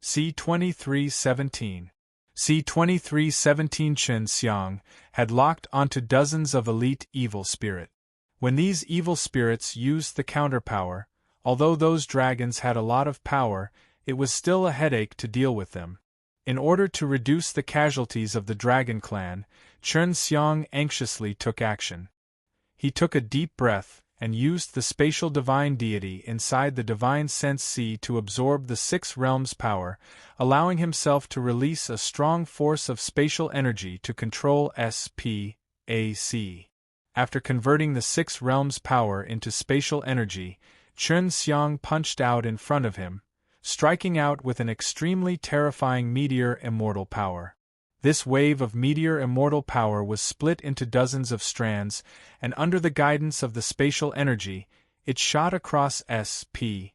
C-2317. C-2317 Chen Xiang had locked onto dozens of elite evil spirit. When these evil spirits used the counterpower, although those dragons had a lot of power, it was still a headache to deal with them. In order to reduce the casualties of the dragon clan, Chen Xiang anxiously took action. He took a deep breath and used the spatial divine deity inside the divine sense sea to absorb the six realms' power, allowing himself to release a strong force of spatial energy to control SPAC. After converting the six realms' power into spatial energy, Chen Xiang punched out in front of him, striking out with an extremely terrifying meteor immortal power. This wave of meteor immortal power was split into dozens of strands, and under the guidance of the spatial energy, it shot across SPAC,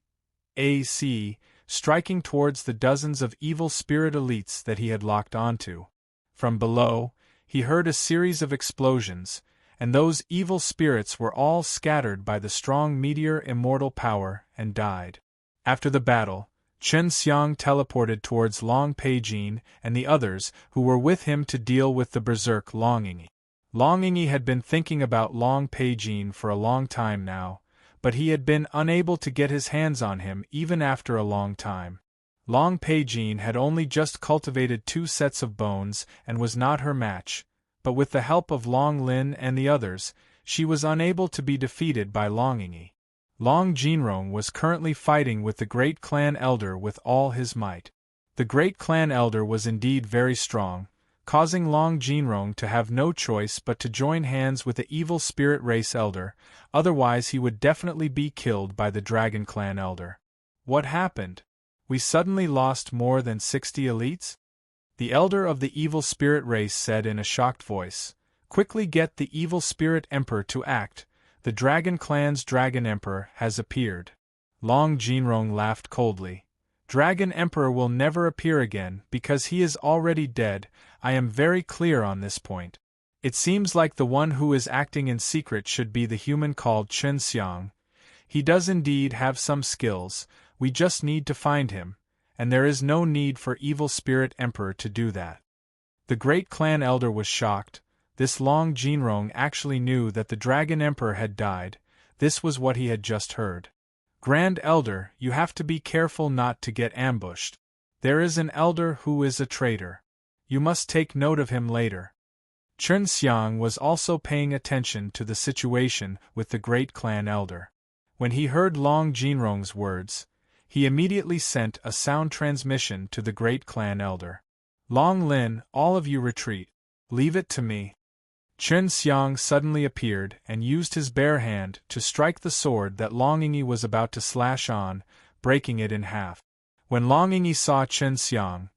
striking towards the dozens of evil spirit elites that he had locked onto. From below, he heard a series of explosions, and those evil spirits were all scattered by the strong meteor immortal power and died. After the battle, Chen Xiang teleported towards Long Peijin and the others who were with him to deal with the berserk Long Yingyi. Long Yingyi had been thinking about Long Peijin for a long time now, but he had been unable to get his hands on him even after a long time. Long Peijin had only just cultivated 2 sets of bones and was not her match, but with the help of Long Lin and the others, she was unable to be defeated by Long Yingyi. Long Jinrong was currently fighting with the Great Clan Elder with all his might. The Great Clan Elder was indeed very strong, causing Long Jinrong to have no choice but to join hands with the evil spirit race Elder, otherwise he would definitely be killed by the Dragon Clan Elder. What happened? We suddenly lost more than 60 elites? The Elder of the evil spirit race said in a shocked voice, "Quickly get the evil spirit emperor to act. The Dragon Clan's Dragon Emperor has appeared." Long Jinrong laughed coldly. "Dragon Emperor will never appear again because he is already dead. I am very clear on this point. It seems like the one who is acting in secret should be the human called Chen Xiang. He does indeed have some skills, we just need to find him, and there is no need for Evil Spirit Emperor to do that." The Great Clan Elder was shocked. This Long Jinrong actually knew that the Dragon Emperor had died. This was what he had just heard. "Grand Elder, you have to be careful not to get ambushed. There is an Elder who is a traitor. You must take note of him later." Chen Xiang was also paying attention to the situation with the Great Clan Elder. When he heard Long Jinrong's words, he immediately sent a sound transmission to the Great Clan Elder. "Long Lin, all of you retreat. Leave it to me." Chen Xiang suddenly appeared and used his bare hand to strike the sword that Long Yingyi was about to slash on, breaking it in half. When Long Yingyi saw Chen Xiang,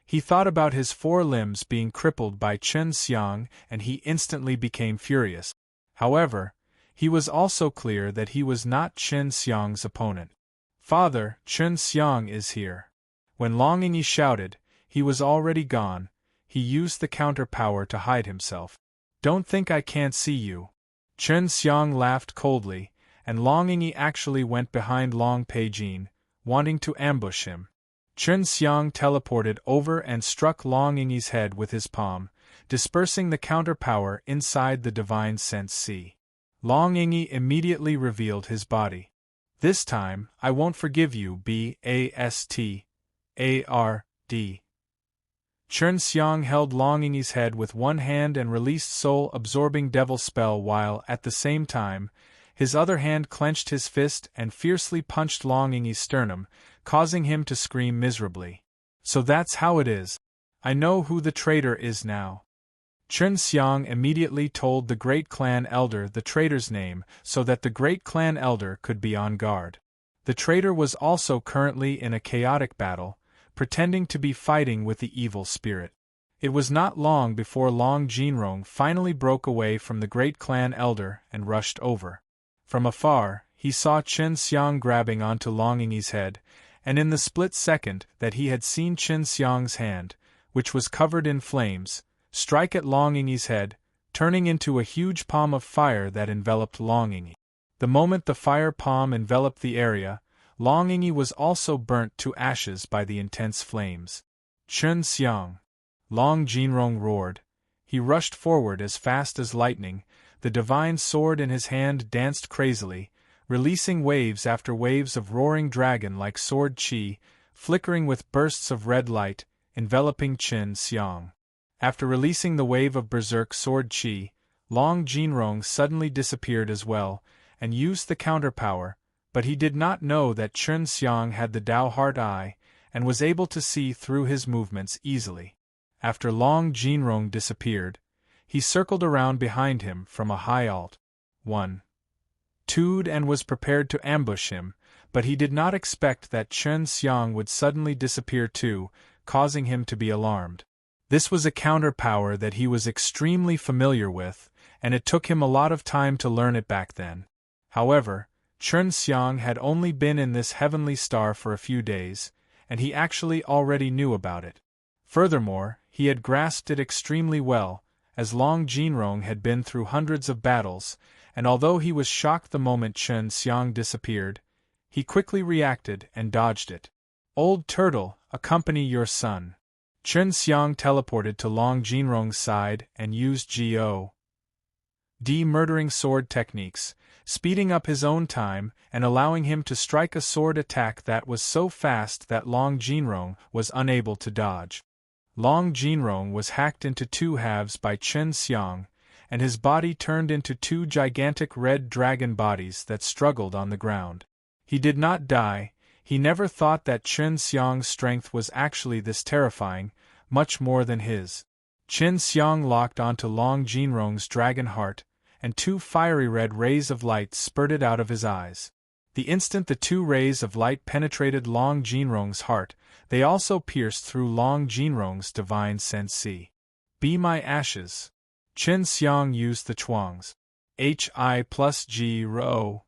he thought about his 4 limbs being crippled by Chen Xiang and he instantly became furious. However, he was also clear that he was not Chen Xiang's opponent. "Father, Chen Xiang is here." When Long Yingyi shouted, he was already gone. He used the counter power to hide himself. "Don't think I can't see you." Chen Xiang laughed coldly, and Long Yingyi actually went behind Long Peijin, wanting to ambush him. Chen Xiang teleported over and struck Long Yingyi's head with his palm, dispersing the counter power inside the divine sense sea. Long Yingyi immediately revealed his body. "This time, I won't forgive you, Bastard." Chen Xiang held Long Yingyi's head with one hand and released soul-absorbing devil spell while, at the same time, his other hand clenched his fist and fiercely punched Long Yingyi's sternum, causing him to scream miserably. "So that's how it is. I know who the traitor is now." Chen Xiang immediately told the Great Clan Elder the traitor's name so that the Great Clan Elder could be on guard. The traitor was also currently in a chaotic battle, pretending to be fighting with the evil spirit. It was not long before Long Jinrong finally broke away from the Great Clan Elder and rushed over. From afar, he saw Chen Xiang grabbing onto Long Yingyi's head, and in the split second that he had seen Chen Xiang's hand, which was covered in flames, strike at Long Yingyi's head, turning into a huge palm of fire that enveloped Long Yingyi. The moment the fire palm enveloped the area, Long Yingyi was also burnt to ashes by the intense flames. Chen Xiang! Long Jinrong roared. He rushed forward as fast as lightning, the divine sword in his hand danced crazily, releasing waves after waves of roaring dragon-like sword qi, flickering with bursts of red light, enveloping Chen Xiang. After releasing the wave of berserk sword qi, Long Jinrong suddenly disappeared as well, and used the counterpower, but he did not know that Chen Xiang had the Dao Heart Eye, and was able to see through his movements easily. After Long Jinrong disappeared, he circled around behind him from a high alt. 1'd and was prepared to ambush him, but he did not expect that Chen Xiang would suddenly disappear too, causing him to be alarmed. This was a counterpower that he was extremely familiar with, and it took him a lot of time to learn it back then. However, Chen Xiang had only been in this heavenly star for a few days, and he actually already knew about it. Furthermore, he had grasped it extremely well, as Long Jinrong had been through hundreds of battles, and although he was shocked the moment Chen Xiang disappeared, he quickly reacted and dodged it. Old Turtle, accompany your son. Chen Xiang teleported to Long Jinrong's side and used G.O.D. murdering sword techniques, speeding up his own time and allowing him to strike a sword attack that was so fast that Long Jinrong was unable to dodge. Long Jinrong was hacked into two halves by Chen Xiang, and his body turned into two gigantic red dragon bodies that struggled on the ground. He did not die. He never thought that Chen Xiang's strength was actually this terrifying, much more than his. Chen Xiang locked onto Long Jinrong's dragon heart, and two fiery red rays of light spurted out of his eyes. The instant the two rays of light penetrated Long Jinrong's heart, they also pierced through Long Jinrong's divine sense. Be my ashes. Chen Xiang used the Chuang's Hi plus G Rho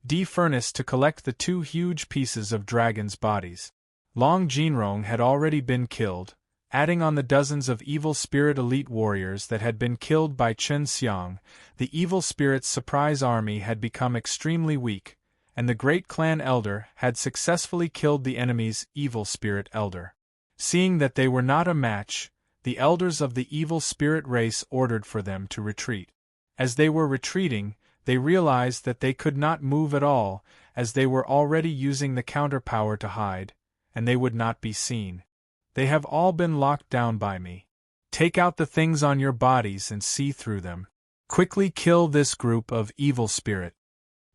D furnace to collect the two huge pieces of dragon's bodies. Long Jinrong had already been killed, adding on the dozens of evil spirit elite warriors that had been killed by Chen Xiang. The evil spirit's surprise army had become extremely weak, and the great clan elder had successfully killed the enemy's evil spirit elder. Seeing that they were not a match, the elders of the evil spirit race ordered for them to retreat. As they were retreating, they realized that they could not move at all, as they were already using the counterpower to hide, and they would not be seen. They have all been locked down by me. Take out the things on your bodies and see through them. Quickly kill this group of evil spirit.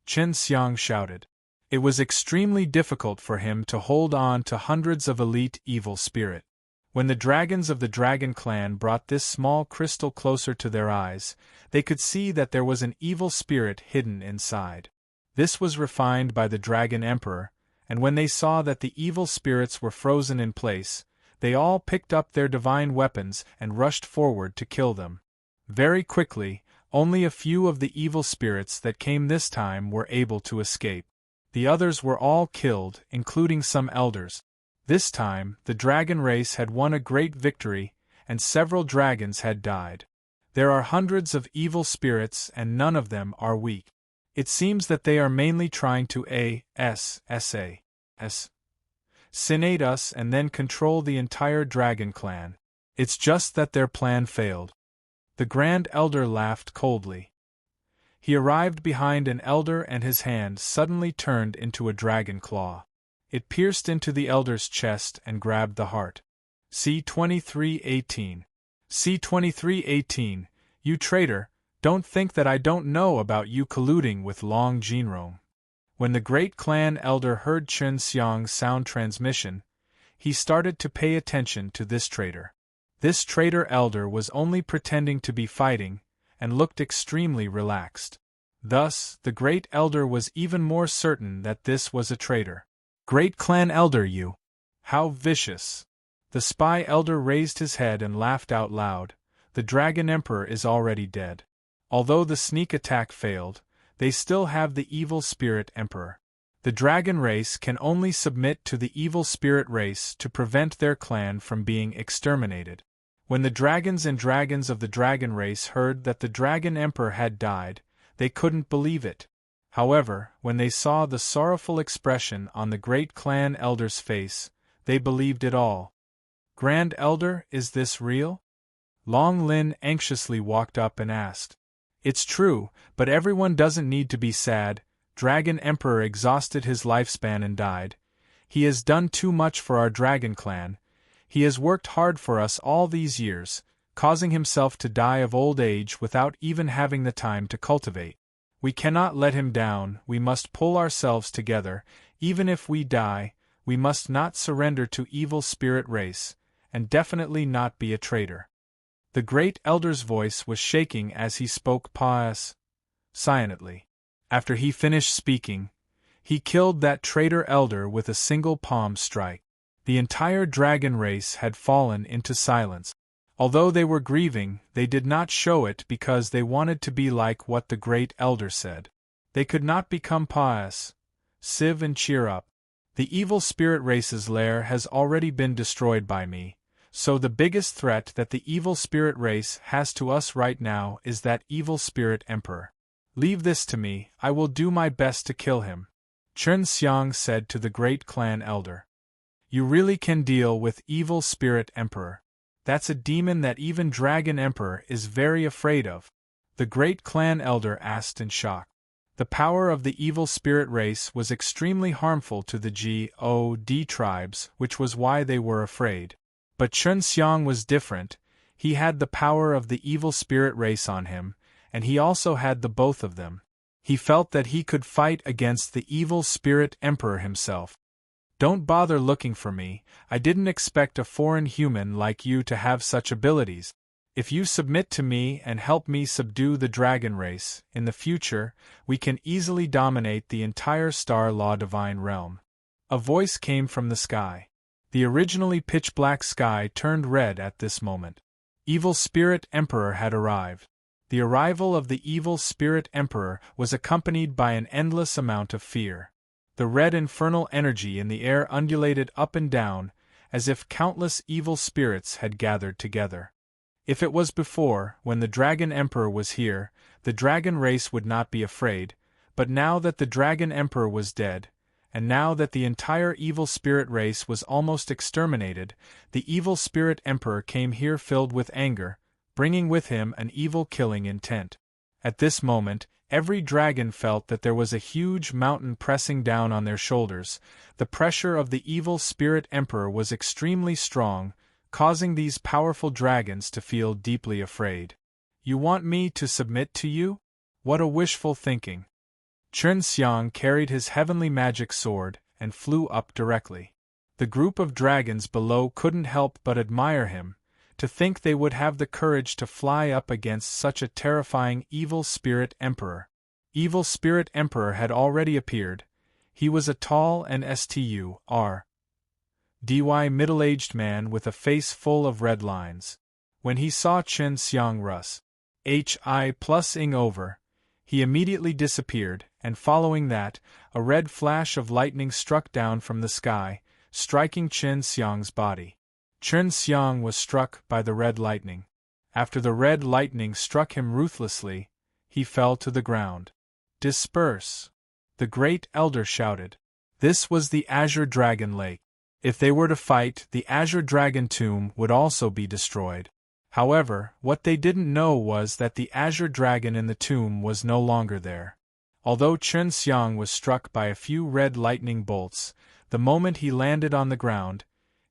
Chen Xiang shouted. It was extremely difficult for him to hold on to hundreds of elite evil spirit. When the dragons of the Dragon Clan brought this small crystal closer to their eyes, they could see that there was an evil spirit hidden inside. This was refined by the Dragon Emperor, and when they saw that the evil spirits were frozen in place, they all picked up their divine weapons and rushed forward to kill them. Very quickly, only a few of the evil spirits that came this time were able to escape. The others were all killed, including some elders. This time, the dragon race had won a great victory, and several dragons had died. There are hundreds of evil spirits and none of them are weak. It seems that they are mainly trying to assassinate us and then control the entire dragon clan. It's just that their plan failed. The Grand Elder laughed coldly. He arrived behind an elder and his hand suddenly turned into a dragon claw. It pierced into the elder's chest and grabbed the heart. C-2318. C-2318, you traitor, don't think that I don't know about you colluding with Long Jinrong. When the great clan elder heard Chen Xiang's sound transmission, he started to pay attention to this traitor. This traitor elder was only pretending to be fighting, and looked extremely relaxed. Thus, the great elder was even more certain that this was a traitor. Great clan elder, you! How vicious! The spy elder raised his head and laughed out loud. The Dragon Emperor is already dead. Although the sneak attack failed, they still have the evil spirit emperor. The dragon race can only submit to the evil spirit race to prevent their clan from being exterminated. When the dragons and dragons of the dragon race heard that the dragon emperor had died, they couldn't believe it. However, when they saw the sorrowful expression on the great clan elder's face, they believed it all. "Grand Elder, is this real?" Long Lin anxiously walked up and asked. "It's true, but everyone doesn't need to be sad. Dragon Emperor exhausted his lifespan and died. He has done too much for our dragon clan. He has worked hard for us all these years, causing himself to die of old age without even having the time to cultivate. We cannot let him down, we must pull ourselves together. Even if we die, we must not surrender to evil spirit race, and definitely not be a traitor." The great elder's voice was shaking as he spoke silently. After he finished speaking, he killed that traitor elder with a single palm strike. The entire dragon race had fallen into silence. Although they were grieving, they did not show it because they wanted to be like what the great elder said. They could not become Siv and cheer up. The evil spirit race's lair has already been destroyed by me, so the biggest threat that the evil spirit race has to us right now is that evil spirit emperor. Leave this to me, I will do my best to kill him, Chen Xiang said to the great clan elder. You really can deal with evil spirit emperor. That's a demon that even Dragon Emperor is very afraid of, the great clan elder asked in shock. The power of the evil spirit race was extremely harmful to the God tribes, which was why they were afraid. But Chen Xiang was different. He had the power of the evil spirit race on him, and he also had the both of them. He felt that he could fight against the evil spirit emperor himself. Don't bother looking for me, I didn't expect a foreign human like you to have such abilities. If you submit to me and help me subdue the dragon race, in the future, we can easily dominate the entire Star Law Divine realm. A voice came from the sky. The originally pitch-black sky turned red at this moment. Evil Spirit Emperor had arrived. The arrival of the Evil Spirit Emperor was accompanied by an endless amount of fear. The red infernal energy in the air undulated up and down, as if countless evil spirits had gathered together. If it was before, when the Dragon Emperor was here, the dragon race would not be afraid, but now that the Dragon Emperor was dead, and now that the entire evil spirit race was almost exterminated, the Evil Spirit Emperor came here filled with anger, bringing with him an evil killing intent. At this moment, every dragon felt that there was a huge mountain pressing down on their shoulders. The pressure of the Evil Spirit Emperor was extremely strong, causing these powerful dragons to feel deeply afraid. You want me to submit to you? What a wishful thinking. Chen Xiang carried his heavenly magic sword and flew up directly. The group of dragons below couldn't help but admire him. To think they would have the courage to fly up against such a terrifying Evil Spirit Emperor. Evil Spirit Emperor had already appeared. He was a tall and middle-aged man with a face full of red lines. When he saw Chen Xiang ing over, he immediately disappeared, and following that, a red flash of lightning struck down from the sky, striking Chen Xiang's body. Chen Xiang was struck by the red lightning. After the red lightning struck him ruthlessly, he fell to the ground. Disperse! The great elder shouted. This was the Azure Dragon Lake. If they were to fight, the Azure Dragon Tomb would also be destroyed. However, what they didn't know was that the Azure Dragon in the tomb was no longer there. Although Chen Xiang was struck by a few red lightning bolts, the moment he landed on the ground,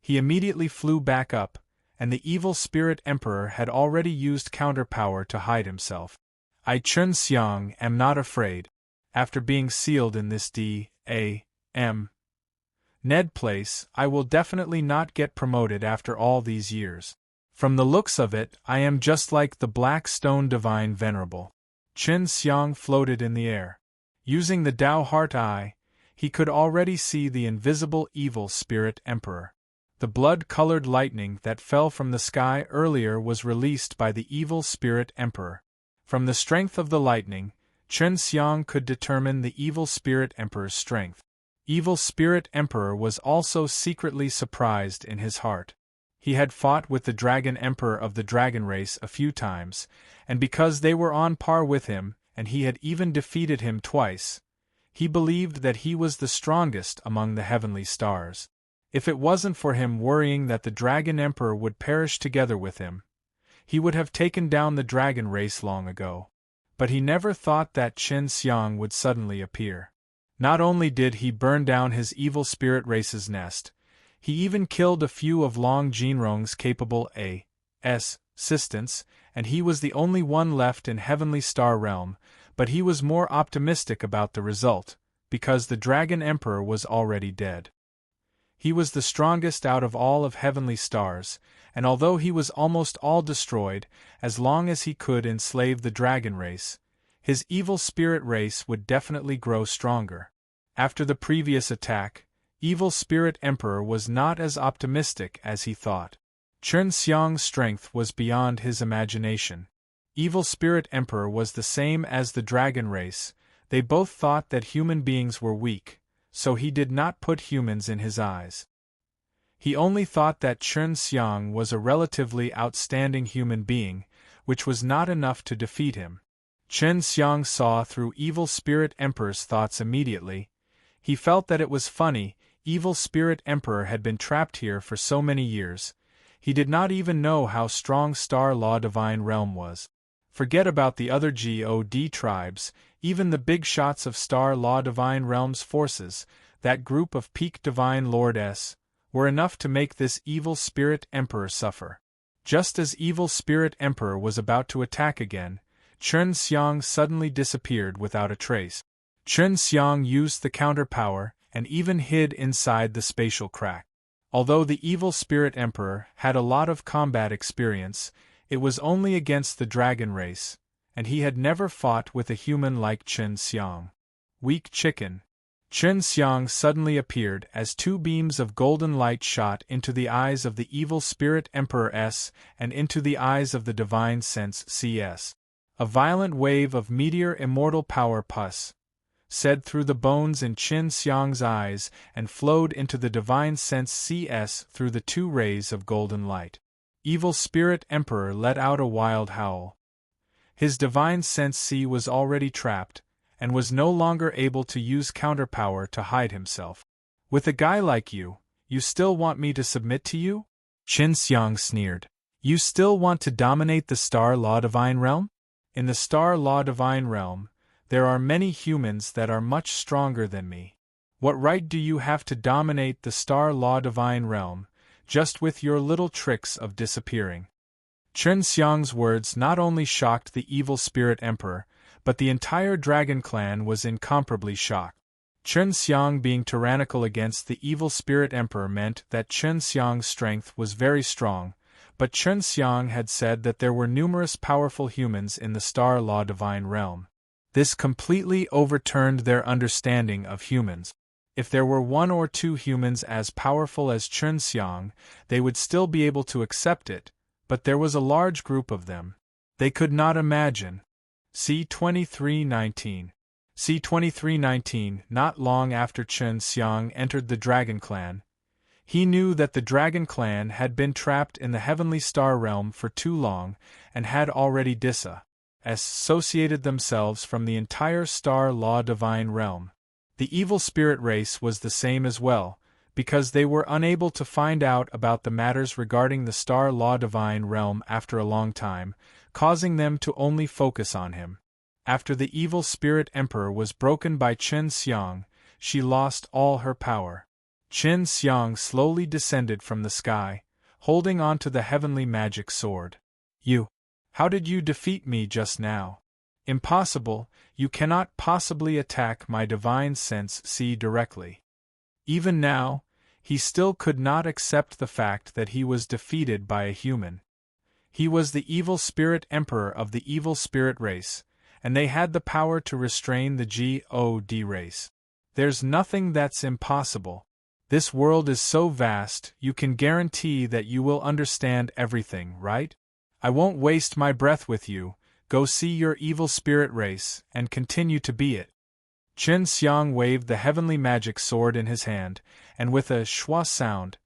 he immediately flew back up, and the Evil Spirit Emperor had already used counterpower to hide himself. I Chen Xiang am not afraid. After being sealed in this Ned place, I will definitely not get promoted after all these years. From the looks of it, I am just like the Black Stone Divine Venerable. Chen Xiang floated in the air. Using the Dao Heart Eye, he could already see the invisible Evil Spirit Emperor. The blood-colored lightning that fell from the sky earlier was released by the Evil Spirit Emperor. From the strength of the lightning, Chen Xiang could determine the Evil Spirit Emperor's strength. Evil Spirit Emperor was also secretly surprised in his heart. He had fought with the Dragon Emperor of the Dragon Race a few times, and because they were on par with him, and he had even defeated him twice, He believed that he was the strongest among the heavenly stars. If it wasn't for him worrying that the Dragon Emperor would perish together with him, he would have taken down the dragon race long ago. But he never thought that Chen Xiang would suddenly appear. Not only did he burn down his evil spirit race's nest, he even killed a few of Long Jinrong's capable assistants, and he was the only one left in Heavenly Star Realm, but he was more optimistic about the result, because the Dragon Emperor was already dead. He was the strongest out of all of Heavenly Stars, and although he was almost all destroyed, as long as he could enslave the dragon race, his evil spirit race would definitely grow stronger. After the previous attack, Evil Spirit Emperor was not as optimistic as he thought. Chen Xiang's strength was beyond his imagination. Evil Spirit Emperor was the same as the dragon race. They both thought that human beings were weak, so he did not put humans in his eyes. He only thought that Chen Xiang was a relatively outstanding human being, which was not enough to defeat him. Chen Xiang saw through Evil Spirit Emperor's thoughts immediately. He felt that it was funny. Evil Spirit Emperor had been trapped here for so many years. He did not even know how strong Star Law Divine Realm was. Forget about the other God tribes, even the big shots of Star Law Divine Realm's forces, that group of peak Divine Lord were enough to make this Evil Spirit Emperor suffer. Just as Evil Spirit Emperor was about to attack again, Chen Xiang suddenly disappeared without a trace. Chen Xiang used the counter power and even hid inside the spatial crack. Although the Evil Spirit Emperor had a lot of combat experience, it was only against the dragon race, and he had never fought with a human like Chen Xiang. Weak chicken. Chen Xiang suddenly appeared as two beams of golden light shot into the eyes of the Evil Spirit Emperor and into the eyes of the Divine Sense CS. A violent wave of meteor immortal power pus said through the bones in Chen Xiang's eyes and flowed into the Divine Sense CS through the two rays of golden light. Evil Spirit Emperor let out a wild howl. His Divine Sense C was already trapped, and was no longer able to use counterpower to hide himself. With a guy like you still want me to submit to you? Chen Xiang sneered. You still want to dominate the Star Law Divine Realm? In the Star Law Divine Realm, there are many humans that are much stronger than me. What right do you have to dominate the Star Law Divine Realm, just with your little tricks of disappearing? Chen Xiang's words not only shocked the Evil Spirit Emperor, but the entire dragon clan was incomparably shocked. Chen Xiang being tyrannical against the Evil Spirit Emperor meant that Chen Xiang's strength was very strong, but Chen Xiang had said that there were numerous powerful humans in the Star Law Divine Realm. This completely overturned their understanding of humans. If there were one or two humans as powerful as Chen Xiang, they would still be able to accept it, but there was a large group of them. They could not imagine. C-2319. C-2319, not long after Chen Xiang entered the Dragon Clan, he knew that the Dragon Clan had been trapped in the Heavenly Star Realm for too long and had already disassociated themselves from the entire Star Law Divine Realm. The Evil Spirit race was the same as well, because they were unable to find out about the matters regarding the Star Law Divine Realm after a long time, causing them to only focus on him. After the Evil Spirit Emperor was broken by Chen Xiang, she lost all her power. Chen Xiang slowly descended from the sky, holding on to the heavenly magic sword. How did you defeat me just now? Impossible, you cannot possibly attack my Divine Sense C directly. Even now, he still could not accept the fact that he was defeated by a human. He was the Evil Spirit Emperor of the Evil Spirit race, and they had the power to restrain the God race. There's nothing that's impossible. This world is so vast, you can guarantee that you will understand everything, right? I won't waste my breath with you. Go see your Evil Spirit race, and continue to be it. Chen Xiang waved the heavenly magic sword in his hand, and with a schwa sound,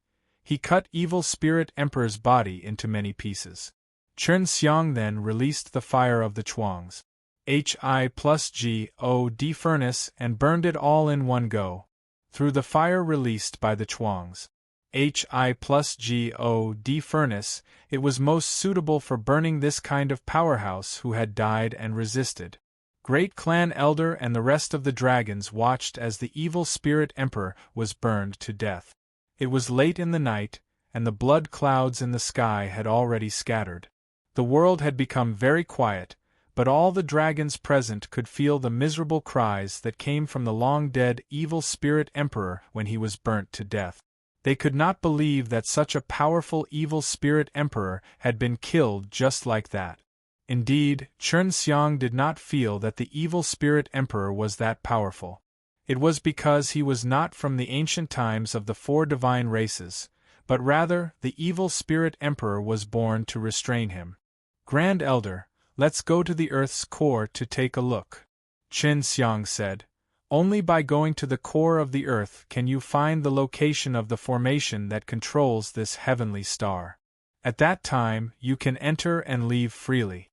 he cut Evil Spirit Emperor's body into many pieces. Chen Xiang then released the fire of the Chuangs. Hi plus God furnace and burned it all in one go, through the fire released by the Chuangs. Hi plus God furnace, it was most suitable for burning this kind of powerhouse who had died and resisted. Great clan elder and the rest of the dragons watched as the evil spirit emperor was burned to death. It was late in the night, and the blood clouds in the sky had already scattered. The world had become very quiet, but all the dragons present could feel the miserable cries that came from the long-dead evil spirit emperor when he was burnt to death. They could not believe that such a powerful evil spirit emperor had been killed just like that. Indeed, Chen Xiang did not feel that the evil spirit emperor was that powerful. It was because he was not from the ancient times of the four divine races, but rather the evil spirit emperor was born to restrain him. Grand Elder, let's go to the Earth's core to take a look, Chen Xiang said. Only by going to the core of the Earth can you find the location of the formation that controls this heavenly star. At that time, you can enter and leave freely.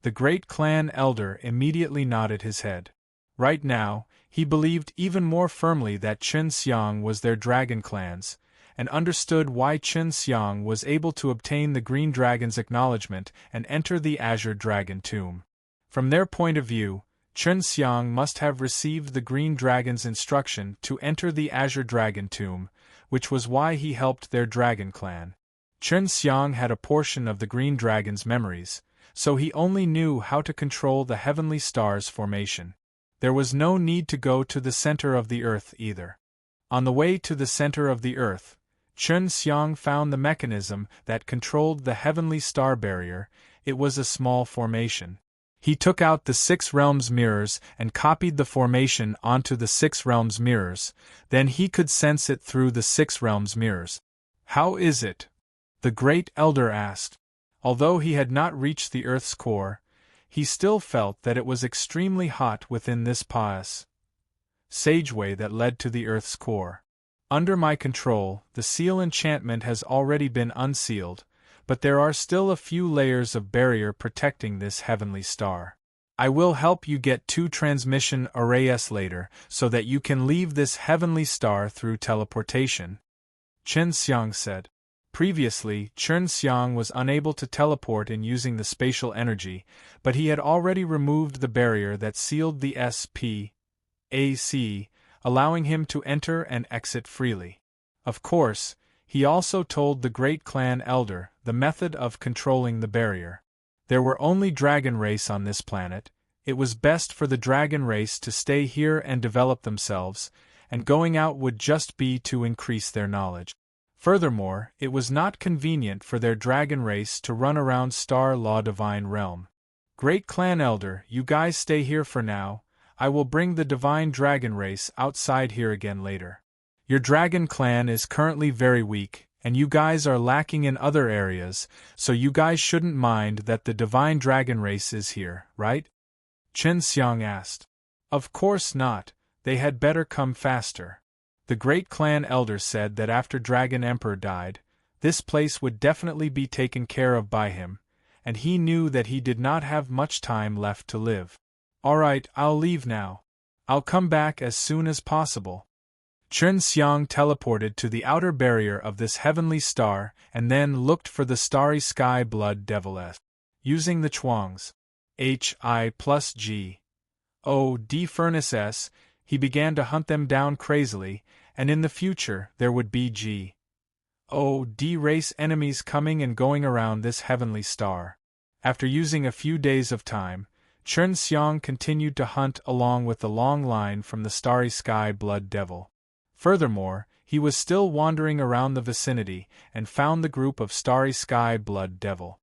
The great clan elder immediately nodded his head. Right now, he believed even more firmly that Chen Xiang was their dragon clans, and understood why Chen Xiang was able to obtain the Green Dragon's acknowledgement and enter the Azure Dragon tomb. From their point of view, Chen Xiang must have received the Green Dragon's instruction to enter the Azure Dragon tomb, which was why he helped their dragon clan. Chen Xiang had a portion of the Green Dragon's memories, so he only knew how to control the heavenly star's formation. There was no need to go to the center of the Earth either. On the way to the center of the Earth, Chen Xiang found the mechanism that controlled the heavenly star barrier. It was a small formation. He took out the Six Realms mirrors and copied the formation onto the Six Realms mirrors, then he could sense it through the Six Realms mirrors. How is it? The Great Elder asked. Although he had not reached the Earth's core, he still felt that it was extremely hot within this passageway that led to the Earth's core. Under my control, the seal enchantment has already been unsealed, but there are still a few layers of barrier protecting this heavenly star. I will help you get 2 transmission arrays later so that you can leave this heavenly star through teleportation, Chen Xiang said. Previously, Chen Xiang was unable to teleport in using the spatial energy, but he had already removed the barrier that sealed the SPAC, allowing him to enter and exit freely. Of course, he also told the great clan elder the method of controlling the barrier. There were only dragon race on this planet. It was best for the dragon race to stay here and develop themselves, and going out would just be to increase their knowledge. Furthermore, it was not convenient for their dragon race to run around Star Law Divine Realm. Great Clan Elder, you guys stay here for now. I will bring the Divine Dragon race outside here again later. Your dragon clan is currently very weak, and you guys are lacking in other areas, so you guys shouldn't mind that the Divine Dragon race is here, right? Chen Xiang asked. Of course not, they had better come faster. The great clan elder said that after Dragon Emperor died, this place would definitely be taken care of by him, and he knew that he did not have much time left to live. Alright, I'll leave now. I'll come back as soon as possible. Chen Xiang teleported to the outer barrier of this heavenly star and then looked for the starry sky blood deviless. Using the Chuangs Hi plus God furnace S, he began to hunt them down crazily, and in the future there would be God race enemies coming and going around this heavenly star. After using a few days of time, Chen Xiang continued to hunt along with the long line from the starry sky blood devil. Furthermore, he was still wandering around the vicinity and found the group of starry sky blood devil.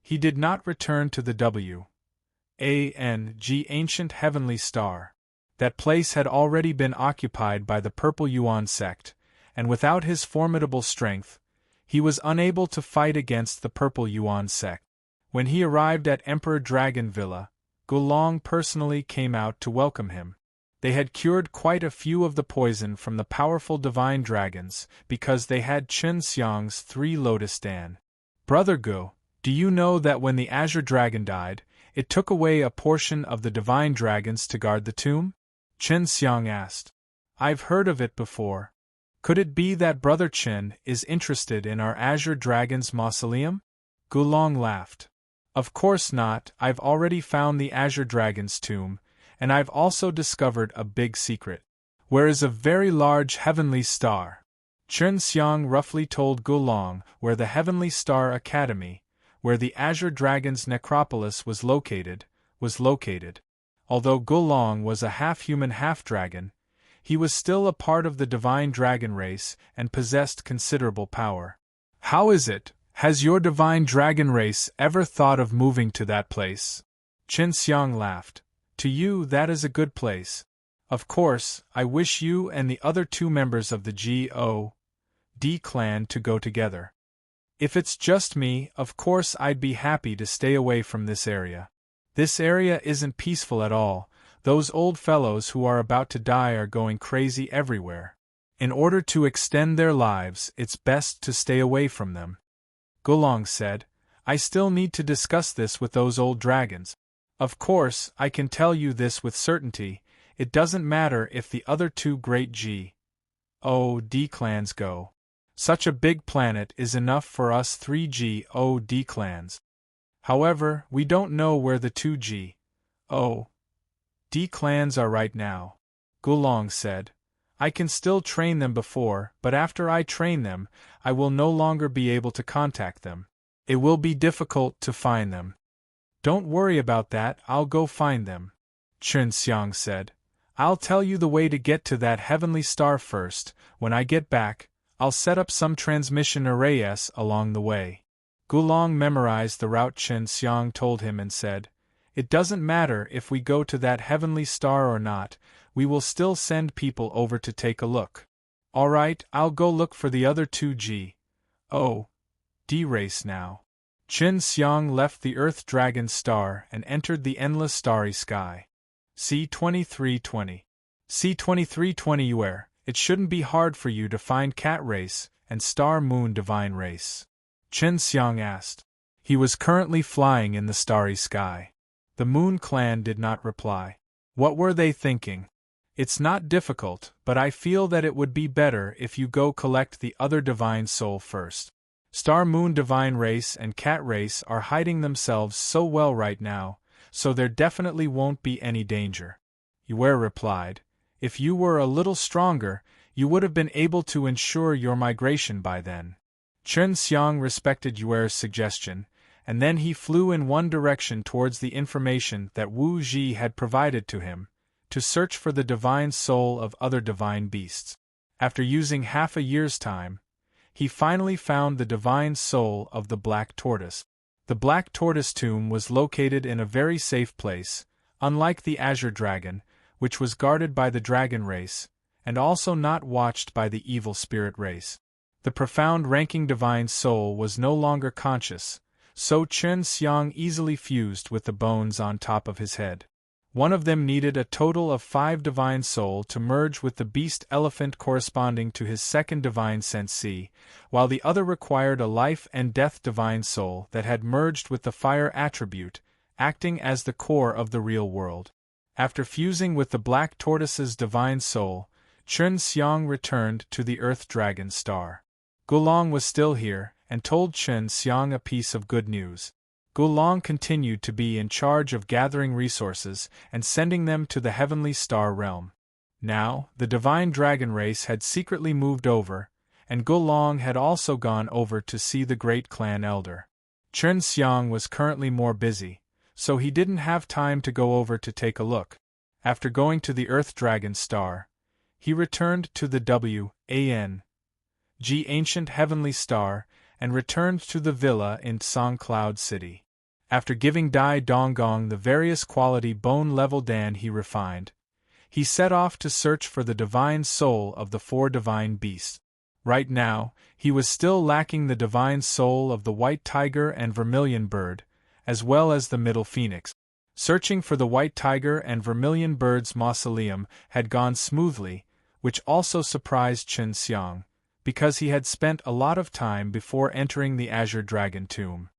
He did not return to the ancient heavenly star. That place had already been occupied by the Purple Yuan sect, and without his formidable strength, he was unable to fight against the Purple Yuan sect. When he arrived at Emperor Dragon Villa, Gulong personally came out to welcome him. They had cured quite a few of the poison from the powerful divine dragons because they had Chen Xiang's 3 Lotus Dan. Brother Gu, do you know that when the Azure Dragon died, It took away a portion of the divine dragons to guard the tomb? Chen Xiang asked. I've heard of it before. Could it be that Brother Chen is interested in our Azure Dragon's mausoleum? Gulong laughed. Of course not, I've already found the Azure Dragon's tomb, and I've also discovered a big secret. Where is a very large heavenly star? Chen Xiang roughly told Gulong where the Heavenly Star Academy, where the Azure Dragon's necropolis was located. Although Gulong was a half-human half-dragon, he was still a part of the divine dragon race and possessed considerable power. How is it? Has your divine dragon race ever thought of moving to that place? Chen Xiang laughed. To you that is a good place. Of course, I wish you and the other 2 members of the God clan to go together. If it's just me, of course I'd be happy to stay away from this area. This area isn't peaceful at all. Those old fellows who are about to die are going crazy everywhere. In order to extend their lives, it's best to stay away from them. Gulong said, I still need to discuss this with those old dragons. Of course, I can tell you this with certainty, it doesn't matter if the other 2 great God clans go. Such a big planet is enough for us 3 God clans. However, we don't know where the 2 God clans are right now. Gulong said, I can still train them but after I train them, I will no longer be able to contact them. It will be difficult to find them. Don't worry about that, I'll go find them. Chen Xiang said, I'll tell you the way to get to that heavenly star first. When I get back, I'll set up some transmission arrays along the way. Gulong memorized the route Chen Xiang told him and said, It doesn't matter if we go to that heavenly star or not, we will still send people over to take a look. All right, I'll go look for the other 2 God race now. Chen Xiang left the Earth Dragon Star and entered the endless starry sky. C-2320. C-2320 where, it shouldn't be hard for you to find Cat Race and Star Moon Divine Race. Chen Xiang asked. He was currently flying in the starry sky. The Moon Clan did not reply. What were they thinking? It's not difficult, but I feel that it would be better if you go collect the other Divine Soul first. Star Moon Divine Race and Cat Race are hiding themselves so well right now, so there definitely won't be any danger. Yue replied. If you were a little stronger, you would have been able to ensure your migration by then. Chen Xiang respected Yue's suggestion, and then he flew in one direction towards the information that Wu Ji had provided to him, to search for the divine soul of other divine beasts. After using half a year's time, he finally found the divine soul of the Black Tortoise. The Black Tortoise tomb was located in a very safe place, unlike the Azure Dragon, which was guarded by the Dragon race, and also not watched by the Evil Spirit race. The profound-ranking divine soul was no longer conscious, so Chen Xiang easily fused with the bones on top of his head. One of them needed a total of 5 divine soul to merge with the beast elephant corresponding to his second divine sensi, while the other required a life and death divine soul that had merged with the fire attribute, acting as the core of the real world. After fusing with the Black Tortoise's divine soul, Chen Xiang returned to the Earth Dragon Star. Gulong was still here, and told Chen Xiang a piece of good news. Gulong continued to be in charge of gathering resources and sending them to the Heavenly Star Realm. Now, the Divine Dragon race had secretly moved over, and Gulong had also gone over to see the Great Clan Elder. Chen Xiang was currently more busy, so he didn't have time to go over to take a look. After going to the Earth Dragon Star, he returned to the Ancient Heavenly Star and returned to the villa in Song Cloud City. After giving Dai Donggong the various quality bone-level Dan he refined, he set off to search for the divine soul of the 4 divine beasts. Right now, he was still lacking the divine soul of the White Tiger and Vermilion Bird, as well as the Middle Phoenix. Searching for the White Tiger and Vermilion Bird's mausoleum had gone smoothly, which also surprised Chen Xiang, because he had spent a lot of time before entering the Azure Dragon tomb.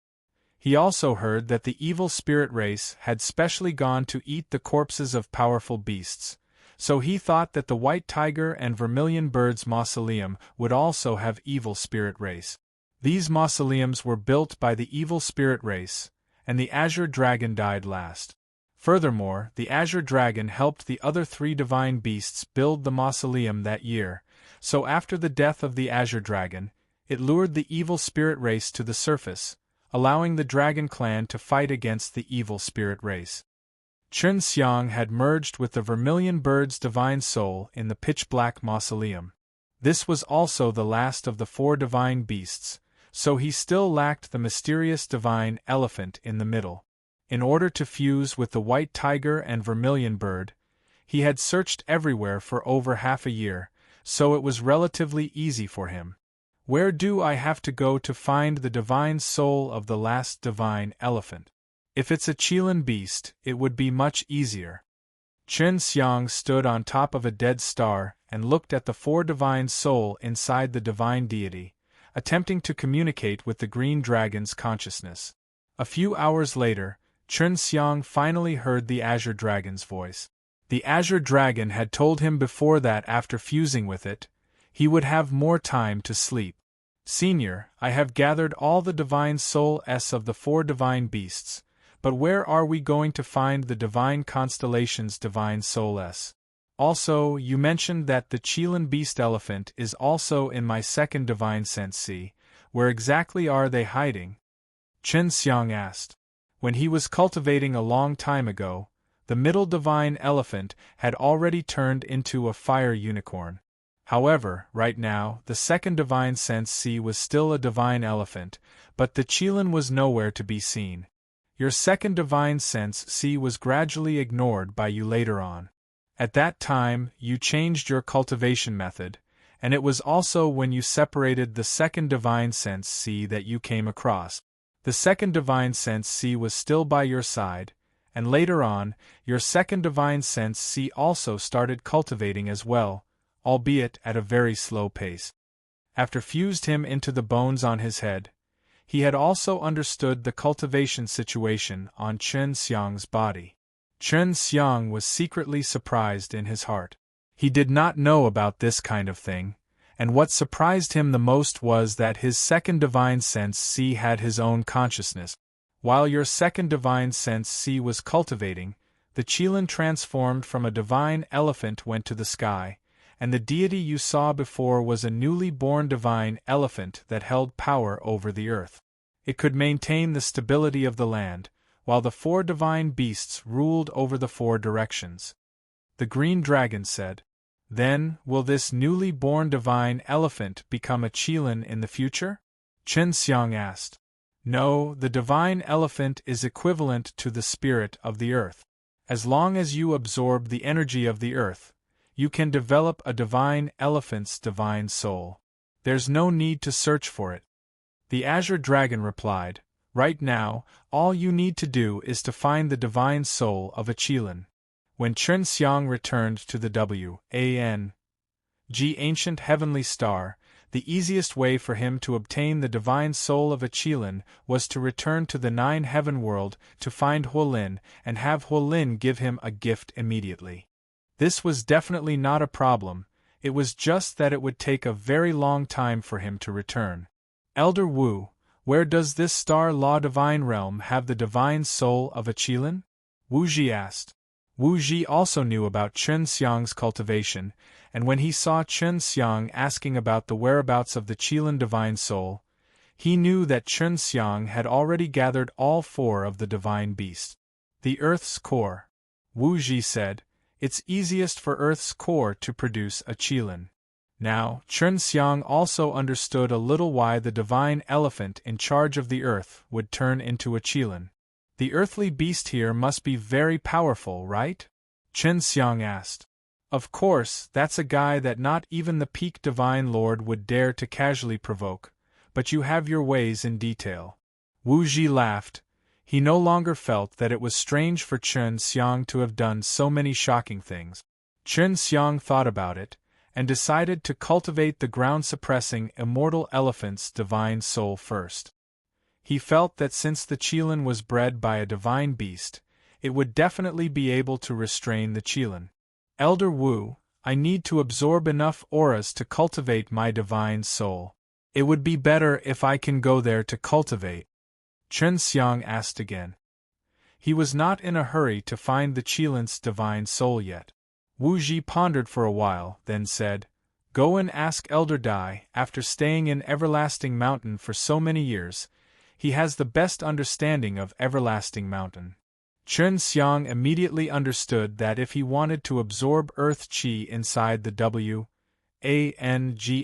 He also heard that the evil spirit race had specially gone to eat the corpses of powerful beasts, so he thought that the white tiger and vermilion bird's mausoleum would also have evil spirit race. These mausoleums were built by the evil spirit race, and the azure dragon died last. Furthermore, the azure dragon helped the other 3 divine beasts build the mausoleum that year, so after the death of the azure dragon, it lured the evil spirit race to the surface, allowing the dragon clan to fight against the evil spirit race. Chun Xiang had merged with the vermilion bird's divine soul in the pitch-black mausoleum. This was also the last of the 4 divine beasts, so he still lacked the mysterious divine elephant in the middle. In order to fuse with the white tiger and vermilion bird, he had searched everywhere for over half a year, so it was relatively easy for him. Where do I have to go to find the divine soul of the last divine elephant? If it's a Qilin beast, it would be much easier. Chun Xiang stood on top of a dead star and looked at the 4 divine soul inside the divine deity, attempting to communicate with the green dragon's consciousness. A few hours later, Chun Xiang finally heard the azure dragon's voice. The azure dragon had told him before that after fusing with it, he would have more time to sleep. Senior, I have gathered all the divine soul S of the 4 divine beasts, but where are we going to find the divine constellation's divine soul S? Also, you mentioned that the Qilin beast elephant is also in my 2nd divine sense C. Where exactly are they hiding? Chun Xiang asked. When he was cultivating a long time ago, the middle divine elephant had already turned into a fire unicorn. However, right now, the 2nd divine sense C was still a divine elephant, but the Qilin was nowhere to be seen. Your 2nd divine sense C was gradually ignored by you later on. At that time, you changed your cultivation method, and it was also when you separated the 2nd divine sense C that you came across. The 2nd divine sense C was still by your side, and later on, your 2nd divine sense C also started cultivating as well, albeit at a very slow pace. After fused him into the bones on his head, he had also understood the cultivation situation on Chun Xiang's body. Chun Xiang was secretly surprised in his heart. He did not know about this kind of thing, and what surprised him the most was that his 2nd divine sense C had his own consciousness. While your 2nd divine sense C was cultivating, the Qilin transformed from a divine elephant went to the sky, and the deity you saw before was a newly born divine elephant that held power over the earth. It could maintain the stability of the land, while the 4 divine beasts ruled over the 4 directions. The green dragon said, "Then, will this newly born divine elephant become a Qilin in the future?" Chun Xiang asked. No, the divine elephant is equivalent to the spirit of the earth. As long as you absorb the energy of the earth, you can develop a divine elephant's divine soul. There's no need to search for it. The azure dragon replied, "Right now, all you need to do is to find the divine soul of a Qilin." When Chun Xiang returned to the W.A.N.G. ancient heavenly star, the easiest way for him to obtain the divine soul of a Qilin was to return to the 9 heaven world to find Huolin and have Huolin give him a gift immediately. This was definitely not a problem, it was just that it would take a very long time for him to return. Elder Wu, where does this star law divine realm have the divine soul of a Qilin? Wu Ji asked. Wu Ji also knew about Chun Xiang's cultivation, and when he saw Chun Xiang asking about the whereabouts of the Qilin divine soul, he knew that Chun Xiang had already gathered all 4 of the divine beasts. The Earth's core. Wu Ji said, "It's easiest for Earth's core to produce a Qilin." Now, Chun Xiang also understood a little why the divine elephant in charge of the Earth would turn into a Qilin. The earthly beast here must be very powerful, right? Chun Xiang asked. Of course, that's a guy that not even the peak divine lord would dare to casually provoke, but you have your ways in detail. Wu Ji laughed. He no longer felt that it was strange for Chun Xiang to have done so many shocking things. Chun Xiang thought about it, and decided to cultivate the ground-suppressing immortal elephant's divine soul first. He felt that since the Qilin was bred by a divine beast, it would definitely be able to restrain the Qilin. Elder Wu, I need to absorb enough auras to cultivate my divine soul. It would be better if I can go there to cultivate. Chen Xiang asked again. He was not in a hurry to find the Qilin's divine soul yet. Wu Ji pondered for a while, then said, Go and ask Elder Dai. After staying in Everlasting Mountain for so many years, he has the best understanding of Everlasting Mountain. Chen Xiang immediately understood that if he wanted to absorb Earth Qi inside the W.A.N.G.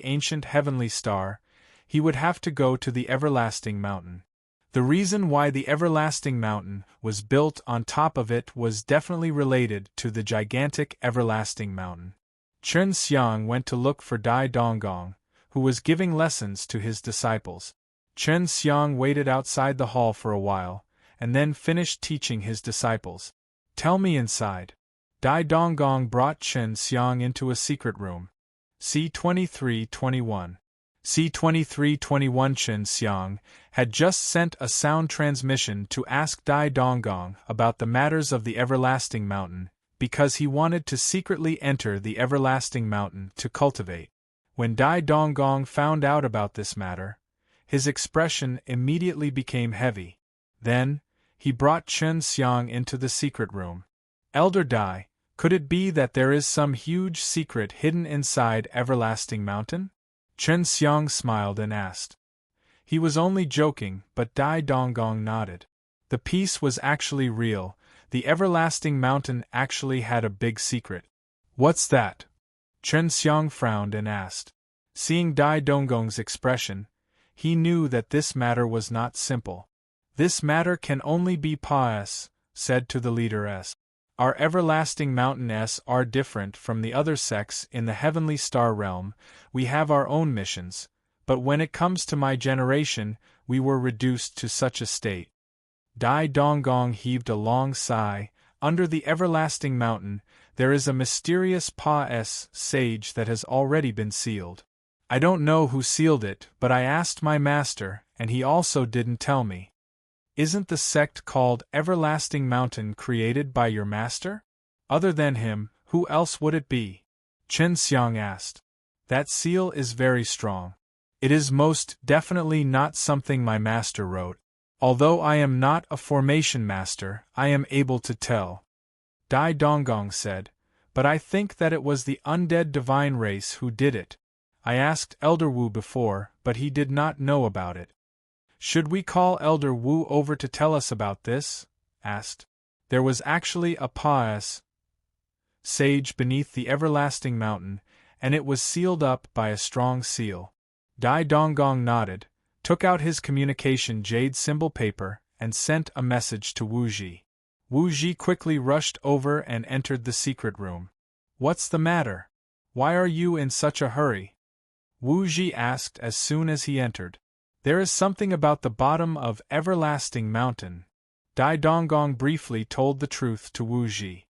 ancient heavenly star, he would have to go to the Everlasting Mountain. The reason why the Everlasting Mountain was built on top of it was definitely related to the gigantic Everlasting Mountain. Chen Xiang went to look for Dai Donggong, who was giving lessons to his disciples. Chen Xiang waited outside the hall for a while, and then finished teaching his disciples. Tell me inside. Dai Donggong brought Chen Xiang into a secret room. C-2321. C-2321 Chen Xiang had just sent a sound transmission to ask Dai Donggong about the matters of the Everlasting Mountain, because he wanted to secretly enter the Everlasting Mountain to cultivate. When Dai Donggong found out about this matter, his expression immediately became heavy. Then, he brought Chen Xiang into the secret room. Elder Dai, could it be that there is some huge secret hidden inside Everlasting Mountain? Chen Xiang smiled and asked. He was only joking, but Dai Donggong nodded. The piece was actually real. The Everlasting Mountain actually had a big secret. What's that? Chen Xiang frowned and asked. Seeing Dai Donggong's expression, he knew that this matter was not simple. This matter can only be Pa-S, said to the leader S. Our Everlasting Mountain S are different from the other sects in the Heavenly Star Realm. We have our own missions, but when it comes to my generation, we were reduced to such a state. Dai Donggong heaved a long sigh. Under the Everlasting Mountain, there is a mysterious Pa-S sage that has already been sealed. I don't know who sealed it, but I asked my master, and he also didn't tell me. Isn't the sect called Everlasting Mountain created by your master? Other than him, who else would it be? Chen Xiang asked. That seal is very strong. It is most definitely not something my master wrote. Although I am not a formation master, I am able to tell. Dai Donggong said, but I think that it was the undead divine race who did it. I asked Elder Wu before, but he did not know about it. Should we call Elder Wu over to tell us about this? Asked. There was actually a Pa-S sage beneath the Everlasting Mountain, and it was sealed up by a strong seal. Dai Donggong nodded, took out his communication jade symbol paper, and sent a message to Wu Ji. Wu Ji quickly rushed over and entered the secret room. What's the matter? Why are you in such a hurry? Wu Ji asked as soon as he entered. There is something about the bottom of Everlasting Mountain. Dai Donggong briefly told the truth to Wu Ji.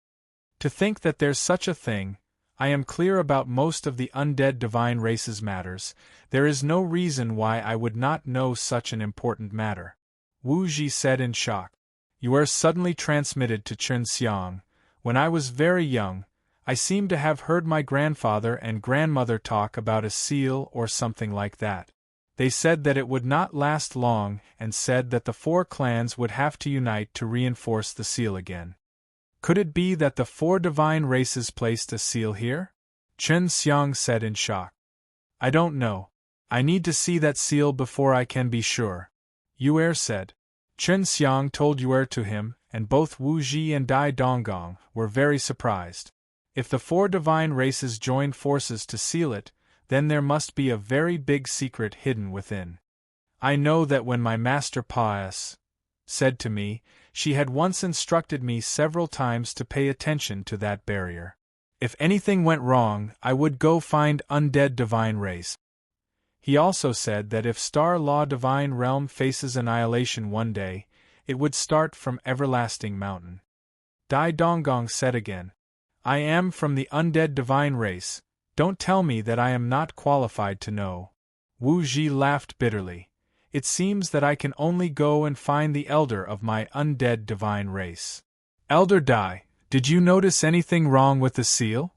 To think that there's such a thing, I am clear about most of the undead divine race's matters. There is no reason why I would not know such an important matter. Wu Ji said in shock. You are suddenly transmitted to Chen Xiang. When I was very young, I seem to have heard my grandfather and grandmother talk about a seal or something like that. They said that it would not last long and said that the 4 clans would have to unite to reinforce the seal again. Could it be that the 4 divine races placed a seal here? Chen Xiang said in shock. I don't know. I need to see that seal before I can be sure. Yu'er said. Chen Xiang told Yu'er to him, and both Wu Ji and Dai Donggong were very surprised. If the 4 divine races joined forces to seal it, then there must be a very big secret hidden within. I know that when my master Pa-S said to me, she had once instructed me several times to pay attention to that barrier. If anything went wrong, I would go find undead divine race. He also said that if Star Law Divine Realm faces annihilation one day, it would start from Everlasting Mountain. Dai Donggong said again, I am from the undead divine race. Don't tell me that I am not qualified to know. Wu Ji laughed bitterly. It seems that I can only go and find the elder of my undead divine race. Elder Dai, did you notice anything wrong with the seal?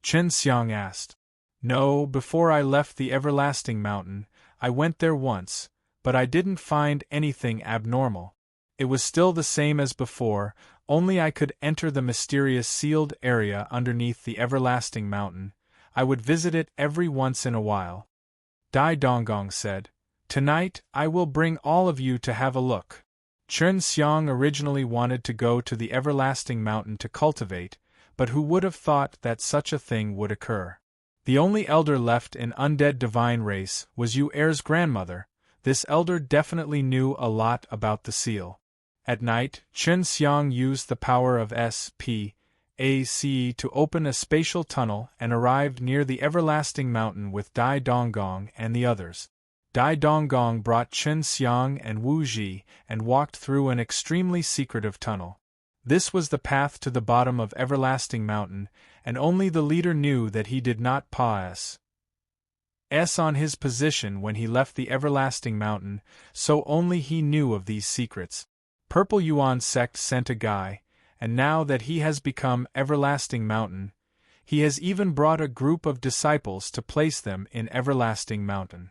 Chen Xiang asked. No, before I left the everlasting mountain, I went there once, but I didn't find anything abnormal. It was still the same as before, only I could enter the mysterious sealed area underneath the everlasting mountain. I would visit it every once in a while. Dai Donggong said, Tonight I will bring all of you to have a look. Chen Xiang originally wanted to go to the everlasting mountain to cultivate, but who would have thought that such a thing would occur? The only elder left in undead divine race was Yu Er's grandmother. This elder definitely knew a lot about the seal. At night, Chen Xiang used the power of SPACE to open a spatial tunnel and arrived near the everlasting mountain with Dai Donggong and the others. Dai Donggong brought Chen Xiang and Wu Ji and walked through an extremely secretive tunnel. This was the path to the bottom of everlasting mountain, and only the leader knew that he did not pause on his position when he left the everlasting mountain, so only he knew of these secrets. Purple Yuan sect sent a guy, and now that he has become everlasting mountain, he has even brought a group of disciples to place them in everlasting mountain.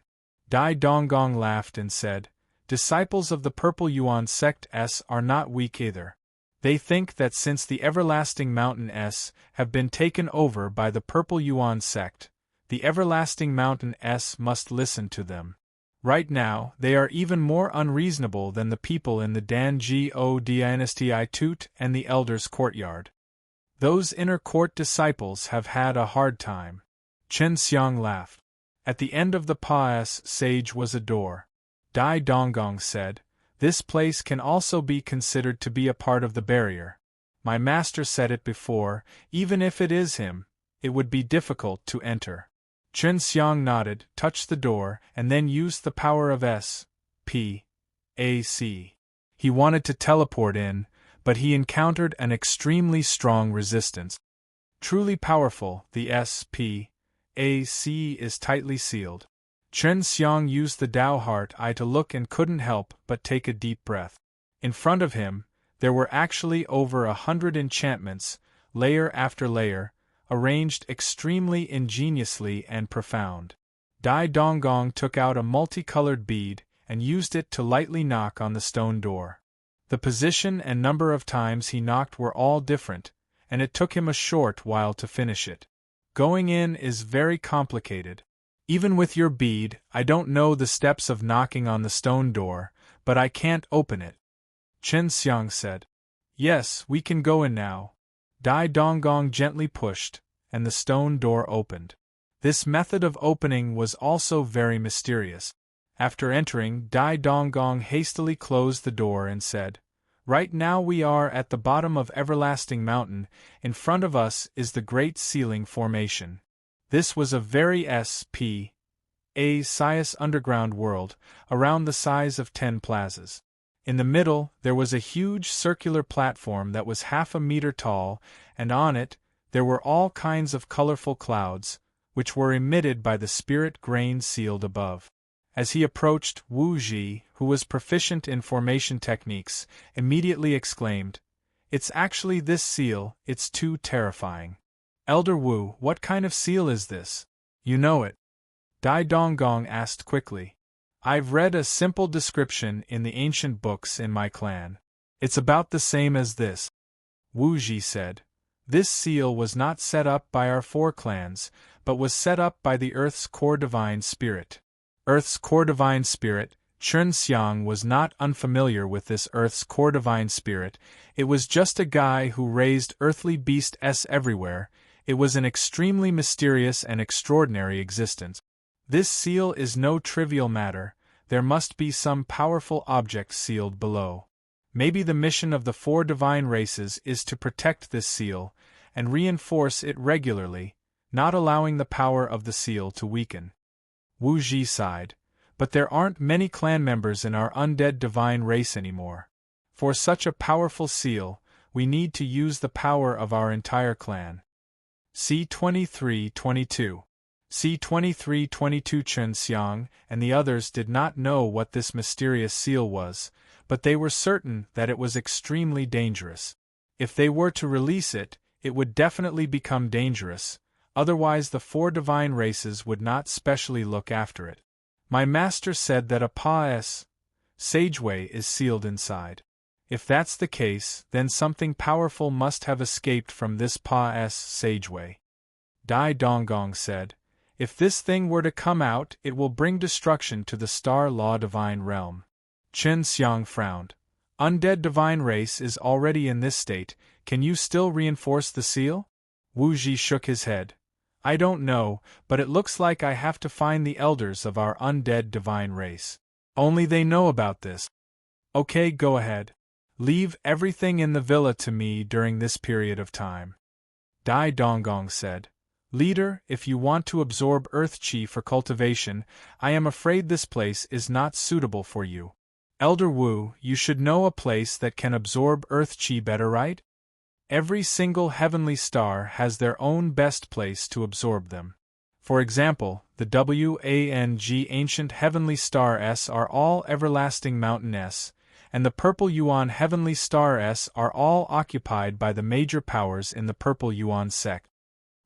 Dai Donggong laughed and said, Disciples of the Purple Yuan sect are not weak either. They think that since the everlasting mountain have been taken over by the Purple Yuan sect, the everlasting mountain must listen to them. Right now, they are even more unreasonable than the people in the Dango dynasty Tut and the elders' courtyard. Those inner court disciples have had a hard time. Chen Xiang laughed. At the end of the sage was a door. Dai Donggong said, This place can also be considered to be a part of the barrier. My master said it before, even if it is him, it would be difficult to enter. Chen Xiang nodded, touched the door, and then used the power of SPACE. He wanted to teleport in, but he encountered an extremely strong resistance. Truly powerful, the SPACE is tightly sealed. Chen Xiang used the Dao Heart Eye to look and couldn't help but take a deep breath. In front of him, there were actually over 100 enchantments, layer after layer, arranged extremely ingeniously and profound. Dai Donggong took out a multicolored bead and used it to lightly knock on the stone door. The position and number of times he knocked were all different, and it took him a short while to finish it. Going in is very complicated. Even with your bead, I don't know the steps of knocking on the stone door, but I can't open it. Chen Xiang said. Yes, we can go in now. Dai Donggong gently pushed, and the stone door opened. This method of opening was also very mysterious. After entering, Dai Donggong hastily closed the door and said, Right now we are at the bottom of Everlasting Mountain. In front of us is the Great Ceiling Formation. This was a very SPACE underground world, around the size of 10 plazas. In the middle, there was a huge circular platform that was half a meter tall, and on it, there were all kinds of colorful clouds, which were emitted by the spirit grain sealed above. As he approached, Wu Ji, who was proficient in formation techniques, immediately exclaimed, It's actually this seal, it's too terrifying. Elder Wu, what kind of seal is this? You know it. Dai Donggong asked quickly. I've read a simple description in the ancient books in my clan. It's about the same as this. Wu Ji said. This seal was not set up by our 4 clans, but was set up by the Earth's core divine spirit. Earth's core divine spirit, Chen Xiang was not unfamiliar with this Earth's core divine spirit. It was just a guy who raised earthly beasts everywhere. It was an extremely mysterious and extraordinary existence. This seal is no trivial matter. There must be some powerful object sealed below. Maybe the mission of the 4 divine races is to protect this seal, and reinforce it regularly, not allowing the power of the seal to weaken. Wu Ji sighed. But there aren't many clan members in our undead divine race anymore. For such a powerful seal, we need to use the power of our entire clan. C2322 C-2322. Chen Xiang and the others did not know what this mysterious seal was, but they were certain that it was extremely dangerous. If they were to release it, it would definitely become dangerous, otherwise the 4 divine races would not specially look after it. My master said that a Pa-S sageway is sealed inside. If that's the case, then something powerful must have escaped from this Pa-S sageway. Dai Donggong said, if this thing were to come out, it will bring destruction to the Star Law Divine Realm. Chen Xiang frowned. Undead divine race is already in this state, can you still reinforce the seal? Wu Ji shook his head. I don't know, but it looks like I have to find the elders of our undead divine race. Only they know about this. Okay, go ahead. Leave everything in the villa to me during this period of time. Dai Donggong said. Leader, if you want to absorb earth chi for cultivation, I am afraid this place is not suitable for you. Elder Wu, you should know a place that can absorb earth chi better, right? Every single heavenly star has their own best place to absorb them. For example, the WANG ancient heavenly star S are all everlasting mountain S, and the purple yuan heavenly star S are all occupied by the major powers in the purple yuan sect.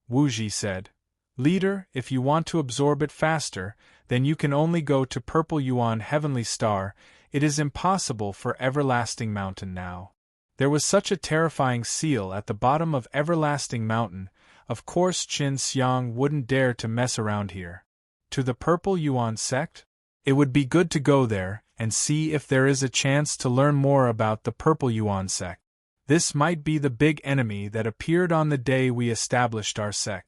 Wu Ji said, Leader, if you want to absorb it faster, then you can only go to purple yuan heavenly star, it is impossible for everlasting mountain now. There was such a terrifying seal at the bottom of everlasting mountain, of course Chen Xiang wouldn't dare to mess around here. To the purple yuan sect? It would be good to go there, and see if there is a chance to learn more about the purple yuan sect. This might be the big enemy that appeared on the day we established our sect.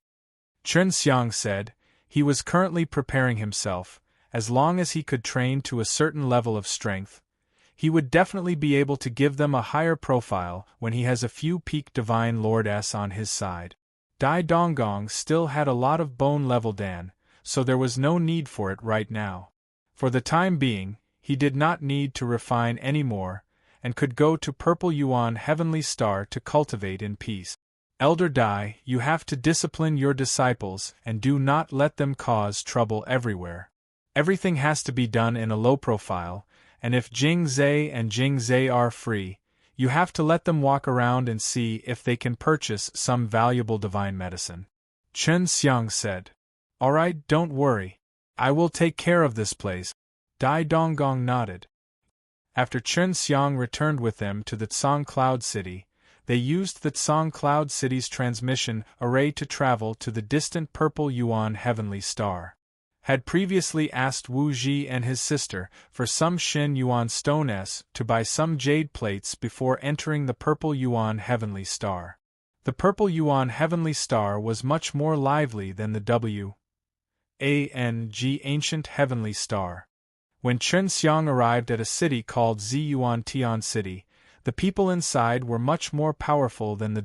Chen Xiang said, he was currently preparing himself, as long as he could train to a certain level of strength, he would definitely be able to give them a higher profile when he has a few peak Divine Lord S on his side. Dai Donggong still had a lot of bone level Dan, so there was no need for it right now. For the time being, he did not need to refine any more, and could go to Purple Yuan Heavenly Star to cultivate in peace. Elder Dai, you have to discipline your disciples and do not let them cause trouble everywhere. Everything has to be done in a low profile, and if Jing Zhe and Jing Zhe are free, you have to let them walk around and see if they can purchase some valuable divine medicine. Chen Xiang said. Alright, don't worry. I will take care of this place. Dai Donggong nodded. After Chen Xiang returned with them to the Tsang Cloud City, they used the Tsang Cloud City's transmission array to travel to the distant Purple Yuan Heavenly Star. Had previously asked Wu Ji and his sister for some Shin Yuan Stone S to buy some jade plates before entering the Purple Yuan Heavenly Star. The Purple Yuan Heavenly Star was much more lively than the WANG Ancient Heavenly Star. When Chen Xiang arrived at a city called Ziyuan Tian City, the people inside were much more powerful than the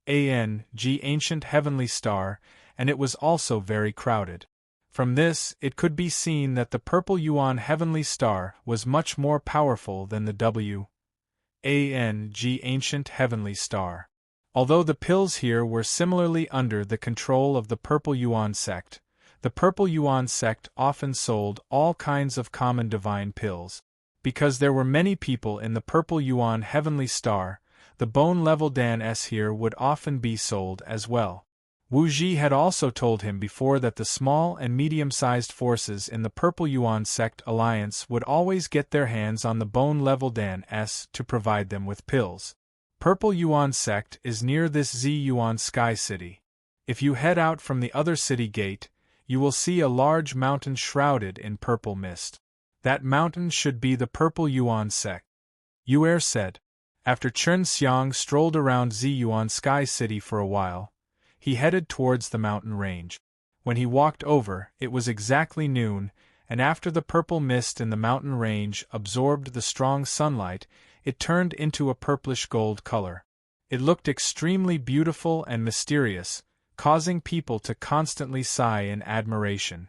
WANG Ancient Heavenly Star, and it was also very crowded. From this, it could be seen that the Purple Yuan Heavenly Star was much more powerful than the WANG Ancient Heavenly Star. Although the pills here were similarly under the control of the Purple Yuan sect, the Purple Yuan sect often sold all kinds of common divine pills. Because there were many people in the Purple Yuan Heavenly Star, the bone level Dan S here would often be sold as well. Wu Ji had also told him before that the small and medium-sized forces in the Purple Yuan Sect Alliance would always get their hands on the Bone Level Dan S to provide them with pills. Purple Yuan Sect is near this Ziyuan Sky City. If you head out from the other city gate, you will see a large mountain shrouded in purple mist. That mountain should be the Purple Yuan Sect. Yuer said. After Chen Xiang strolled around Ziyuan Sky City for a while, he headed towards the mountain range. When he walked over, it was exactly noon, and after the purple mist in the mountain range absorbed the strong sunlight, it turned into a purplish gold color. It looked extremely beautiful and mysterious, causing people to constantly sigh in admiration.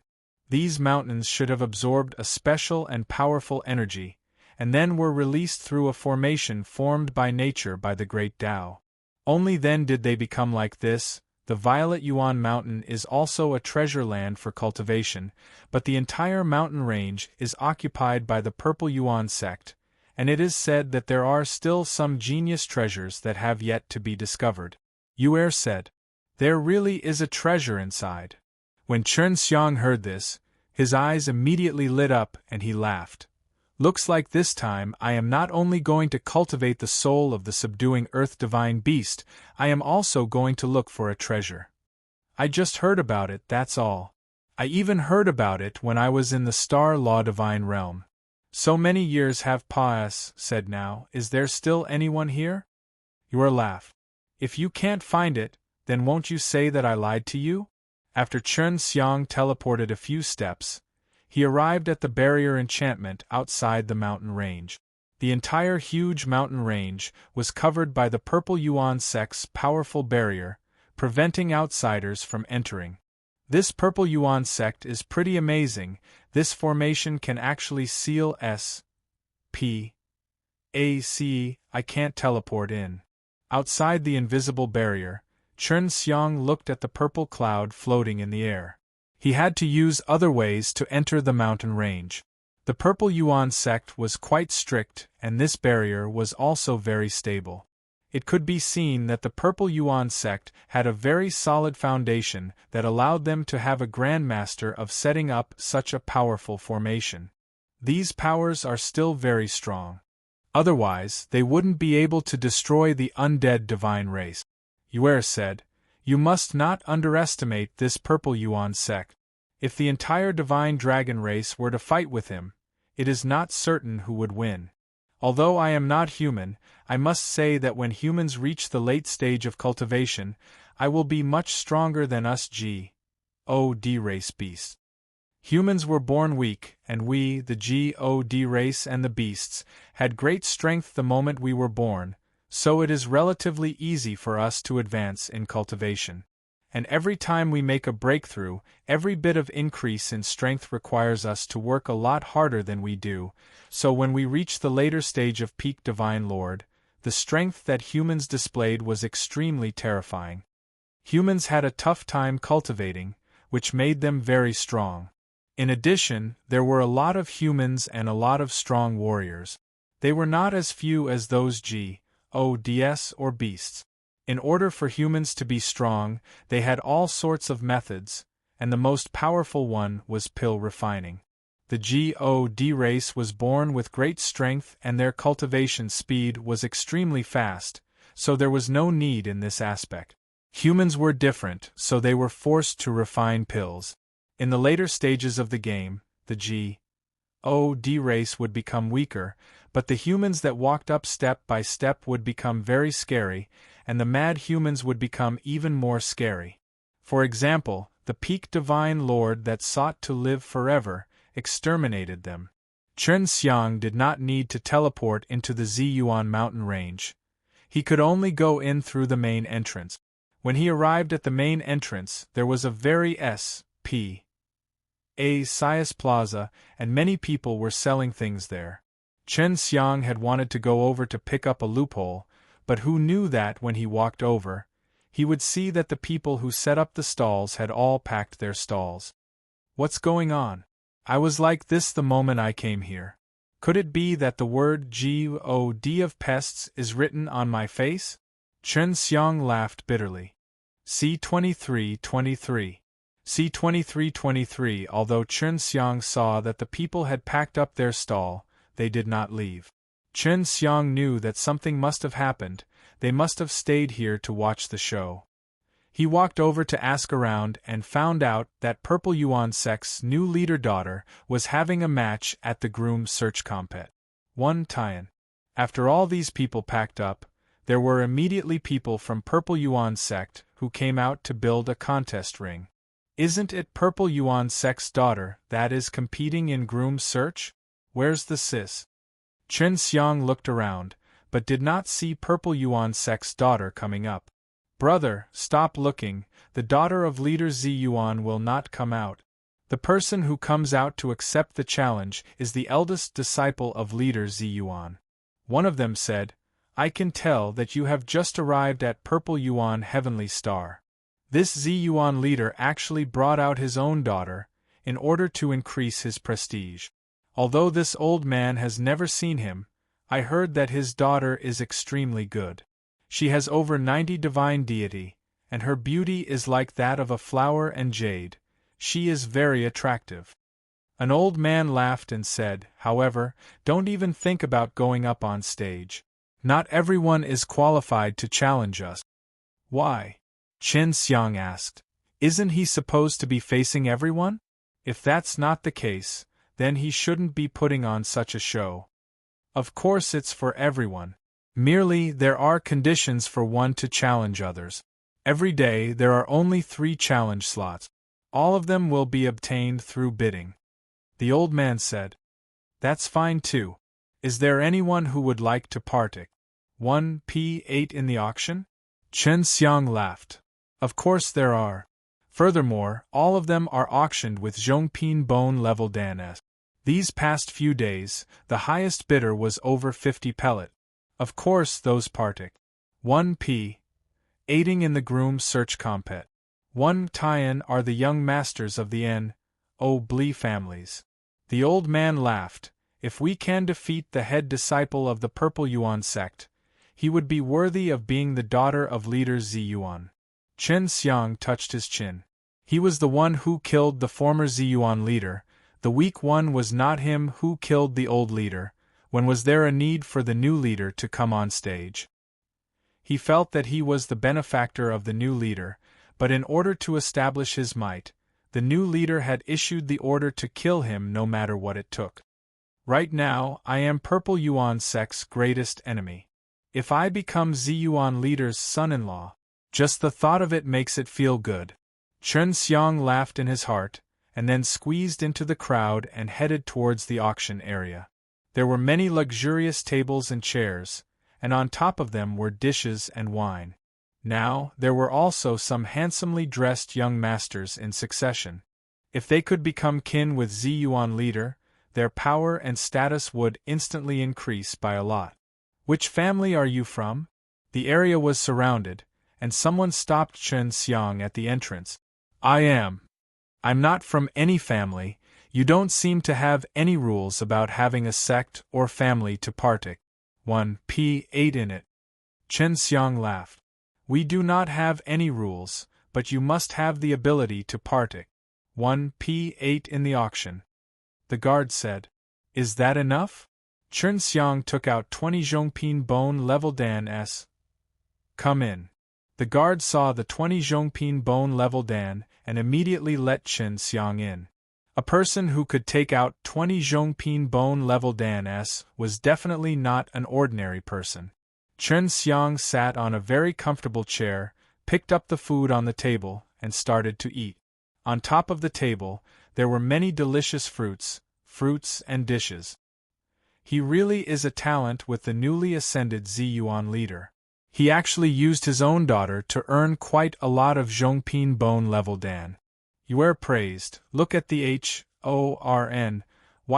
These mountains should have absorbed a special and powerful energy, and then were released through a formation formed by nature by the great Tao. Only then did they become like this. the Violet Yuan Mountain is also a treasure land for cultivation, but the entire mountain range is occupied by the Purple Yuan sect, and it is said that there are still some genius treasures that have yet to be discovered. Yue said, "There really is a treasure inside." When Chen Xiang heard this, his eyes immediately lit up and he laughed. "Looks like this time I am not only going to cultivate the soul of the subduing earth divine beast, I am also going to look for a treasure. I just heard about it, that's all. I even heard about it when I was in the Star Law Divine Realm. So many years have passed," said Now, "is there still anyone here?" Yue laughed. "If you can't find it, then won't you say that I lied to you?" After Chen Xiang teleported a few steps, he arrived at the barrier enchantment outside the mountain range. The entire huge mountain range was covered by the Purple Yuan sect's powerful barrier, preventing outsiders from entering. This Purple Yuan sect is pretty amazing. This formation can actually seal S.P. A.C. I can't teleport in. Outside the invisible barrier, Chen Xiang looked at the purple cloud floating in the air. He had to use other ways to enter the mountain range. The Purple Yuan sect was quite strict, and this barrier was also very stable. It could be seen that the Purple Yuan sect had a very solid foundation that allowed them to have a grandmaster of setting up such a powerful formation. These powers are still very strong. Otherwise, they wouldn't be able to destroy the undead divine race. Yue said, "You must not underestimate this Purple Yuan sect. If the entire divine dragon race were to fight with him, it is not certain who would win. Although I am not human, I must say that when humans reach the late stage of cultivation, I will be much stronger than us God race beasts. Humans were born weak, and we, the God race and the beasts, had great strength the moment we were born, so it is relatively easy for us to advance in cultivation. And every time we make a breakthrough, every bit of increase in strength requires us to work a lot harder than we do, so when we reach the later stage of peak Divine Lord, the strength that humans displayed was extremely terrifying. Humans had a tough time cultivating, which made them very strong. In addition, there were a lot of humans and a lot of strong warriors. They were not as few as those gods or beasts. In order for humans to be strong, they had all sorts of methods, and the most powerful one was pill refining. The God race was born with great strength and their cultivation speed was extremely fast, so there was no need in this aspect. Humans were different, so they were forced to refine pills. In the later stages of the game, the God race would become weaker, but the humans that walked up step by step would become very scary, and the mad humans would become even more scary. For example, the peak Divine Lord that sought to live forever exterminated them. Chen Xiang did not need to teleport into the Ziyuan mountain range. He could only go in through the main entrance. When he arrived at the main entrance, there was a very S.P. A.Sias Plaza, and many people were selling things there. Chen Xiang had wanted to go over to pick up a loophole, but who knew that when he walked over, he would see that the people who set up the stalls had all packed their stalls. What's going on? I was like this the moment I came here. Could it be that the word God of pests is written on my face? Chen Xiang laughed bitterly. C2323. C2323. Although Chen Xiang saw that the people had packed up their stall, they did not leave. Chen Xiang knew that something must have happened, they must have stayed here to watch the show. He walked over to ask around and found out that Purple Yuan sect's new leader daughter was having a match at the groom search compet. One Tian. After all these people packed up, there were immediately people from Purple Yuan sect who came out to build a contest ring. Isn't it Purple Yuan sect's daughter that is competing in groom search? Where's the sis? Chen Xiang looked around, but did not see Purple Yuan sect's daughter coming up. Brother, stop looking, the daughter of leader Ziyuan will not come out. The person who comes out to accept the challenge is the eldest disciple of leader Ziyuan. One of them said, I can tell that you have just arrived at Purple Yuan Heavenly Star. This Ziyuan leader actually brought out his own daughter, in order to increase his prestige. Although this old man has never seen him, I heard that his daughter is extremely good. She has over 90 divine deity, and her beauty is like that of a flower and jade. She is very attractive. An old man laughed and said, however, don't even think about going up on stage. Not everyone is qualified to challenge us. Why? Chen Xiang asked. Isn't he supposed to be facing everyone? If that's not the case, then he shouldn't be putting on such a show. Of course it's for everyone. Merely there are conditions for one to challenge others. Every day there are only 3 challenge slots. All of them will be obtained through bidding. The old man said. That's fine too. Is there anyone who would like to partake? 1p8 in the auction? Chen Xiang laughed. Of course there are. Furthermore, all of them are auctioned with Zhongping bone level Dan S. These past few days, the highest bidder was over 50 pellet. Of course those partake. 1p. Aiding in the groom search compet. 1 Tian are the young masters of the N.O. Bli families. The old man laughed. If we can defeat the head disciple of the Purple Yuan sect, he would be worthy of being the daughter of leader Ziyuan. Chen Xiang touched his chin. He was the one who killed the former Ziyuan leader. The weak one was not him who killed the old leader. When was there a need for the new leader to come on stage? He felt that he was the benefactor of the new leader, but in order to establish his might, the new leader had issued the order to kill him no matter what it took. Right now, I am Purple Yuan sect's greatest enemy. If I become Ziyuan leader's son-in-law, just the thought of it makes it feel good. Chen Xiang laughed in his heart, and then squeezed into the crowd and headed towards the auction area. There were many luxurious tables and chairs, and on top of them were dishes and wine. Now, there were also some handsomely dressed young masters in succession. If they could become kin with Ziyuan leader, their power and status would instantly increase by a lot. Which family are you from? The area was surrounded, and someone stopped Chen Xiang at the entrance. I'm not from any family. You don't seem to have any rules about having a sect or family to partake. 1p8 in it. Chen Xiang laughed. We do not have any rules, but you must have the ability to partake. 1p8 in the auction. The guard said. Is that enough? Chen Xiang took out 20 Zhongping bone level Dan S. Come in. The guard saw the 20 Zhongping bone level Dan and immediately let Chen Xiang in. A person who could take out 20 Zhongping bone level Dan S was definitely not an ordinary person. Chen Xiang sat on a very comfortable chair, picked up the food on the table, and started to eat. On top of the table, there were many delicious fruits and dishes. He really is a talent with the newly ascended Ziyuan leader. He actually used his own daughter to earn quite a lot of Zhongping bone level Dan. You are praised. Look at the HORNY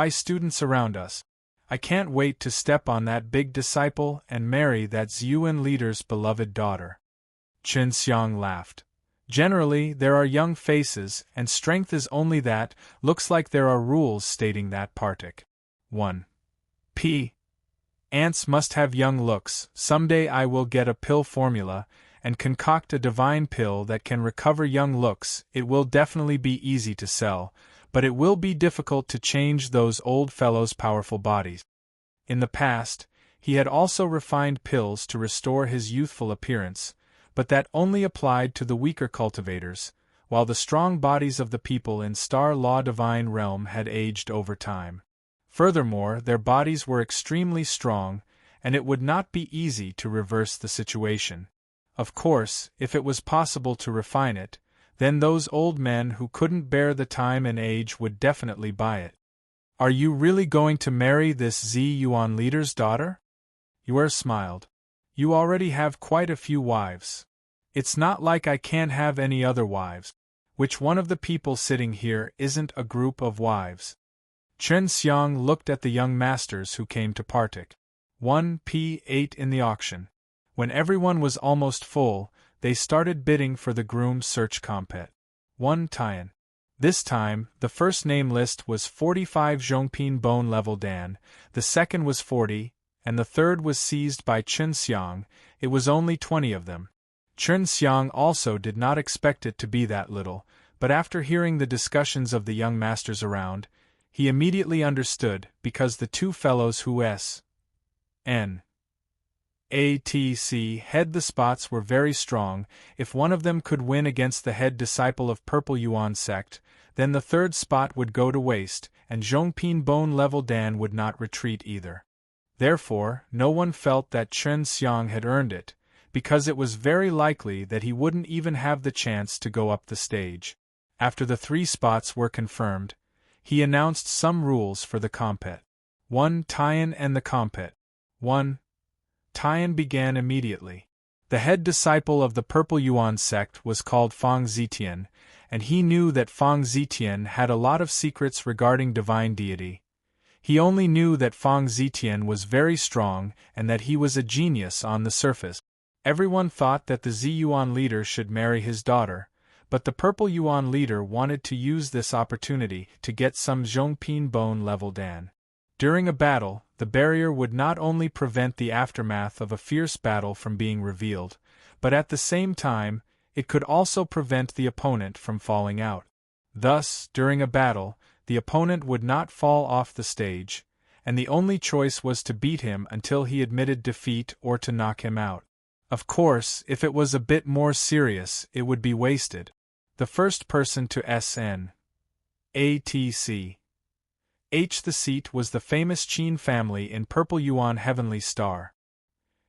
students around us. I can't wait to step on that big disciple and marry that Ziyuan leader's beloved daughter. Chen Xiang laughed. Generally, there are young faces, and strength is only that. Looks like there are rules stating that partake. 1p. Ants must have young looks. Someday I will get a pill formula and concoct a divine pill that can recover young looks. It will definitely be easy to sell, but it will be difficult to change those old fellows' powerful bodies. In the past, he had also refined pills to restore his youthful appearance, but that only applied to the weaker cultivators, while the strong bodies of the people in Star Law Divine Realm had aged over time. Furthermore, their bodies were extremely strong, and it would not be easy to reverse the situation. Of course, if it was possible to refine it, then those old men who couldn't bear the time and age would definitely buy it. Are you really going to marry this Ziyuan leader's daughter? Yuer smiled. You already have quite a few wives. It's not like I can't have any other wives. Which one of the people sitting here isn't a group of wives? Chen Xiang looked at the young masters who came to partake. 1p8 in the auction. When everyone was almost full, they started bidding for the groom search compet. 1 Tian. This time, the first name list was 45 Zhongping Bone Level Dan, the second was 40, and the third was seized by Chen Xiang. It was only 20 of them. Chen Xiang also did not expect it to be that little, but after hearing the discussions of the young masters around, he immediately understood, because the two fellows who S.N. ATC head the spots were very strong. If one of them could win against the head disciple of Purple Yuan sect, then the third spot would go to waste, and Zhongping Bone Level Dan would not retreat either. Therefore, no one felt that Chen Xiang had earned it, because it was very likely that he wouldn't even have the chance to go up the stage. After the 3 spots were confirmed, he announced some rules for the compet. 1 Tian and the compet. 1 Tian began immediately. The head disciple of the Purple Yuan sect was called Fang Zitian, and he knew that Fang Zitian had a lot of secrets regarding divine deity. He only knew that Fang Zitian was very strong and that he was a genius on the surface. Everyone thought that the Ziyuan leader should marry his daughter, but the Purple Yuan leader wanted to use this opportunity to get some Zhongping Bone Level Dan. During a battle, the barrier would not only prevent the aftermath of a fierce battle from being revealed, but at the same time, it could also prevent the opponent from falling out. Thus, during a battle, the opponent would not fall off the stage, and the only choice was to beat him until he admitted defeat or to knock him out. Of course, if it was a bit more serious, it would be wasted. The first person to SN ATC H. The seat was the famous Qin family in Purple Yuan Heavenly Star.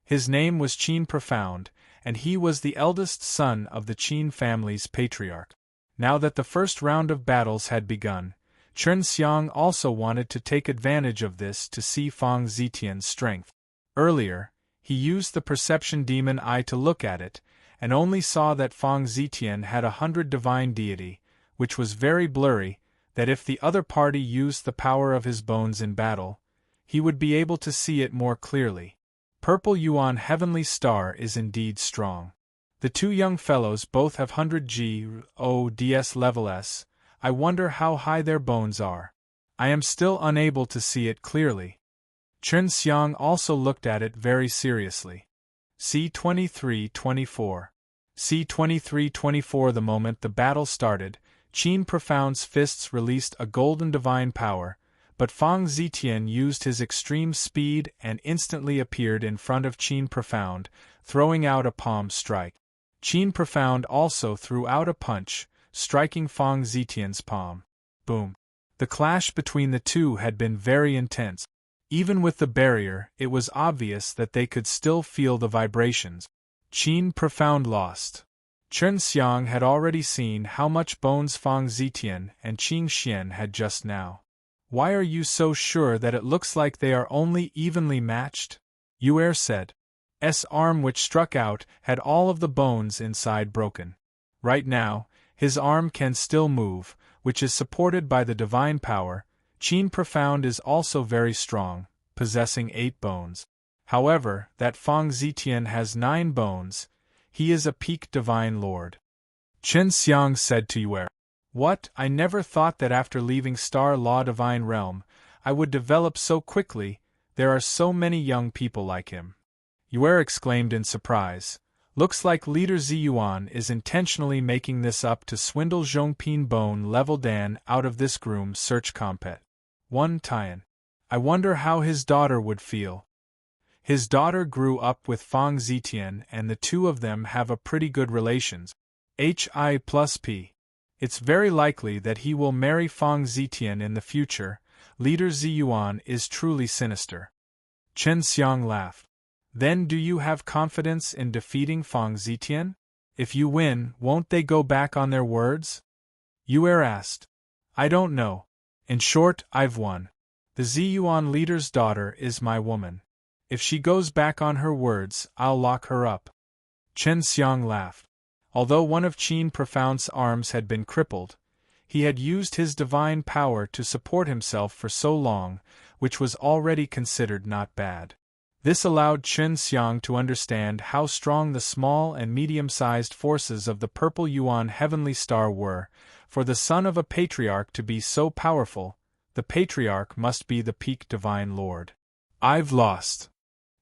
His name was Qin Profound, and he was the eldest son of the Qin family's patriarch. Now that the first round of battles had begun, Chen Xiang also wanted to take advantage of this to see Fang Zitian's strength. Earlier, he used the perception demon eye to look at it, and only saw that Fang Zitian had 100 divine deity, which was very blurry, that if the other party used the power of his bones in battle, he would be able to see it more clearly. Purple Yuan Heavenly Star is indeed strong. The two young fellows both have 100 GODS level S. I wonder how high their bones are. I am still unable to see it clearly. Chen Xiang also looked at it very seriously. C2324. C2324. The moment the battle started, Qin Profound's fists released a golden divine power, but Fang Zitian used his extreme speed and instantly appeared in front of Qin Profound, throwing out a palm strike. Qin Profound also threw out a punch, striking Fang Zitian's palm. Boom. The clash between the two had been very intense. Even with the barrier, it was obvious that they could still feel the vibrations. Qin Profound lost. Chen Xiang had already seen how much bones Fang Zitian and Qing Xian had just now. Why are you so sure that it looks like they are only evenly matched? Yuer said. S arm which struck out had all of the bones inside broken. Right now, his arm can still move, which is supported by the divine power. Qin Profound is also very strong, possessing 8 bones. However, that Fang Zitian has 9 bones. He is a peak divine lord. Chen Xiang said to Yuer. What? I never thought that after leaving Star Law Divine Realm, I would develop so quickly. There are so many young people like him. Yuer exclaimed in surprise. Looks like Leader Ziyuan is intentionally making this up to swindle Zhongping Bone Level Dan out of this groom search compet. 1 Tian. I wonder how his daughter would feel. His daughter grew up with Fang Zitian and the two of them have a pretty good relations. HI+P. It's very likely that he will marry Fang Zitian in the future. Leader Ziyuan is truly sinister. Chen Xiang laughed. Then do you have confidence in defeating Fang Zitian? If you win, won't they go back on their words? Yuer asked. I don't know. In short, I've won. The Ziyuan leader's daughter is my woman. If she goes back on her words, I'll lock her up. Chen Xiang laughed. Although one of Qin Profound's arms had been crippled, he had used his divine power to support himself for so long, which was already considered not bad. This allowed Chen Xiang to understand how strong the small and medium-sized forces of the Purple Yuan Heavenly Star were. For the son of a patriarch to be so powerful, the patriarch must be the peak Divine Lord. I've lost,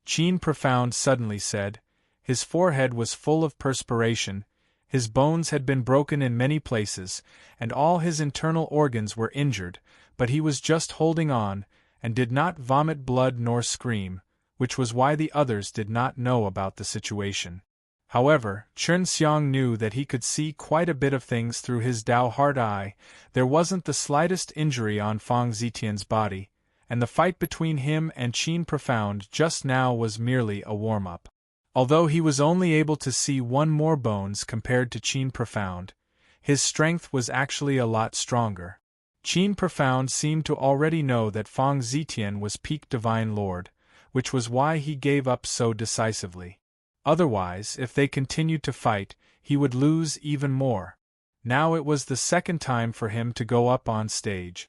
Qin Profound suddenly said. His forehead was full of perspiration, his bones had been broken in many places, and all his internal organs were injured, but he was just holding on, and did not vomit blood nor scream, which was why the others did not know about the situation. However, Chen Xiang knew that he could see quite a bit of things through his Dao Heart Eye. There wasn't the slightest injury on Fang Zitian's body, and the fight between him and Qin Profound just now was merely a warm-up. Although he was only able to see one more bones compared to Qin Profound, his strength was actually a lot stronger. Qin Profound seemed to already know that Fang Zitian was peak Divine Lord, which was why he gave up so decisively. Otherwise, if they continued to fight, he would lose even more. Now it was the second time for him to go up on stage.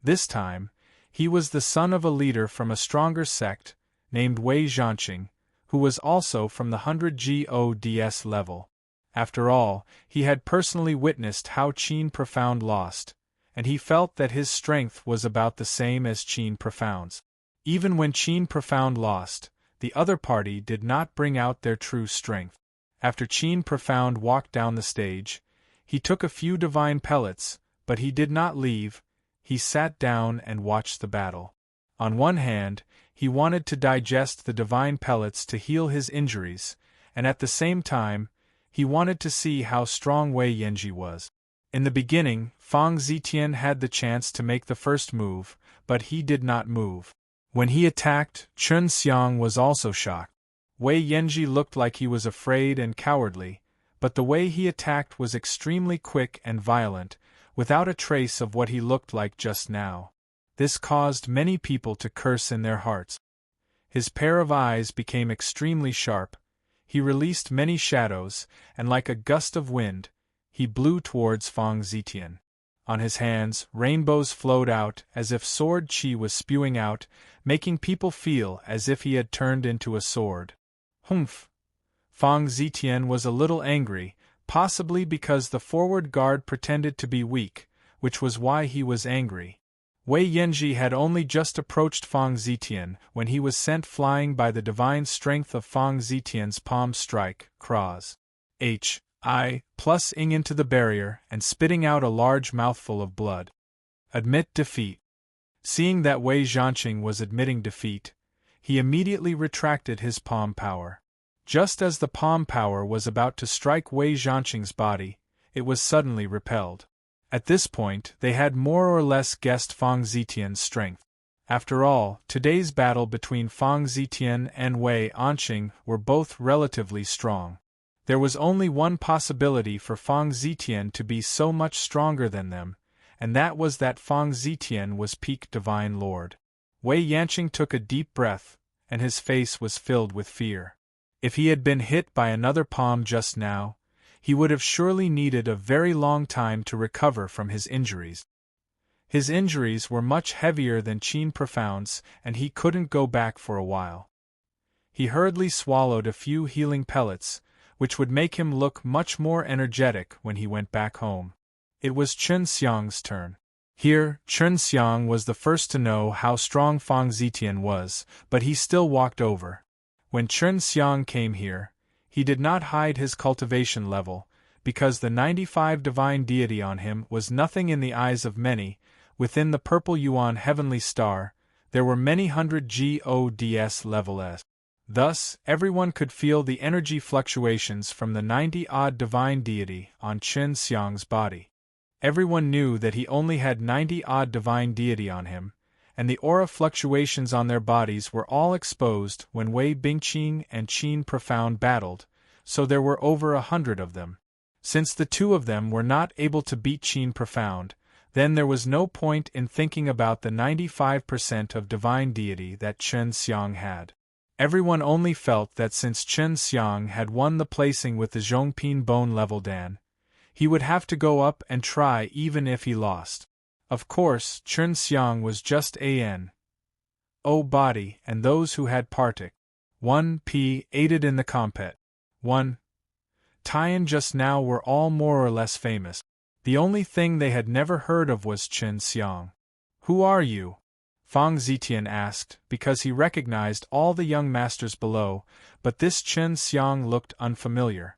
This time, he was the son of a leader from a stronger sect, named Wei Zhanqing, who was also from the 100 GODS level. After all, he had personally witnessed how Qin Profound lost, and he felt that his strength was about the same as Qin Profound's. Even when Qin Profound lost, the other party did not bring out their true strength. After Qin Profound walked down the stage, he took a few divine pellets, but he did not leave. He sat down and watched the battle. On one hand, he wanted to digest the divine pellets to heal his injuries, and at the same time, he wanted to see how strong Wei Yanji was. In the beginning, Fang Zitian had the chance to make the first move, but he did not move. When he attacked, Chen Xiang was also shocked. Wei Yanji looked like he was afraid and cowardly, but the way he attacked was extremely quick and violent, without a trace of what he looked like just now. This caused many people to curse in their hearts. His pair of eyes became extremely sharp, he released many shadows, and like a gust of wind, he blew towards Fang Zitian. On his hands, rainbows flowed out as if sword qi was spewing out, making people feel as if he had turned into a sword. Humph! Fang Zitian was a little angry, possibly because the forward guard pretended to be weak, which was why he was angry. Wei Yanji had only just approached Fang Zitian when he was sent flying by the divine strength of Fang Zitian's palm strike, Cross. Plus ing into the barrier and spitting out a large mouthful of blood. Admit defeat. Seeing that Wei Zhanqing was admitting defeat, he immediately retracted his palm power. Just as the palm power was about to strike Wei Zhanqing's body, it was suddenly repelled. At this point, they had more or less guessed Fang Zitian's strength. After all, today's battle between Fang Zitian and Wei Zhanqing were both relatively strong. There was only one possibility for Fang Zitian to be so much stronger than them, and that was that Fang Zitian was peak Divine Lord. Wei Zhanqing took a deep breath, and his face was filled with fear. If he had been hit by another palm just now, he would have surely needed a very long time to recover from his injuries. His injuries were much heavier than Qin Profound's, and he couldn't go back for a while. He hurriedly swallowed a few healing pellets, which would make him look much more energetic when he went back home. It was Chen Xiang's turn. Here, Chen Xiang was the first to know how strong Fang Zitian was, but he still walked over. When Chen Xiang came here, he did not hide his cultivation level, because the 95 divine deity on him was nothing in the eyes of many. Within the Purple Yuan Heavenly Star, there were many hundred GODS level S. Thus, everyone could feel the energy fluctuations from the 90-odd divine deity on Chen Xiang's body. Everyone knew that he only had 90-odd divine deity on him, and the aura fluctuations on their bodies were all exposed when Wei Bingqing and Qin Profound battled, so there were over 100 of them. Since the two of them were not able to beat Qin Profound, then there was no point in thinking about the 95% of divine deity that Chen Xiang had. Everyone only felt that since Chen Xiang had won the placing with the Zhongping Bone Level Dan, he would have to go up and try even if he lost. Of course, Chen Xiang was just an O body, and those who had partic 1p aided in the compet. 1. Tian just now were all more or less famous. The only thing they had never heard of was Chen Xiang. Who are you? Fang Zitian asked, because he recognized all the young masters below, but this Chen Xiang looked unfamiliar.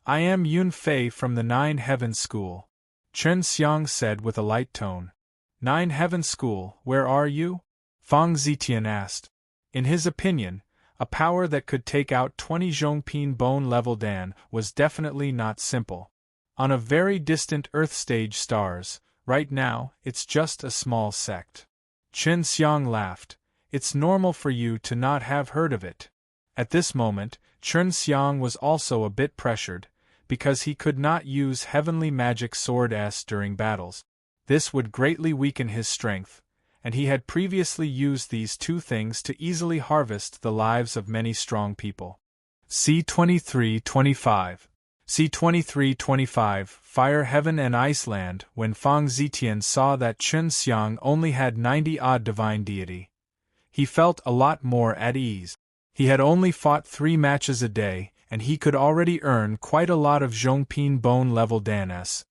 I am Yun Fei from the Nine Heavens School, Chen Xiang said with a light tone. Nine Heavens School, where are you? Fang Zitian asked. In his opinion, a power that could take out 20 Zhongping bone-level Dan was definitely not simple. On a very distant Earth-stage stars, right now, it's just a small sect. Chen Xiang laughed. It's normal for you to not have heard of it. At this moment, Chen Xiang was also a bit pressured, because he could not use Heavenly Magic Sword S during battles. This would greatly weaken his strength, and he had previously used these two things to easily harvest the lives of many strong people. C2325. C2325, Fire Heaven and Iceland. When Fang Zitian saw that Chen Xiang only had 90-odd divine deity, he felt a lot more at ease. He had only fought 3 matches a day, and he could already earn quite a lot of Zhongping bone-level danes.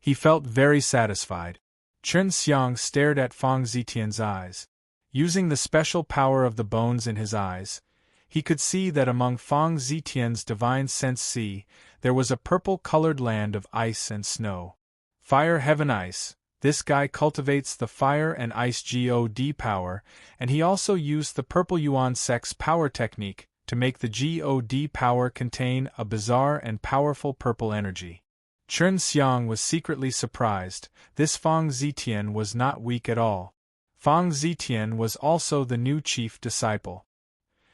He felt very satisfied. Chen Xiang stared at Fang Zitian's eyes. Using the special power of the bones in his eyes, he could see that among Fang Zitian's divine sense C, there was a purple-colored land of ice and snow. Fire Heaven Ice. This guy cultivates the fire and ice God power, and he also used the purple Yuan Sex power technique to make the God power contain a bizarre and powerful purple energy. Chen Xiang was secretly surprised. This Fang Zitian was not weak at all. Fang Zitian was also the new chief disciple.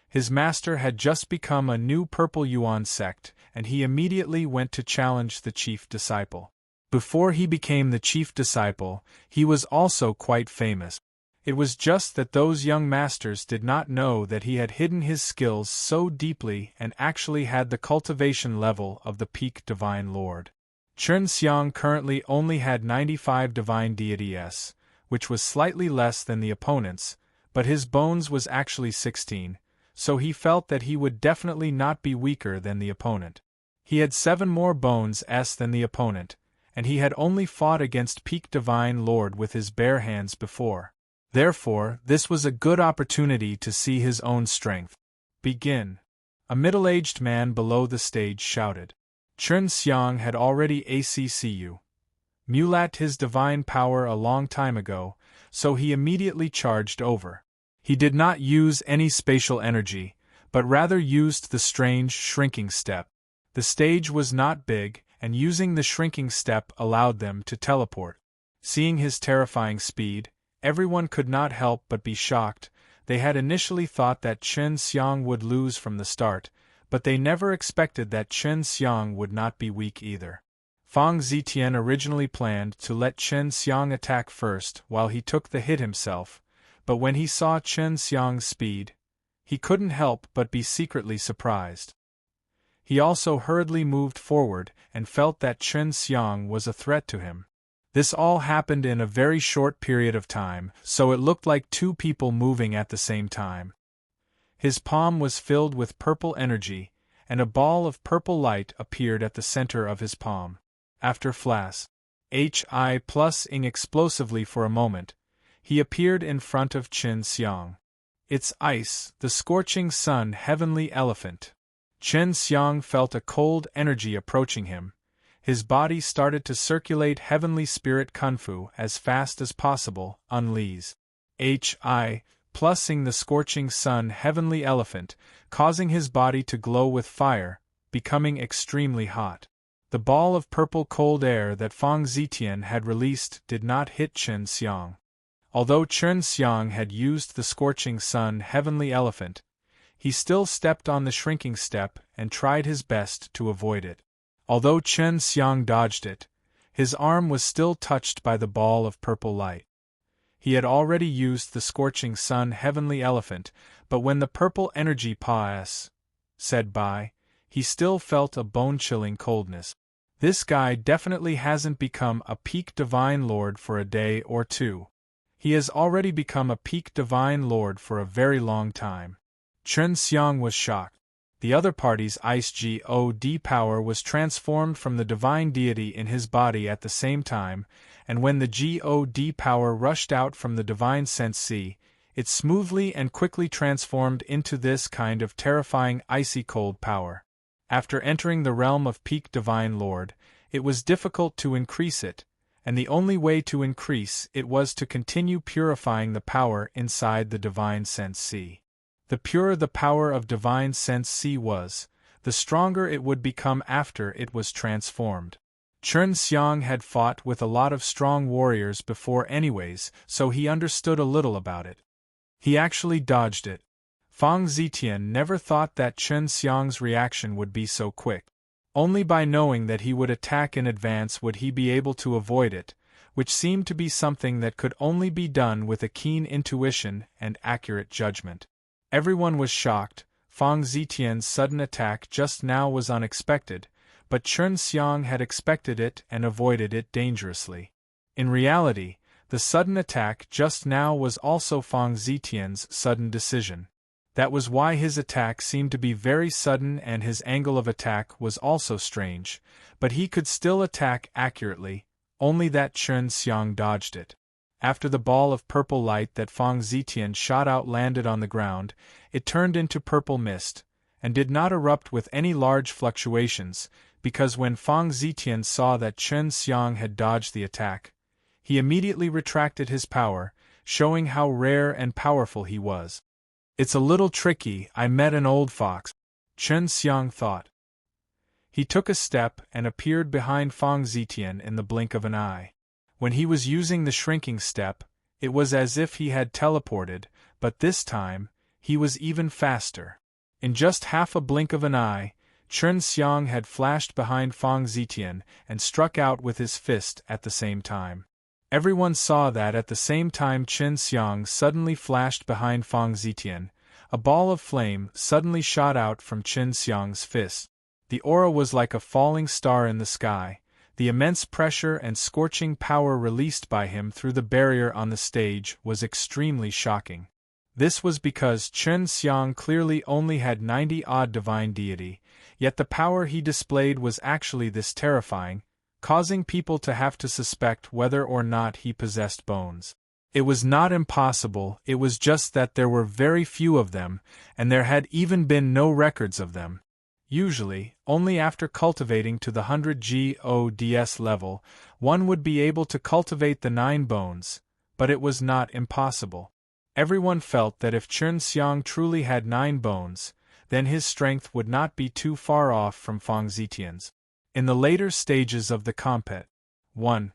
His master had just become a new purple Yuan sect, and he immediately went to challenge the chief disciple. Before he became the chief disciple, he was also quite famous. It was just that those young masters did not know that he had hidden his skills so deeply and actually had the cultivation level of the peak Divine Lord. Chen Xiang currently only had 95 divine deities, which was slightly less than the opponent's, but his bones was actually 16, so he felt that he would definitely not be weaker than the opponent. He had 7 more bones S than the opponent, and he had only fought against peak Divine Lord with his bare hands before. Therefore, this was a good opportunity to see his own strength. Begin. A middle-aged man below the stage shouted. Chen Xiang had already ACCU. Mulat his divine power a long time ago, so he immediately charged over. He did not use any spatial energy, but rather used the strange shrinking step. The stage was not big, and using the shrinking step allowed them to teleport. Seeing his terrifying speed, everyone could not help but be shocked. They had initially thought that Chen Xiang would lose from the start, but they never expected that Chen Xiang would not be weak either. Fang Zitian originally planned to let Chen Xiang attack first while he took the hit himself, but when he saw Chen Xiang's speed, he couldn't help but be secretly surprised. He also hurriedly moved forward and felt that Chen Xiang was a threat to him. This all happened in a very short period of time, so it looked like 2 people moving at the same time. His palm was filled with purple energy, and a ball of purple light appeared at the center of his palm. After flash, HI+ing explosively for a moment, he appeared in front of Chen Xiang. It's ice, the scorching sun heavenly elephant. Chen Xiang felt a cold energy approaching him. His body started to circulate heavenly spirit kung fu as fast as possible, unleash. HI+ing the scorching sun heavenly elephant, causing his body to glow with fire, becoming extremely hot. The ball of purple cold air that Fang Zitian had released did not hit Chen Xiang. Although Chen Xiang had used the scorching sun heavenly elephant, he still stepped on the shrinking step and tried his best to avoid it. Although Chen Xiang dodged it, his arm was still touched by the ball of purple light. He had already used the scorching sun heavenly elephant, but when the purple energy said bye, he still felt a bone-chilling coldness. This guy definitely hasn't become a peak Divine Lord for a day or 2. He has already become a peak Divine Lord for a very long time. Chen Xiang was shocked. The other party's Ice God power was transformed from the divine deity in his body at the same time, and when the God power rushed out from the divine sense C, it smoothly and quickly transformed into this kind of terrifying icy cold power. After entering the realm of peak Divine Lord, it was difficult to increase it, and the only way to increase it was to continue purifying the power inside the divine sense C. The purer the power of divine sense C was, the stronger it would become after it was transformed. Chen Xiang had fought with a lot of strong warriors before anyways, so he understood a little about it. He actually dodged it. Fang Zitian never thought that Chen Xiang's reaction would be so quick. Only by knowing that he would attack in advance would he be able to avoid it, which seemed to be something that could only be done with a keen intuition and accurate judgment. Everyone was shocked. Fang Zitian's sudden attack just now was unexpected, but Chen Xiang had expected it and avoided it dangerously. In reality, the sudden attack just now was also Fang Zitian's sudden decision. That was why his attack seemed to be very sudden and his angle of attack was also strange, but he could still attack accurately, only that Chen Xiang dodged it. After the ball of purple light that Fang Zitian shot out landed on the ground, it turned into purple mist, and did not erupt with any large fluctuations, because when Fang Zitian saw that Chen Xiang had dodged the attack, he immediately retracted his power, showing how rare and powerful he was. It's a little tricky, I met an old fox, Chen Xiang thought. He took a step and appeared behind Fang Zitian in the blink of an eye. When he was using the shrinking step, it was as if he had teleported, but this time, he was even faster. In just half a blink of an eye, Chen Xiang had flashed behind Fang Zitian and struck out with his fist at the same time. Everyone saw that at the same time Chen Xiang suddenly flashed behind Fang Zitian, a ball of flame suddenly shot out from Chen Xiang's fist. The aura was like a falling star in the sky. The immense pressure and scorching power released by him through the barrier on the stage was extremely shocking. This was because Chen Xiang clearly only had 90-odd divine deity, yet the power he displayed was actually this terrifying, causing people to have to suspect whether or not he possessed bones. It was not impossible, it was just that there were very few of them, and there had even been no records of them. Usually, only after cultivating to the 100 GODS level, one would be able to cultivate the 9 bones, but it was not impossible. Everyone felt that if Chen Xiang truly had 9 bones, then his strength would not be too far off from Fang Zitian's. In the later stages of the compet, 1.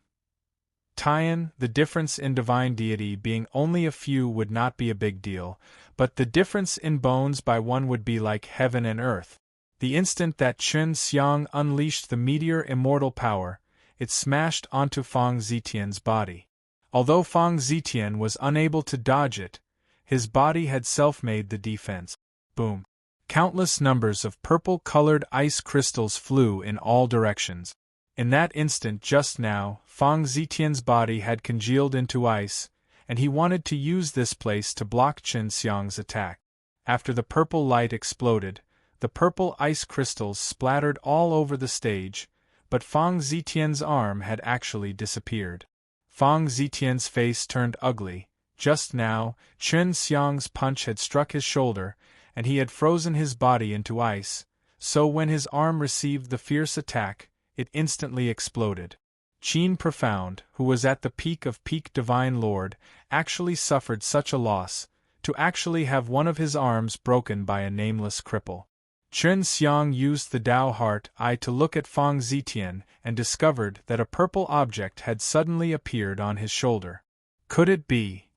Tian, the difference in divine deity being only a few would not be a big deal, but the difference in bones by 1 would be like heaven and earth. The instant that Chen Xiang unleashed the meteor immortal power, it smashed onto Fang Zitian's body. Although Fang Zitian was unable to dodge it, his body had self-made the defense. Boom. Countless numbers of purple-colored ice crystals flew in all directions. In that instant just now, Fang Zitian's body had congealed into ice, and he wanted to use this place to block Chen Xiang's attack. After the purple light exploded, the purple ice crystals splattered all over the stage, but Fang Zitian's arm had actually disappeared. Fang Zitian's face turned ugly. Just now, Chen Xiang's punch had struck his shoulder, and he had frozen his body into ice, so when his arm received the fierce attack, it instantly exploded. Qin Profound, who was at the peak of peak Divine Lord, actually suffered such a loss, to actually have one of his arms broken by a nameless cripple. Chen Xiang used the Tao Heart Eye to look at Fang Zitian and discovered that a purple object had suddenly appeared on his shoulder. Could it be?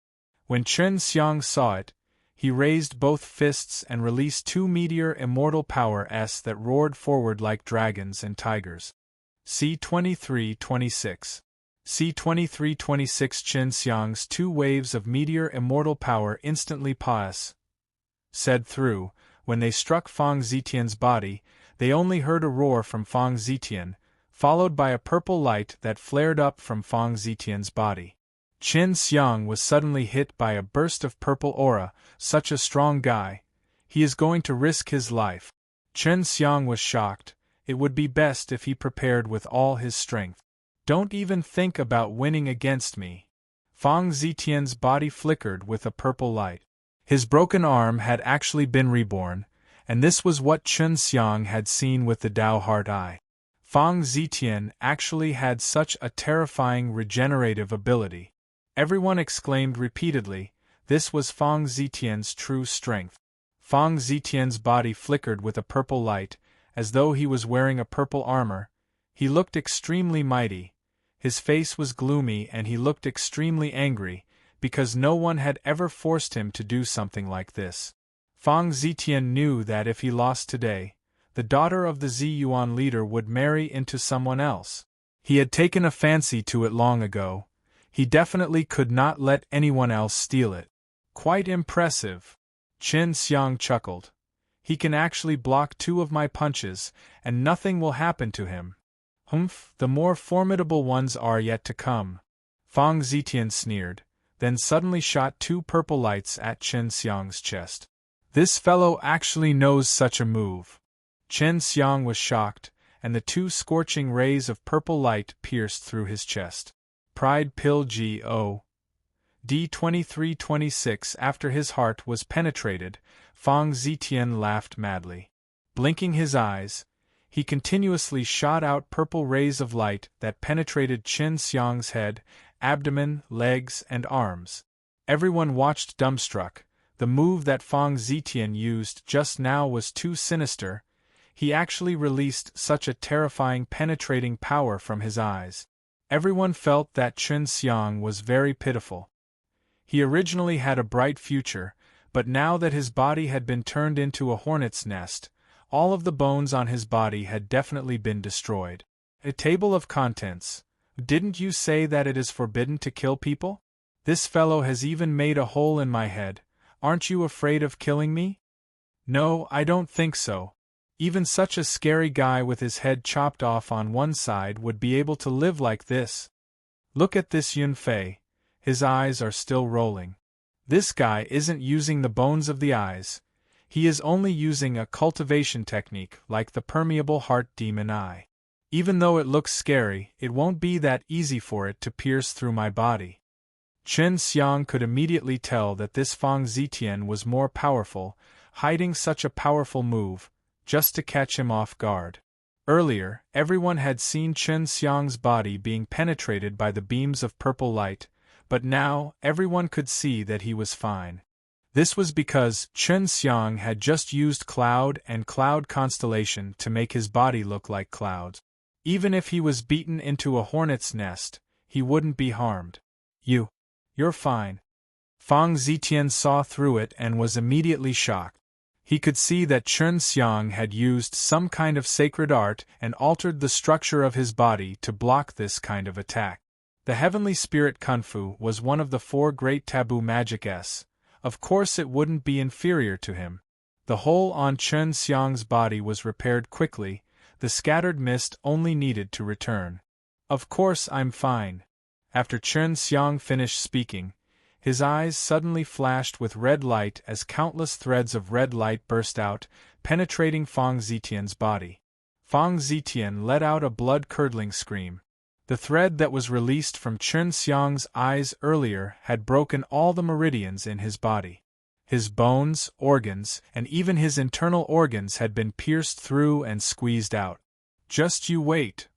When Chen Xiang saw it, he raised both fists and released 2 meteor immortal powers that roared forward like dragons and tigers. C-2326. C-2326 Chen Xiang's 2 waves of meteor immortal power instantly said through. When they struck Fang Zitian's body, they only heard a roar from Fang Zitian, followed by a purple light that flared up from Fang Zitian's body. Chen Xiang was suddenly hit by a burst of purple aura, such a strong guy. He is going to risk his life. Chen Xiang was shocked. It would be best if he prepared with all his strength. Don't even think about winning against me. Fang Zitian's body flickered with a purple light. His broken arm had actually been reborn, and this was what Chen Xiang had seen with the Dao Heart Eye. Fang Zitian actually had such a terrifying regenerative ability. Everyone exclaimed repeatedly, this was Fang Zitian's true strength. Fang Zitian's body flickered with a purple light, as though he was wearing a purple armor. He looked extremely mighty. His face was gloomy and he looked extremely angry, because no one had ever forced him to do something like this. Fang Zitian knew that if he lost today, the daughter of the Ziyuan leader would marry into someone else. He had taken a fancy to it long ago. He definitely could not let anyone else steal it. Quite impressive. Chen Xiang chuckled. He can actually block 2 of my punches, and nothing will happen to him. Humph, the more formidable ones are yet to come. Fang Zitian sneered, then suddenly shot 2 purple lights at Chen Xiang's chest. This fellow actually knows such a move. Chen Xiang was shocked, and the 2 scorching rays of purple light pierced through his chest. Prideful Go. D2326. After his heart was penetrated, Fang Zitian laughed madly. Blinking his eyes, he continuously shot out purple rays of light that penetrated Chen Xiang's head, abdomen, legs, and arms. Everyone watched dumbstruck. The move that Fang Zitian used just now was too sinister. He actually released such a terrifying penetrating power from his eyes. Everyone felt that Chen Xiang was very pitiful. He originally had a bright future, but now that his body had been turned into a hornet's nest, all of the bones on his body had definitely been destroyed. A table of contents. Didn't you say that it is forbidden to kill people? This fellow has even made a hole in my head. Aren't you afraid of killing me? No, I don't think so. Even such a scary guy with his head chopped off on one side would be able to live like this. Look at this Yunfei. His eyes are still rolling. This guy isn't using the bones of the eyes. He is only using a cultivation technique like the permeable heart demon eye. Even though it looks scary, it won't be that easy for it to pierce through my body. Chen Xiang could immediately tell that this Fang Zitian was more powerful, hiding such a powerful move, just to catch him off guard. Earlier, everyone had seen Chen Xiang's body being penetrated by the beams of purple light, but now everyone could see that he was fine. This was because Chen Xiang had just used cloud and cloud constellation to make his body look like clouds. Even if he was beaten into a hornet's nest, he wouldn't be harmed. You're fine. Fang Zitian saw through it and was immediately shocked. He could see that Chen Xiang had used some kind of sacred art and altered the structure of his body to block this kind of attack. The heavenly spirit Kung Fu was one of the 4 great taboo magics. Of course it wouldn't be inferior to him. The hole on Chen Xiang's body was repaired quickly. The scattered mist only needed to return. Of course I'm fine. After Chen Xiang finished speaking, his eyes suddenly flashed with red light as countless threads of red light burst out, penetrating Fang Zitian's body. Fang Zitian let out a blood-curdling scream. The thread that was released from Chen Xiang's eyes earlier had broken all the meridians in his body. His bones, organs, and even his internal organs had been pierced through and squeezed out. Just you wait.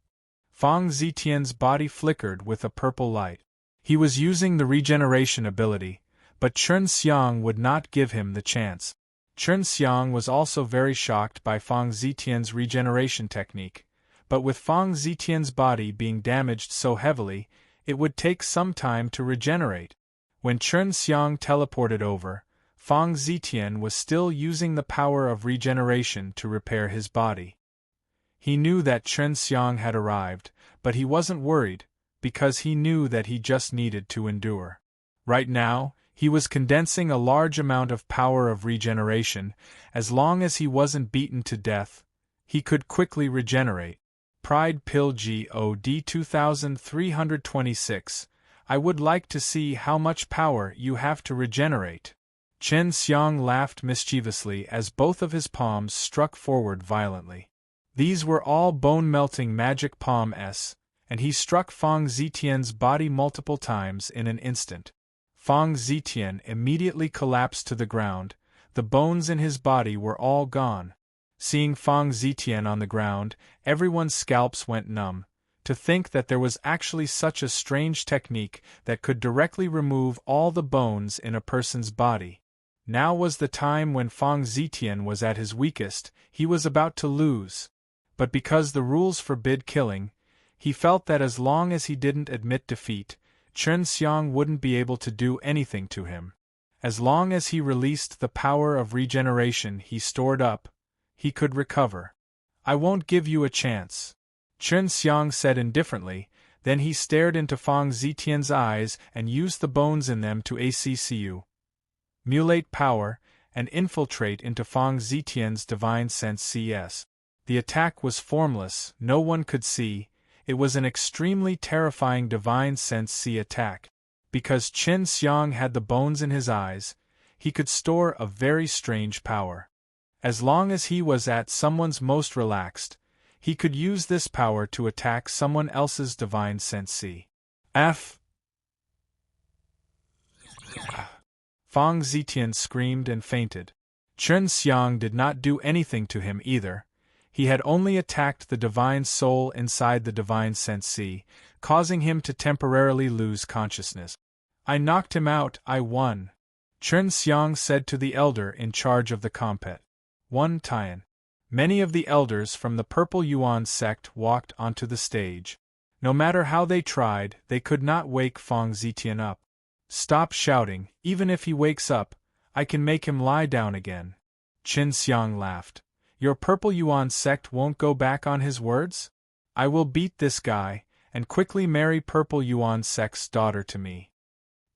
Fang Zitian's body flickered with a purple light. He was using the regeneration ability, but Chen Xiang would not give him the chance. Chen Xiang was also very shocked by Fang Zitian's regeneration technique, but with Fang Zitian's body being damaged so heavily, it would take some time to regenerate. When Chen Xiang teleported over, Fang Zitian was still using the power of regeneration to repair his body. He knew that Chen Xiang had arrived, but he wasn't worried, because he knew that he just needed to endure. Right now, he was condensing a large amount of power of regeneration. As long as he wasn't beaten to death, he could quickly regenerate. Prideful Go D2326. I would like to see how much power you have to regenerate. Chen Xiang laughed mischievously as both of his palms struck forward violently. These were all bone-melting magic palms, and he struck Fang Zitian's body multiple times in an instant. Fang Zitian immediately collapsed to the ground. The bones in his body were all gone. Seeing Fang Zitian on the ground, everyone's scalps went numb. To think that there was actually such a strange technique that could directly remove all the bones in a person's body. Now was the time when Fang Zitian was at his weakest. He was about to lose. But because the rules forbid killing, he felt that as long as he didn't admit defeat, Chen Xiang wouldn't be able to do anything to him. As long as he released the power of regeneration he stored up, he could recover. "I won't give you a chance," Chen Xiang said indifferently. Then he stared into Fang Zitian's eyes and used the bones in them to accu mulate power, and infiltrate into Fang Zitian's divine sense CS. The attack was formless, no one could see. It was an extremely terrifying divine sense C attack. Because Chen Xiang had the bones in his eyes, he could store a very strange power. As long as he was at someone's most relaxed, he could use this power to attack someone else's divine sense C. Fang Zitian screamed and fainted. Chen Xiang did not do anything to him either. He had only attacked the divine soul inside the divine sense C, causing him to temporarily lose consciousness. "I knocked him out, I won," Chen Xiang said to the elder in charge of the compet. One Tian. Many of the elders from the Purple Yuan sect walked onto the stage. No matter how they tried, they could not wake Fang Zitian up. "Stop shouting, even if he wakes up, I can make him lie down again." Chen Xiang laughed. "Your Purple Yuan sect won't go back on his words? I will beat this guy, and quickly marry Purple Yuan sect's daughter to me."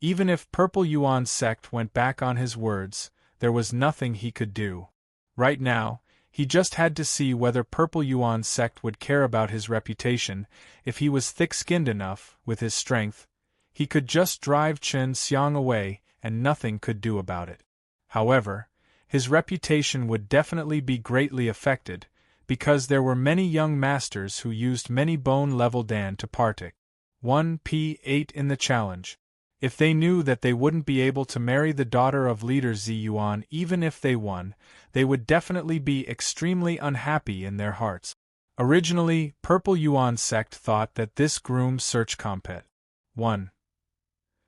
Even if Purple Yuan sect went back on his words, there was nothing he could do. Right now, he just had to see whether Purple Yuan sect would care about his reputation. If he was thick-skinned enough, with his strength, he could just drive Chen Xiang away, and nothing could do about it. However, his reputation would definitely be greatly affected, because there were many young masters who used many bone-level Dan to partake 1p8 in the challenge. If they knew that they wouldn't be able to marry the daughter of leader Zi Yuan even if they won, they would definitely be extremely unhappy in their hearts. Originally, Purple Yuan sect thought that this groom search compet 1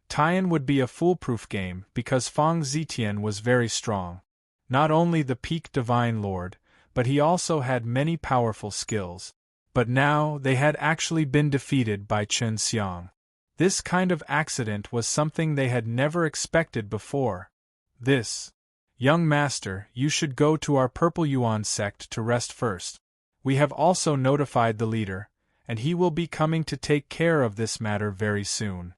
Tian would be a foolproof game because Fang Zitian was very strong. Not only the peak divine lord, but he also had many powerful skills. But now they had actually been defeated by Chen Xiang. This kind of accident was something they had never expected before. "This young master, you should go to our Purple Yuan sect to rest first. We have also notified the leader, and he will be coming to take care of this matter very soon."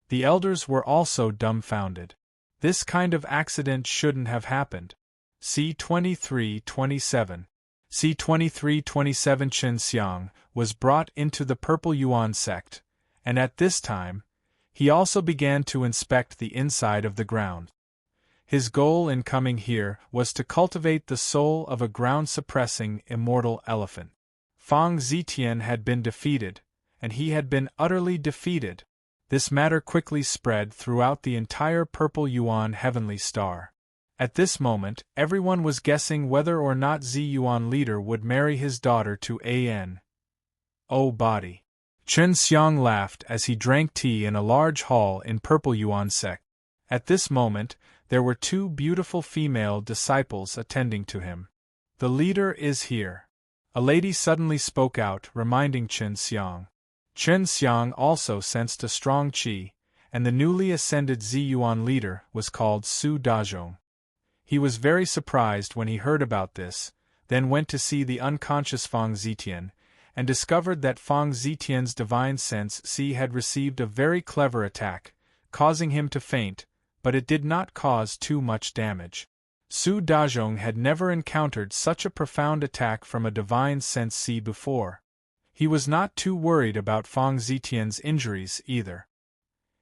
The elders were also dumbfounded. This kind of accident shouldn't have happened. C-2327. C-2327 Chen Xiang was brought into the Purple Yuan sect, and at this time, he also began to inspect the inside of the ground. His goal in coming here was to cultivate the soul of a ground-suppressing, immortal elephant. Fang Zitian had been defeated, and he had been utterly defeated. This matter quickly spread throughout the entire Purple Yuan Heavenly Star. At this moment, everyone was guessing whether or not Zi Yuan leader would marry his daughter to An. Oh body. Chen Xiang laughed as he drank tea in a large hall in Purple Yuan sect. At this moment, there were two beautiful female disciples attending to him. "The leader is here." A lady suddenly spoke out, reminding Chen Xiang. Chen Xiang also sensed a strong qi, and the newly ascended Zi Yuan leader was called Su Dazhong. He was very surprised when he heard about this, then went to see the unconscious Fang Zitian, and discovered that Fang Zitian's divine sense C had received a very clever attack, causing him to faint, but it did not cause too much damage. Su Dazhong had never encountered such a profound attack from a divine sense C before. He was not too worried about Fang Zitian's injuries either.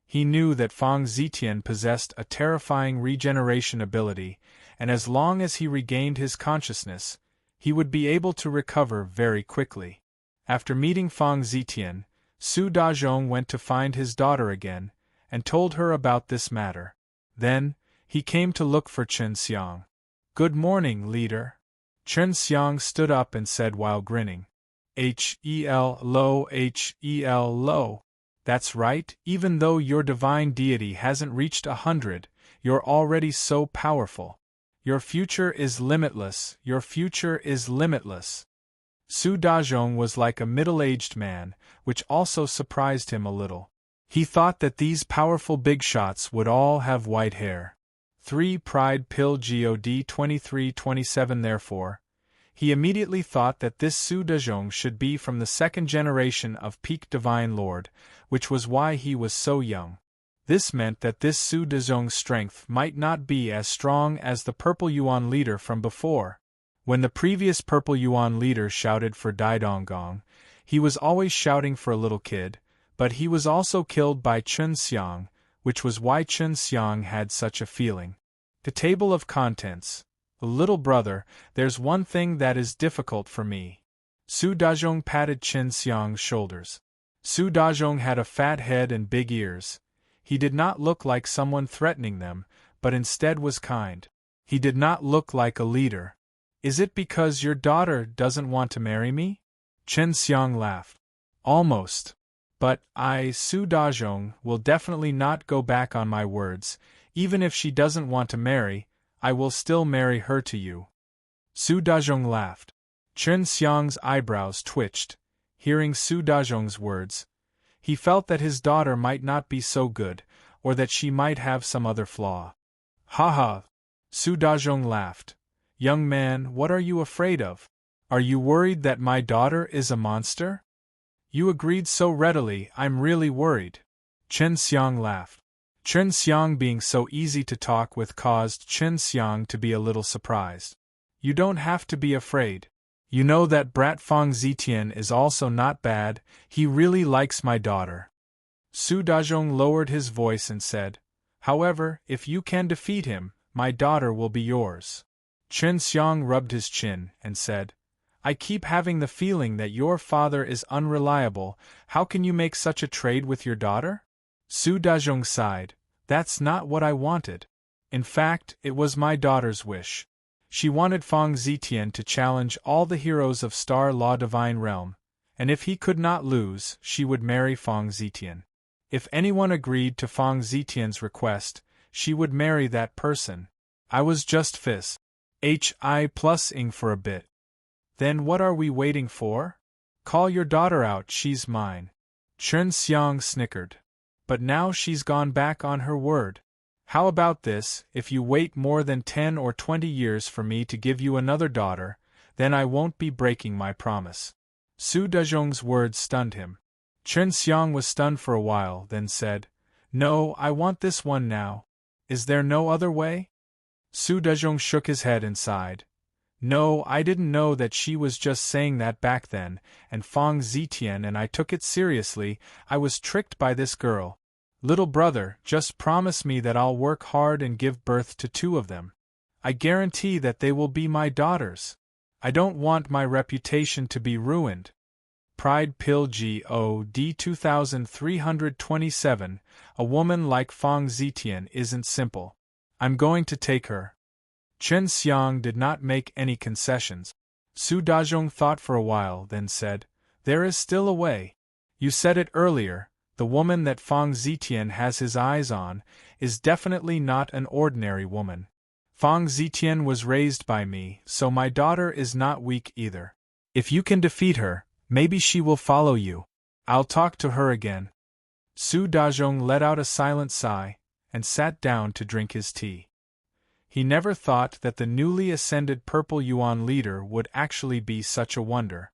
He knew that Fang Zitian possessed a terrifying regeneration ability, and as long as he regained his consciousness, he would be able to recover very quickly. After meeting Fang Zitian, Su Dazhong went to find his daughter again, and told her about this matter. Then, he came to look for Chen Xiang. "Good morning, leader." Chen Xiang stood up and said while grinning. "Hel lo. That's right, even though your divine deity hasn't reached 100, you're already so powerful. Your future is limitless, your future is limitless." Su Dazhong was like a middle-aged man, which also surprised him a little. He thought that these powerful big shots would all have white hair. 3 Prideful God 2327. Therefore, he immediately thought that this Su Dazhong should be from the second generation of Peak Divine Lord, which was why he was so young. This meant that this Su Dazhong's strength might not be as strong as the Purple Yuan leader from before. When the previous Purple Yuan leader shouted for Dai Donggong, he was always shouting for a little kid, but he was also killed by Chen Xiang, which was why Chen Xiang had such a feeling. The table of contents. "Little brother, there's one thing that is difficult for me." Su Dazhong patted Chen Xiang's shoulders. Su Dazhong had a fat head and big ears. He did not look like someone threatening them, but instead was kind. He did not look like a leader. "Is it because your daughter doesn't want to marry me?" Chen Xiang laughed. "Almost. But I, Su Dazhong, will definitely not go back on my words. Even if she doesn't want to marry, I will still marry her to you." Su Dazhong laughed. Chen Xiang's eyebrows twitched. Hearing Su Dazhong's words, he felt that his daughter might not be so good, or that she might have some other flaw. "Ha ha!" Su Dazhong laughed. "Young man, what are you afraid of? Are you worried that my daughter is a monster? You agreed so readily, I'm really worried." Chen Xiang laughed. Chen Xiang being so easy to talk with caused Chen Xiang to be a little surprised. "You don't have to be afraid. You know that brat Fang Zitian is also not bad, he really likes my daughter." Su Dazhong lowered his voice and said, "However, if you can defeat him, my daughter will be yours." Chen Xiang rubbed his chin and said, "I keep having the feeling that your father is unreliable. How can you make such a trade with your daughter?" Su Dazhong sighed. "That's not what I wanted. In fact, it was my daughter's wish. She wanted Fang Zitian to challenge all the heroes of Star Law Divine Realm, and if he could not lose, she would marry Fang Zitian. If anyone agreed to Fang Zitian's request, she would marry that person. I was just hi+ing for a bit. Then what are we waiting for? Call your daughter out, she's mine." Chen Xiang snickered. "But now she's gone back on her word. How about this, if you wait more than 10 or 20 years for me to give you another daughter, then I won't be breaking my promise." Su Dazhong's words stunned him. Chen Xiang was stunned for a while, then said, "No, I want this one now. Is there no other way?" Su Dazhong shook his head and sighed. "No, I didn't know that she was just saying that back then, and Fang Zitian and I took it seriously. I was tricked by this girl. Little brother, just promise me that I'll work hard and give birth to 2 of them. I guarantee that they will be my daughters. I don't want my reputation to be ruined." Prideful God 2327. A woman like Fang Zitian isn't simple. I'm going to take her. Chen Xiang did not make any concessions. Su Dazhong thought for a while, then said, "There is still a way. You said it earlier, the woman that Fang Zitian has his eyes on is definitely not an ordinary woman. Fang Zitian was raised by me, so my daughter is not weak either. If you can defeat her, maybe she will follow you. I'll talk to her again." Su Dazhong let out a silent sigh, and sat down to drink his tea. He never thought that the newly ascended Purple Yuan leader would actually be such a wonder.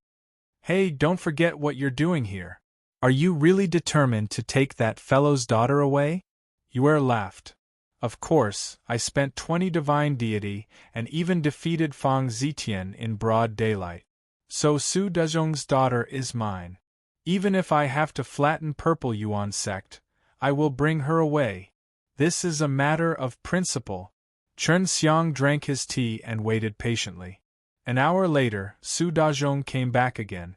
"Hey, don't forget what you're doing here. Are you really determined to take that fellow's daughter away?" Yue laughed. "Of course, I spent 20 divine deity, and even defeated Fang Zitian in broad daylight. So Su Dazhong's daughter is mine. Even if I have to flatten Purple Yuan sect, I will bring her away. This is a matter of principle. Chen Xiang drank his tea and waited patiently. An hour later, Su Dazhong came back again.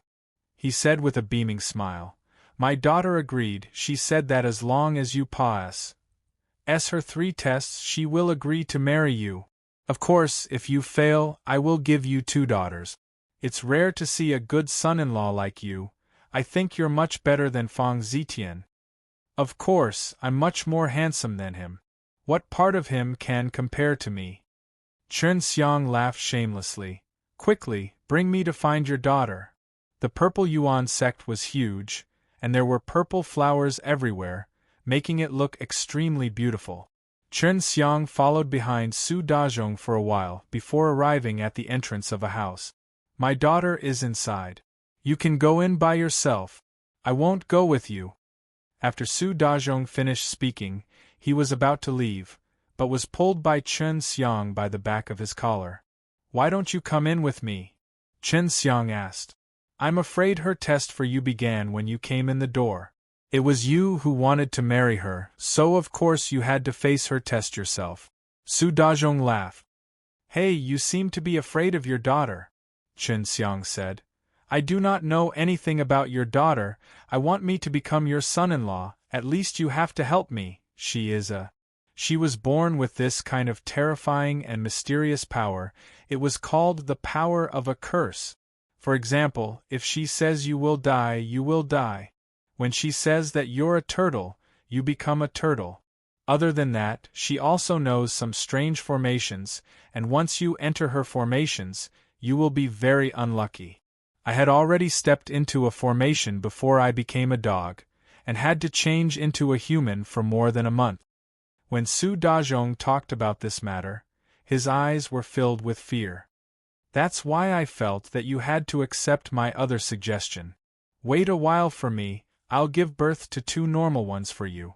He said with a beaming smile, "My daughter agreed. She said that as long as you pass her 3 tests, she will agree to marry you. Of course, if you fail, I will give you 2 daughters. It's rare to see a good son-in-law like you. I think you're much better than Fang Zitian. Of course, I'm much more handsome than him. What part of him can compare to me?" Chen Xiang laughed shamelessly. "Quickly, bring me to find your daughter." The Purple Yuan sect was huge, and there were purple flowers everywhere, making it look extremely beautiful. Chen Xiang followed behind Su Dazhong for a while before arriving at the entrance of a house. "My daughter is inside. You can go in by yourself. I won't go with you." After Su Dazhong finished speaking, he was about to leave, but was pulled by Chen Xiang by the back of his collar. "Why don't you come in with me?" Chen Xiang asked. "I'm afraid her test for you began when you came in the door. It was you who wanted to marry her, so of course you had to face her test yourself." Su Dazhong laughed. "Hey, you seem to be afraid of your daughter," Chen Xiang said. "I do not know anything about your daughter. I want me to become your son-in-law. At least you have to help me. She was born with this kind of terrifying and mysterious power. It was called the power of a curse. For example, if she says you will die, you will die. When she says that you're a turtle, you become a turtle. Other than that, she also knows some strange formations, and once you enter her formations, you will be very unlucky. I had already stepped into a formation before I became a dog, and had to change into a human for more than a month." When Su Dazhong talked about this matter, his eyes were filled with fear. "That's why I felt that you had to accept my other suggestion. Wait a while for me, I'll give birth to 2 normal ones for you."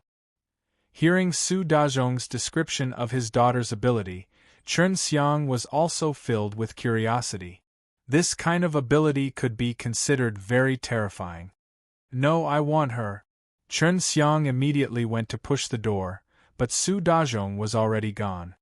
Hearing Su Dazhong's description of his daughter's ability, Chen Xiang was also filled with curiosity. This kind of ability could be considered very terrifying. "No, I want her." Chen Xiang immediately went to push the door, but Su Dazhong was already gone.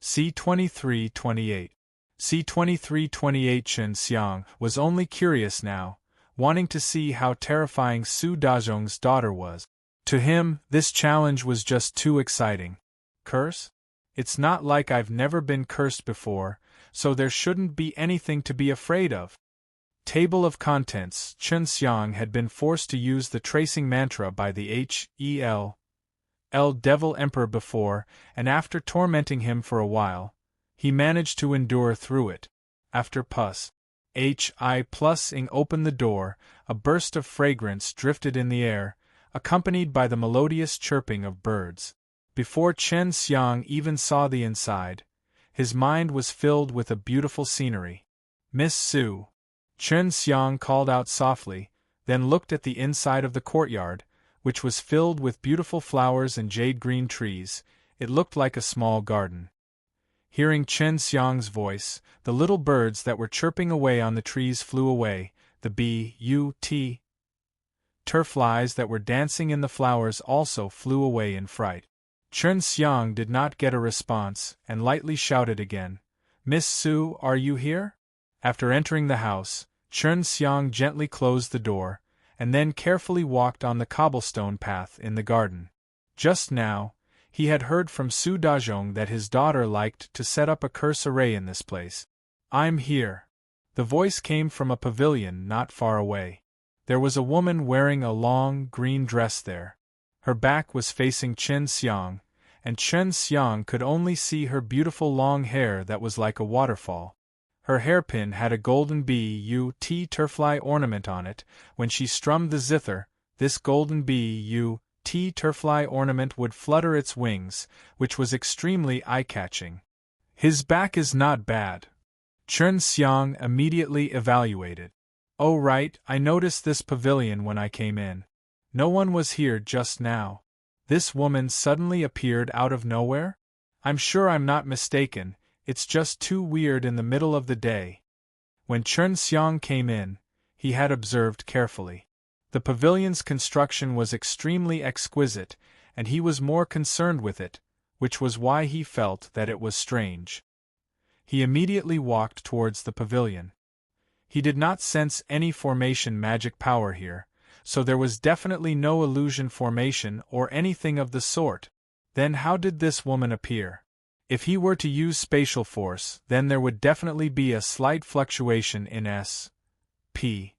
See 2328. See 2328. Chen Xiang was only curious now, wanting to see how terrifying Su Dazhong's daughter was. To him, this challenge was just too exciting. Curse? It's not like I've never been cursed before, so there shouldn't be anything to be afraid of. Table of contents. Chen Xiang had been forced to use the tracing mantra by the Hel Devil Emperor before, and after tormenting him for a while, he managed to endure through it. After Hi+ing opened the door, a burst of fragrance drifted in the air, accompanied by the melodious chirping of birds. Before Chen Xiang even saw the inside, his mind was filled with a beautiful scenery. "Miss Su," Chen Xiang called out softly, then looked at the inside of the courtyard, which was filled with beautiful flowers and jade-green trees. It looked like a small garden. Hearing Chen Xiang's voice, the little birds that were chirping away on the trees flew away. The butterflies that were dancing in the flowers also flew away in fright. Chen Xiang did not get a response, and lightly shouted again, "Miss Su, are you here?" After entering the house, Chen Xiang gently closed the door, and then carefully walked on the cobblestone path in the garden. Just now, he had heard from Su Dazhong that his daughter liked to set up a curse array in this place. "I'm here." The voice came from a pavilion not far away. There was a woman wearing a long, green dress there. Her back was facing Chen Xiang, and Chen Xiang could only see her beautiful long hair that was like a waterfall. Her hairpin had a golden butterfly ornament on it. When she strummed the zither, this golden butterfly ornament would flutter its wings, which was extremely eye-catching. "His back is not bad," Chen Xiang immediately evaluated. "Oh right, I noticed this pavilion when I came in. No one was here just now. This woman suddenly appeared out of nowhere? I'm sure I'm not mistaken, it's just too weird in the middle of the day." When Chen Xiang came in, he had observed carefully. The pavilion's construction was extremely exquisite, and he was more concerned with it, which was why he felt that it was strange. He immediately walked towards the pavilion. He did not sense any formation magic power here, so there was definitely no illusion formation or anything of the sort. Then how did this woman appear? If he were to use spatial force, then there would definitely be a slight fluctuation in S, P,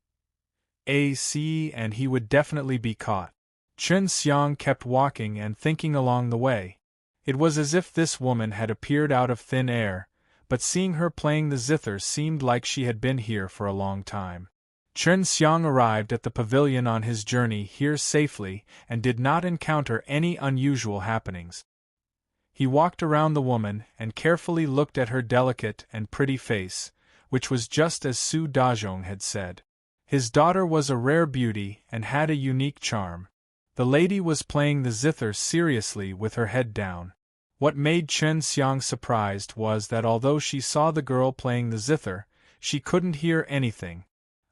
A, C, and he would definitely be caught. Chen Xiang kept walking and thinking along the way. It was as if this woman had appeared out of thin air, but seeing her playing the zither seemed like she had been here for a long time. Chen Xiang arrived at the pavilion on his journey here safely and did not encounter any unusual happenings. He walked around the woman and carefully looked at her delicate and pretty face, which was just as Su Dazhong had said. His daughter was a rare beauty and had a unique charm. The lady was playing the zither seriously with her head down. What made Chen Xiang surprised was that although she saw the girl playing the zither, she couldn't hear anything.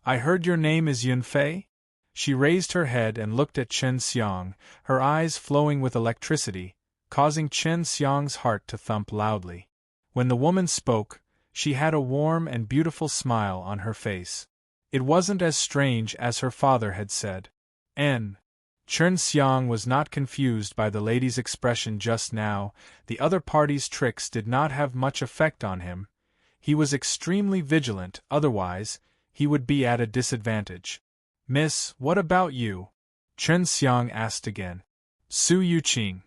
"I heard your name is Yunfei?" She raised her head and looked at Chen Xiang, her eyes flowing with electricity, causing Chen Xiang's heart to thump loudly. When the woman spoke, she had a warm and beautiful smile on her face. It wasn't as strange as her father had said. Chen Xiang was not confused by the lady's expression just now. The other party's tricks did not have much effect on him. He was extremely vigilant, otherwise, he would be at a disadvantage. "Miss, what about you?" Chen Xiang asked again. "Su Yuqing."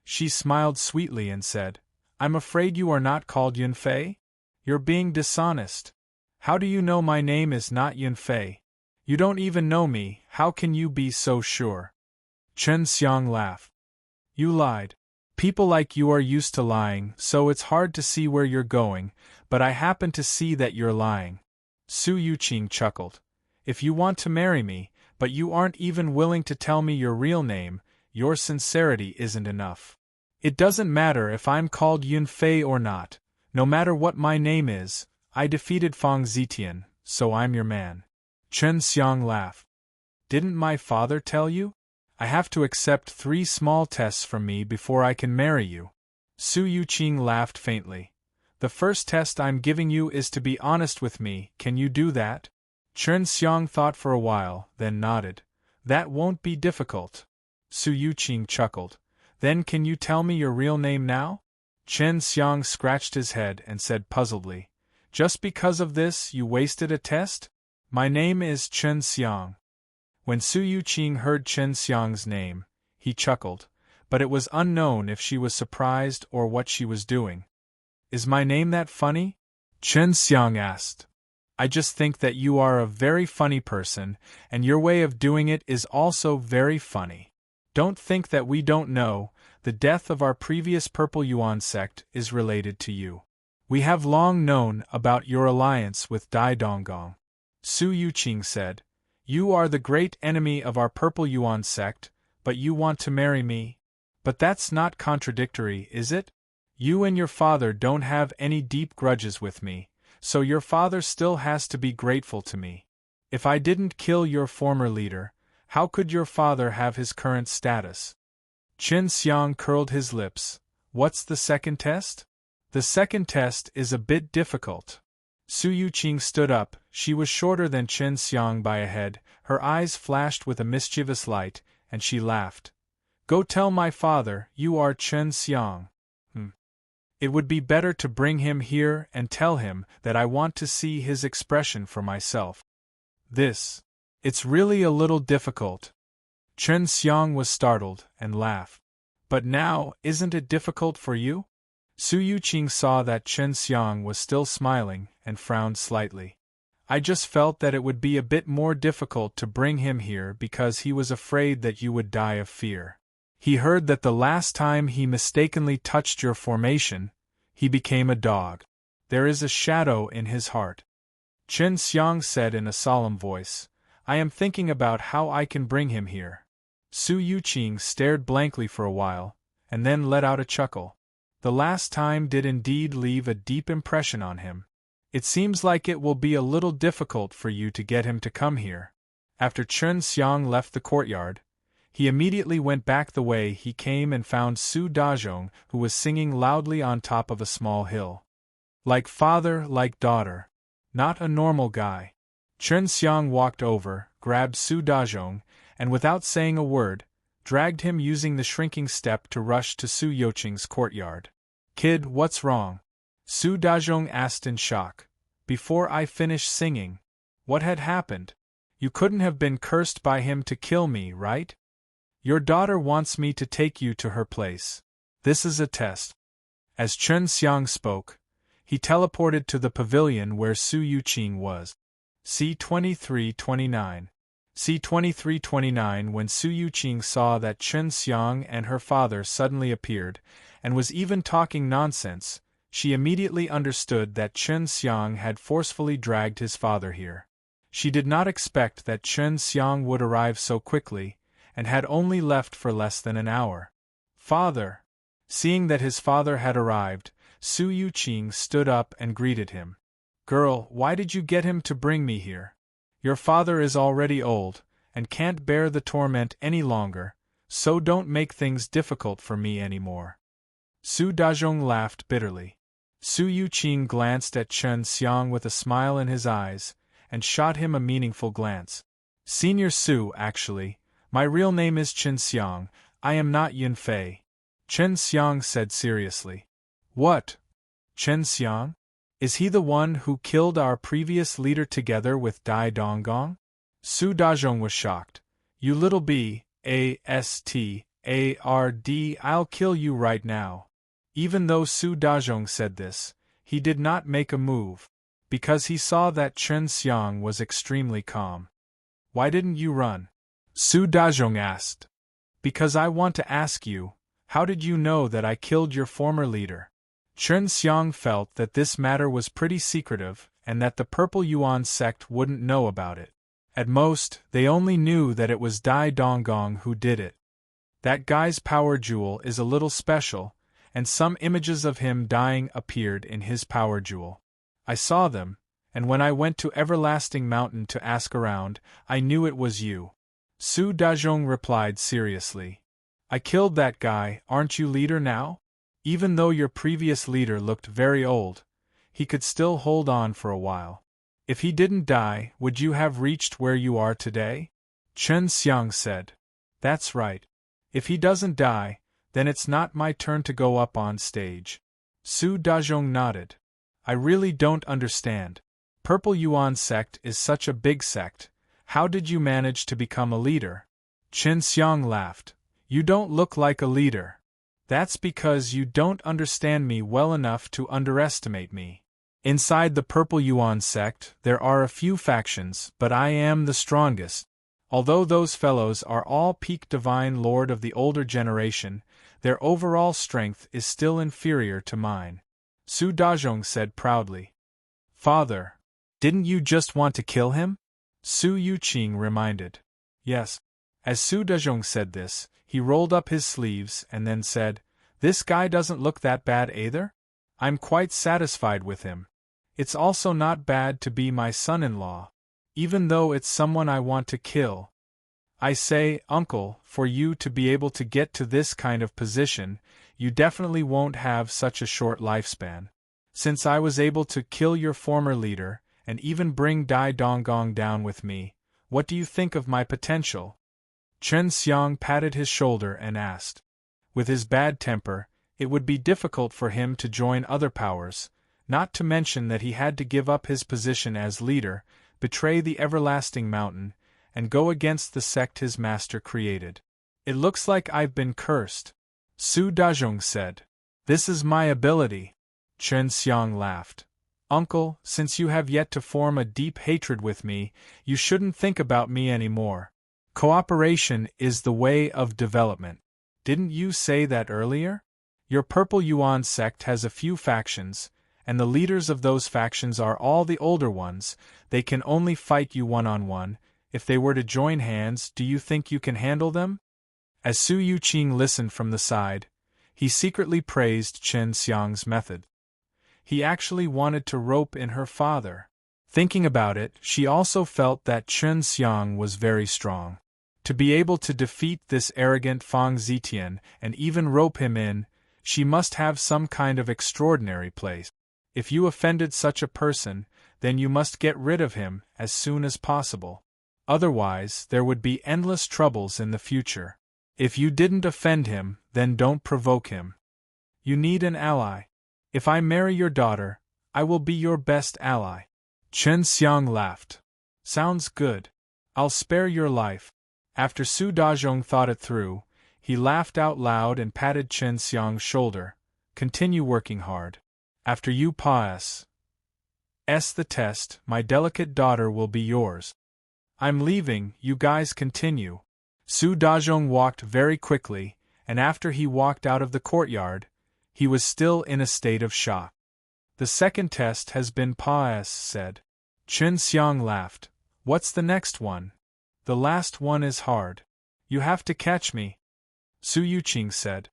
She smiled sweetly and said, "I'm afraid you are not called Yunfei? You're being dishonest. How do you know my name is not Yunfei? You don't even know me, how can you be so sure?" Chen Xiang laughed. "You lied. People like you are used to lying, so it's hard to see where you're going, but I happen to see that you're lying." Su Yuqing chuckled. "If you want to marry me, but you aren't even willing to tell me your real name, your sincerity isn't enough. It doesn't matter if I'm called Yunfei or not, no matter what my name is, I defeated Fang Zitian, so I'm your man." Chen Xiang laughed. "Didn't my father tell you? I have to accept 3 small tests from me before I can marry you." Su Yuqing laughed faintly. "The first test I'm giving you is to be honest with me, can you do that?" Chen Xiang thought for a while, then nodded. "That won't be difficult." Su Yuqing chuckled. "Then can you tell me your real name now?" Chen Xiang scratched his head and said puzzledly, "Just because of this you wasted a test? My name is Chen Xiang." When Su Yuqing heard Chen Xiang's name, he chuckled, but it was unknown if she was surprised or what she was doing. "Is my name that funny?" Chen Xiang asked. "I just think that you are a very funny person, and your way of doing it is also very funny. Don't think that we don't know, the death of our previous Purple Yuan sect is related to you. We have long known about your alliance with Dai Donggong." Su Yuqing said, "You are the great enemy of our Purple Yuan sect, but you want to marry me? But that's not contradictory, is it? You and your father don't have any deep grudges with me, so your father still has to be grateful to me. If I didn't kill your former leader, how could your father have his current status?" Chen Xiang curled his lips. "What's the second test?" "The second test is a bit difficult." Su Yuqing stood up. She was shorter than Chen Xiang by a head, her eyes flashed with a mischievous light, and she laughed. "Go tell my father you are Chen Xiang. It would be better to bring him here and tell him that I want to see his expression for myself. It's really a little difficult." Chen Xiang was startled and laughed. "But now, isn't it difficult for you?" Su Yuqing saw that Chen Xiang was still smiling and frowned slightly. "I just felt that it would be a bit more difficult to bring him here because he was afraid that you would die of fear. He heard that the last time he mistakenly touched your formation, he became a dog. There is a shadow in his heart." Chen Xiang said in a solemn voice, "I am thinking about how I can bring him here." Su Yuqing stared blankly for a while, and then let out a chuckle. The last time did indeed leave a deep impression on him. "It seems like it will be a little difficult for you to get him to come here." After Chen Xiang left the courtyard, He immediately went back the way he came and found Su Dazhong, who was singing loudly on top of a small hill. Like father, like daughter. Not a normal guy. Chen Xiang walked over, grabbed Su Dazhong, and without saying a word, dragged him using the shrinking step to rush to Su Youqing's courtyard. Kid, what's wrong? Su Dazhong asked in shock. Before I finished singing. What had happened? You couldn't have been cursed by him to kill me, right? Your daughter wants me to take you to her place. This is a test. As Chen Xiang spoke, he teleported to the pavilion where Su Youqing was. C-2329. C-2329. When Su Youqing saw that Chen Xiang and her father suddenly appeared, and was even talking nonsense, she immediately understood that Chen Xiang had forcefully dragged his father here. She did not expect that Chen Xiang would arrive so quickly, and had only left for less than an hour. Father! Seeing that his father had arrived, Su Youqing stood up and greeted him. Girl, why did you get him to bring me here? Your father is already old, and can't bear the torment any longer, so don't make things difficult for me anymore. Su Dazhong laughed bitterly. Su Youqing glanced at Chen Xiang with a smile in his eyes, and shot him a meaningful glance. Senior Su, actually, my real name is Chen Xiang, I am not Yunfei. Chen Xiang said seriously. What? Chen Xiang? Is he the one who killed our previous leader together with Dai Donggong? Su Dazhong was shocked. You little bastard, I'll kill you right now. Even though Su Dazhong said this, he did not make a move, because he saw that Chen Xiang was extremely calm. Why didn't you run? Su Dazhong asked. Because I want to ask you, how did you know that I killed your former leader? Chen Xiang felt that this matter was pretty secretive, and that the Purple Yuan sect wouldn't know about it. At most, they only knew that it was Dai Donggong who did it. That guy's power jewel is a little special, and some images of him dying appeared in his power jewel. I saw them, and when I went to Everlasting Mountain to ask around, I knew it was you. Su Dazhong replied seriously. I killed that guy, aren't you leader now? Even though your previous leader looked very old, he could still hold on for a while. If he didn't die, would you have reached where you are today? Chen Xiang said. That's right. If he doesn't die, then it's not my turn to go up on stage. Su Dazhong nodded. I really don't understand. Purple Yuan sect is such a big sect. How did you manage to become a leader? Chen Xiang laughed. You don't look like a leader. That's because you don't understand me well enough to underestimate me. Inside the Purple Yuan sect, there are a few factions, but I am the strongest. Although those fellows are all peak divine lord of the older generation, their overall strength is still inferior to mine. Su Dazhong said proudly. Father, didn't you just want to kill him? Su Youqing reminded. Yes. As Su Dazhong said this, he rolled up his sleeves and then said, This guy doesn't look that bad either? I'm quite satisfied with him. It's also not bad to be my son-in-law, even though it's someone I want to kill. I say, uncle, for you to be able to get to this kind of position, you definitely won't have such a short lifespan. Since I was able to kill your former leader, and even bring Dai Donggong down with me, what do you think of my potential? Chen Xiang patted his shoulder and asked. With his bad temper, it would be difficult for him to join other powers, not to mention that he had to give up his position as leader, betray the Everlasting Mountain, and go against the sect his master created. It looks like I've been cursed. Su Dazhong said. This is my ability. Chen Xiang laughed. Uncle, since you have yet to form a deep hatred with me, you shouldn't think about me anymore. Cooperation is the way of development. Didn't you say that earlier? Your Purple Yuan sect has a few factions, and the leaders of those factions are all the older ones. They can only fight you one-on-one. If they were to join hands, do you think you can handle them? As Su Youqing listened from the side, he secretly praised Chen Xiang's method. He actually wanted to rope in her father. Thinking about it, she also felt that Chen Xiang was very strong. To be able to defeat this arrogant Fang Zetian and even rope him in, she must have some kind of extraordinary place. If you offended such a person, then you must get rid of him as soon as possible. Otherwise, there would be endless troubles in the future. If you didn't offend him, then don't provoke him. You need an ally. If I marry your daughter, I will be your best ally. Chen Xiang laughed. Sounds good. I'll spare your life. After Su Dazhong thought it through, he laughed out loud and patted Chen Xiang's shoulder. Continue working hard. After you pass the test, my delicate daughter will be yours. I'm leaving, you guys continue. Su Dazhong walked very quickly, and after he walked out of the courtyard, he was still in a state of shock. The second test has been said. Chen Xiang laughed. What's the next one? The last one is hard. You have to catch me. Su Yuqing said.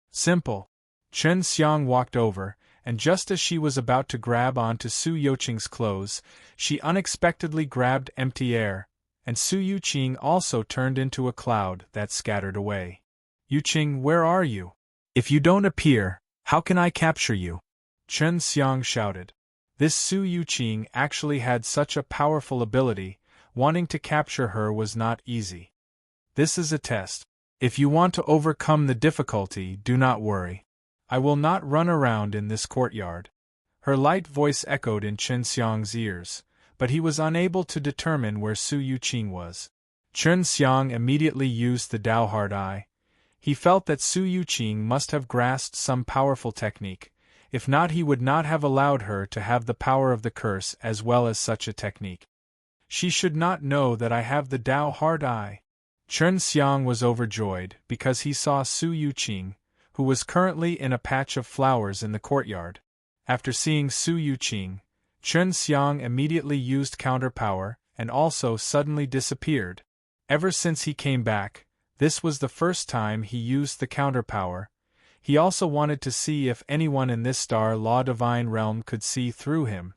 Simple. Chen Xiang walked over, and just as she was about to grab onto Su Yuqing's clothes, she unexpectedly grabbed empty air, and Su Yuqing also turned into a cloud that scattered away. Yuqing, where are you? If you don't appear, how can I capture you? Chen Xiang shouted. This Su Yuqing actually had such a powerful ability, wanting to capture her was not easy. This is a test. If you want to overcome the difficulty, do not worry. I will not run around in this courtyard. Her light voice echoed in Chen Xiang's ears, but he was unable to determine where Su Yuqing was. Chen Xiang immediately used the Dao Hard Eye. He felt that Su Yuqing must have grasped some powerful technique. If not, he would not have allowed her to have the power of the curse as well as such a technique. She should not know that I have the Dao Hard Eye. Chen Xiang was overjoyed because he saw Su Yuqing, who was currently in a patch of flowers in the courtyard. After seeing Su Yuqing, Chen Xiang immediately used counterpower and also suddenly disappeared. Ever since he came back, this was the first time he used the counterpower. He also wanted to see if anyone in this Star Law Divine realm could see through him.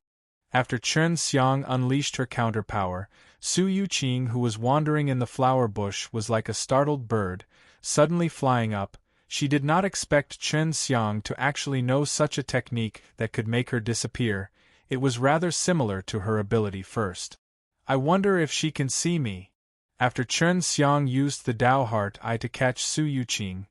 After Chen Xiang unleashed her counterpower, Su Yuqing, who was wandering in the flower bush, was like a startled bird, suddenly flying up. She did not expect Chen Xiang to actually know such a technique that could make her disappear. It was rather similar to her ability first. I wonder if she can see me. After Chen Xiang used the Dao Heart Eye to catch Su Yuqing,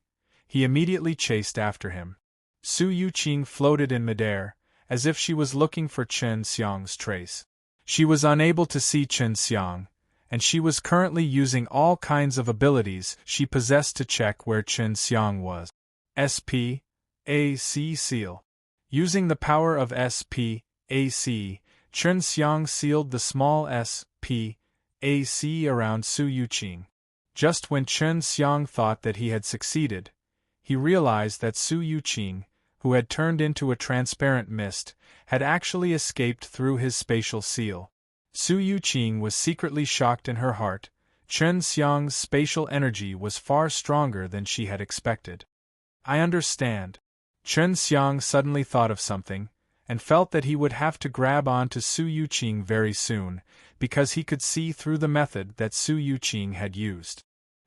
he immediately chased after him. Su Yuqing floated in midair, as if she was looking for Chen Xiang's trace. She was unable to see Chen Xiang, and she was currently using all kinds of abilities she possessed to check where Chen Xiang was. S.P.A.C. Seal. Using the power of S.P.A.C., Chen Xiang sealed the small S.P.A.C. around Su Yuqing. Just when Chen Xiang thought that he had succeeded, he realized that Su Yuqing, who had turned into a transparent mist, had actually escaped through his spatial seal. Su Yuqing was secretly shocked in her heart. Chen Xiang's spatial energy was far stronger than she had expected. I understand. Chen Xiang suddenly thought of something, and felt that he would have to grab on to Su Yuqing very soon, because he could see through the method that Su Yuqing had used.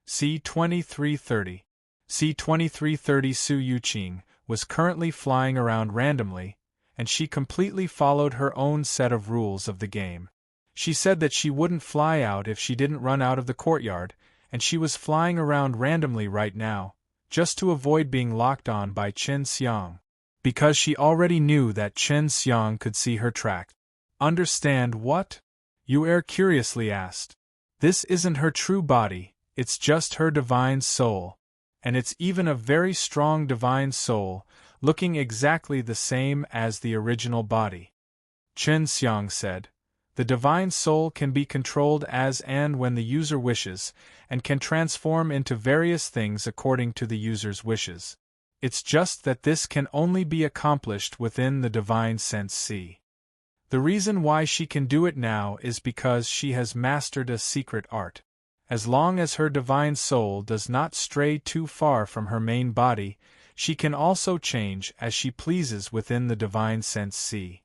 C-2330. C-2330 Su Yuqing was currently flying around randomly, and she completely followed her own set of rules of the game. She said that she wouldn't fly out if she didn't run out of the courtyard, and she was flying around randomly right now, just to avoid being locked on by Chen Xiang, because she already knew that Chen Xiang could see her track. Understand what? Yu curiously asked. This isn't her true body, it's just her divine soul. And it's even a very strong divine soul, looking exactly the same as the original body. Chen Xiang said. The divine soul can be controlled as and when the user wishes, and can transform into various things according to the user's wishes. It's just that this can only be accomplished within the divine sense C. The reason why she can do it now is because she has mastered a secret art. As long as her divine soul does not stray too far from her main body, she can also change as she pleases within the divine sense C.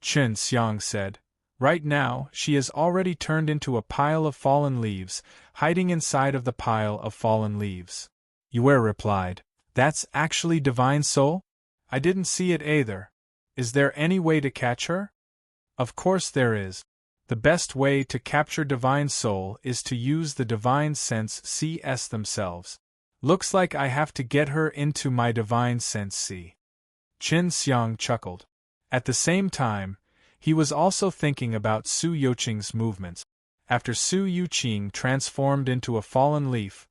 Chen Xiang said, Right now, she is already turned into a pile of fallen leaves, hiding inside of the pile of fallen leaves. Yue replied, "That's actually Divine Soul? I didn't see it either. Is there any way to catch her?" Of course there is. The best way to capture Divine Soul is to use the Divine Sense CS themselves. Looks like I have to get her into my Divine Sense C. Qin Xiang chuckled. At the same time, he was also thinking about Su Yuqing's movements. After Su Yuqing transformed into a fallen leaf,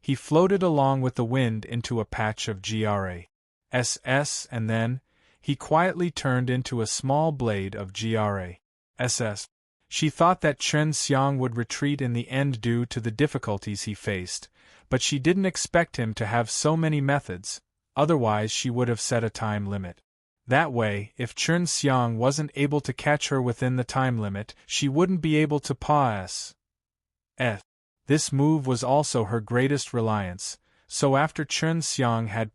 he floated along with the wind into a patch of GRASS, and then, he quietly turned into a small blade of GRASS. She thought that Qin Xiang would retreat in the end due to the difficulties he faced, but she didn't expect him to have so many methods, otherwise she would have set a time limit. That way, if Qin Xiang wasn't able to catch her within the time limit, she wouldn't be able to pass. This move was also her greatest reliance, so after Qin Xiang had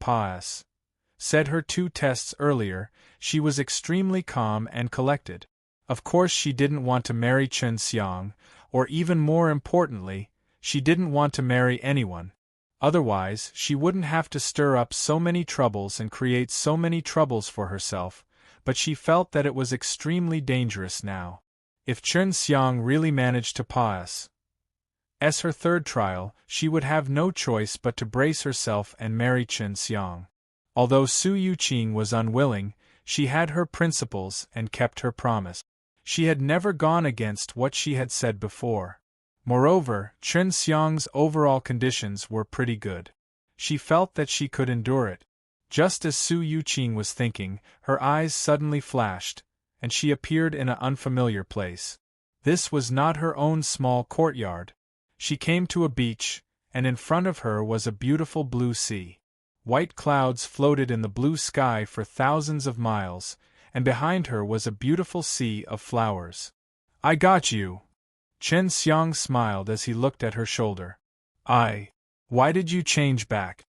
said her 2 tests earlier, she was extremely calm and collected. Of course she didn't want to marry Qin Xiang, or even more importantly, she didn't want to marry anyone. Otherwise, she wouldn't have to stir up so many troubles and create so many troubles for herself, but she felt that it was extremely dangerous now. If Qin Xiang really managed to pass her 3rd trial, she would have no choice but to brace herself and marry Qin Xiang. Although Su Yuqing was unwilling, she had her principles and kept her promise. She had never gone against what she had said before. Moreover, Qin Xiang's overall conditions were pretty good. She felt that she could endure it. Just as Su Yuqing was thinking, her eyes suddenly flashed, and she appeared in an unfamiliar place. This was not her own small courtyard. She came to a beach, and in front of her was a beautiful blue sea. White clouds floated in the blue sky for thousands of miles, and behind her was a beautiful sea of flowers. "I got you!" Qin Xiang smiled as he looked at her shoulder. Why did you change back?"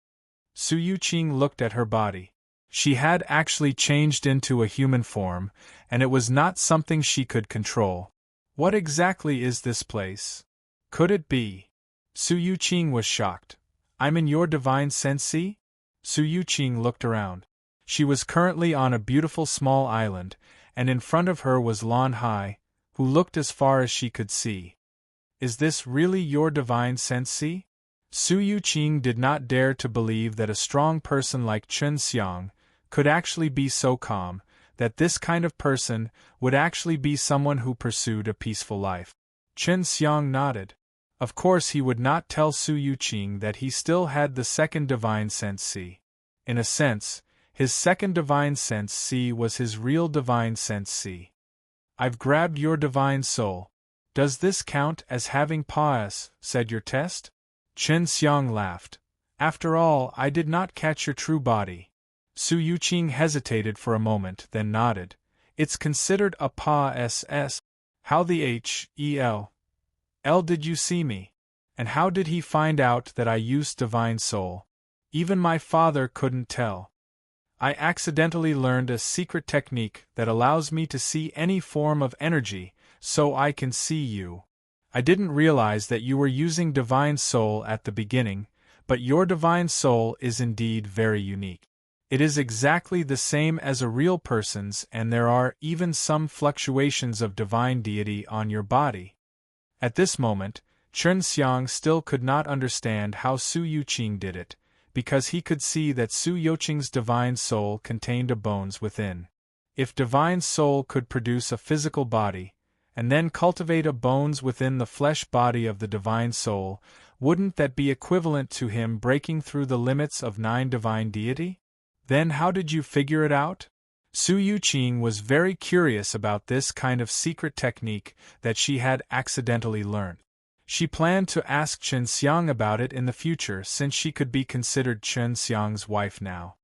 Su Yuqing looked at her body. She had actually changed into a human form, and it was not something she could control. "What exactly is this place? Could it be?" Su Yuqing was shocked. "I'm in your Divine Sense C?" Su Yuqing looked around. She was currently on a beautiful small island, and in front of her was Lan Hai, who looked as far as she could see. "Is this really your Divine Sense C?" Su Yuqing did not dare to believe that a strong person like Qin Xiang could actually be so calm, that this kind of person would actually be someone who pursued a peaceful life. Qin Xiang nodded. Of course he would not tell Su Yuqing that he still had the 2nd Divine Sense C. In a sense, his 2nd Divine Sense C was his real Divine Sense C. "I've grabbed your Divine Soul. Does this count as having said your test?" Qin Xiang laughed. "After all, I did not catch your true body." Su Yuqing hesitated for a moment, then nodded. "It's considered a PASS. How the HEL did you see me? And how did he find out that I used Divine Soul? Even my father couldn't tell. I accidentally learned a secret technique that allows me to see any form of energy, so I can see you. I didn't realize that you were using Divine Soul at the beginning, but your Divine Soul is indeed very unique. It is exactly the same as a real person's, and there are even some fluctuations of divine deity on your body." At this moment, Qin Xiang still could not understand how Su Yuqing did it, because he could see that Su Yuqing's Divine Soul contained a bones within. If Divine Soul could produce a physical body, and then cultivate a bones within the flesh body of the Divine Soul, wouldn't that be equivalent to him breaking through the limits of 9 divine deity? Then how did you figure it out? Su Yuqing was very curious about this kind of secret technique that she had accidentally learned. She planned to ask Qin Xiang about it in the future since she could be considered Qin Xiang's wife now.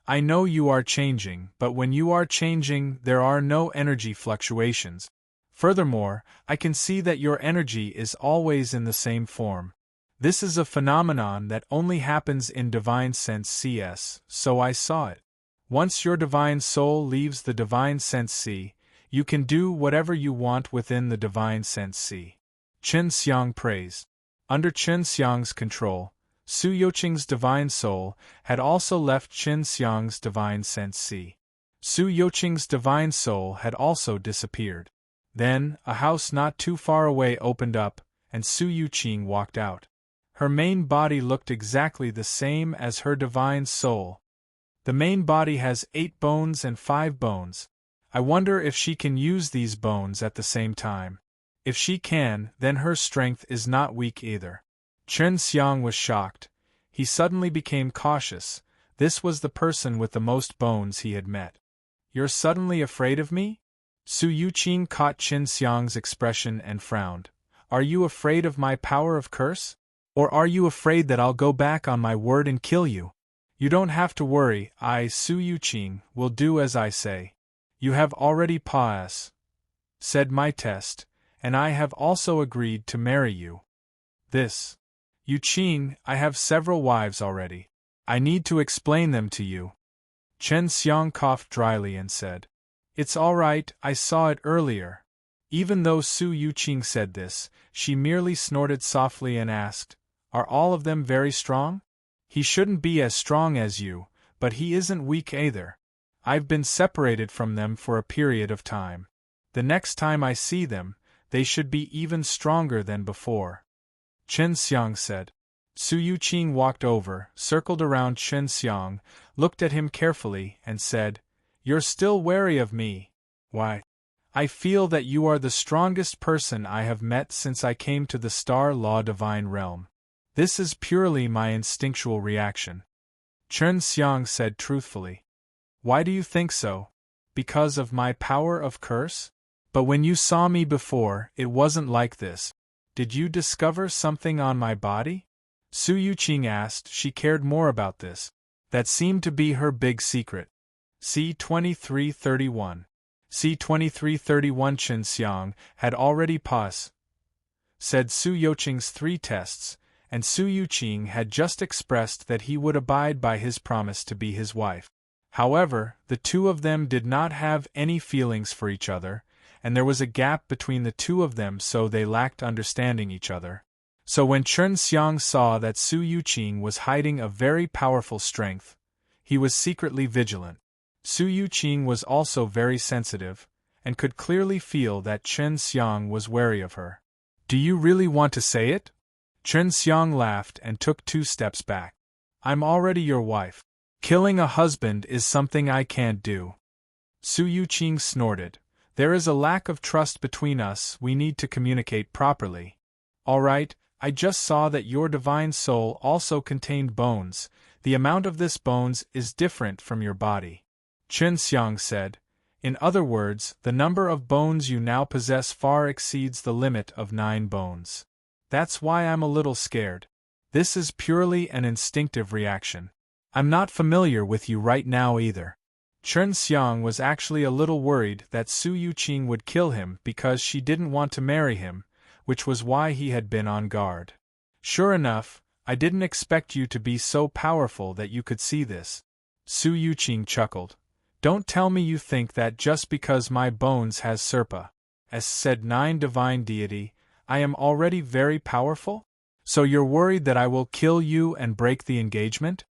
"I know you are changing, but when you are changing, there are no energy fluctuations. Furthermore, I can see that your energy is always in the same form. This is a phenomenon that only happens in Divine Sense CS, so I saw it. Once your Divine Soul leaves the Divine Sense C, You can do whatever you want within the divine sense. See. Chen Xiang praised. Under Chen Xiang's control, Su Youqing's divine soul had also left Chen Xiang's divine sense. See. Su Youqing's divine soul had also disappeared. Then, a house not too far away opened up, and Su Youqing walked out. Her main body looked exactly the same as her divine soul. The main body has 8 bones and 5 bones. I wonder if she can use these bones at the same time. If she can, then her strength is not weak either. Chen Xiang was shocked. He suddenly became cautious. This was the person with the most bones he had met. You're suddenly afraid of me? Su Youqing caught Chen Xiang's expression and frowned. Are you afraid of my power of curse? Or are you afraid that I'll go back on my word and kill you? You don't have to worry, I, Su Youqing, will do as I say. You have already said my test, and I have also agreed to marry you. This. Youqing, I have several wives already. I need to explain them to you. Chen Xiang coughed dryly and said, It's all right, I saw it earlier. Even though Su Youqing said this, she merely snorted softly and asked, Are all of them very strong? He shouldn't be as strong as you, but he isn't weak either. I've been separated from them for a period of time. The next time I see them, they should be even stronger than before. Chen Xiang said. Su Youqing walked over, circled around Chen Xiang, looked at him carefully, and said, You're still wary of me. Why? I feel that you are the strongest person I have met since I came to the Star Law Divine Realm. This is purely my instinctual reaction. Chen Xiang said truthfully. Why do you think so? Because of my power of curse? But when you saw me before, it wasn't like this. Did you discover something on my body? Su Youqing asked. She cared more about this. That seemed to be her big secret. C. 2331. C. 2331. Chen Xiang had already said Su Youqing's 3 tests, and Su Youqing had just expressed that he would abide by his promise to be his wife. However, the two of them did not have any feelings for each other, and there was a gap between the two of them, so they lacked understanding each other. So when Chen Xiang saw that Su Youqing was hiding a very powerful strength, he was secretly vigilant. Su Youqing was also very sensitive, and could clearly feel that Chen Xiang was wary of her. Do you really want to say it? Chen Xiang laughed and took 2 steps back. I'm already your wife. Killing a husband is something I can't do. Su Youqing snorted. There is a lack of trust between us, we need to communicate properly. All right, I just saw that your divine soul also contained bones. The amount of this bones is different from your body. Chen Xiang said. In other words, the number of bones you now possess far exceeds the limit of 9 bones. That's why I'm a little scared. This is purely an instinctive reaction. I'm not familiar with you right now either. Chen Xiang was actually a little worried that Su Youqing would kill him because she didn't want to marry him, which was why he had been on guard. Sure enough, I didn't expect you to be so powerful that you could see this. Su Youqing chuckled. Don't tell me you think that just because my bones has Serpa, as said 9 divine deity, I am already very powerful? So you're worried that I will kill you and break the engagement?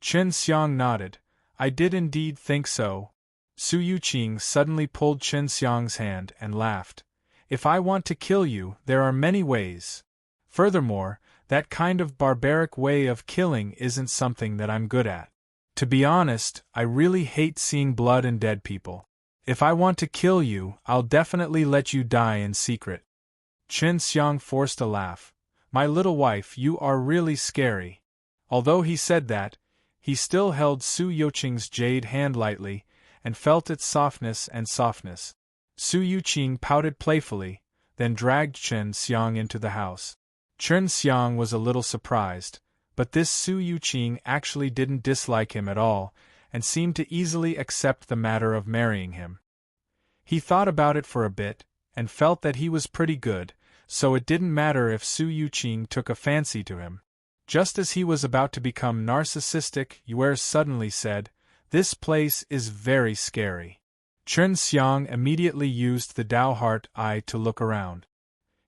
Chen Xiang nodded. I did indeed think so. Su Youqing suddenly pulled Chen Xiang's hand and laughed. If I want to kill you, there are many ways. Furthermore, that kind of barbaric way of killing isn't something that I'm good at. To be honest, I really hate seeing blood and dead people. If I want to kill you, I'll definitely let you die in secret. Chen Xiang forced a laugh. My little wife, you are really scary. Although he said that, he still held Su Youqing's jade hand lightly, and felt its softness and softness. Su Youqing pouted playfully, then dragged Chen Xiang into the house. Chen Xiang was a little surprised, but this Su Youqing actually didn't dislike him at all, and seemed to easily accept the matter of marrying him. He thought about it for a bit, and felt that he was pretty good, so it didn't matter if Su Youqing took a fancy to him. Just as he was about to become narcissistic, Yue suddenly said, This place is very scary. Chen Xiang immediately used the Dao Heart Eye to look around.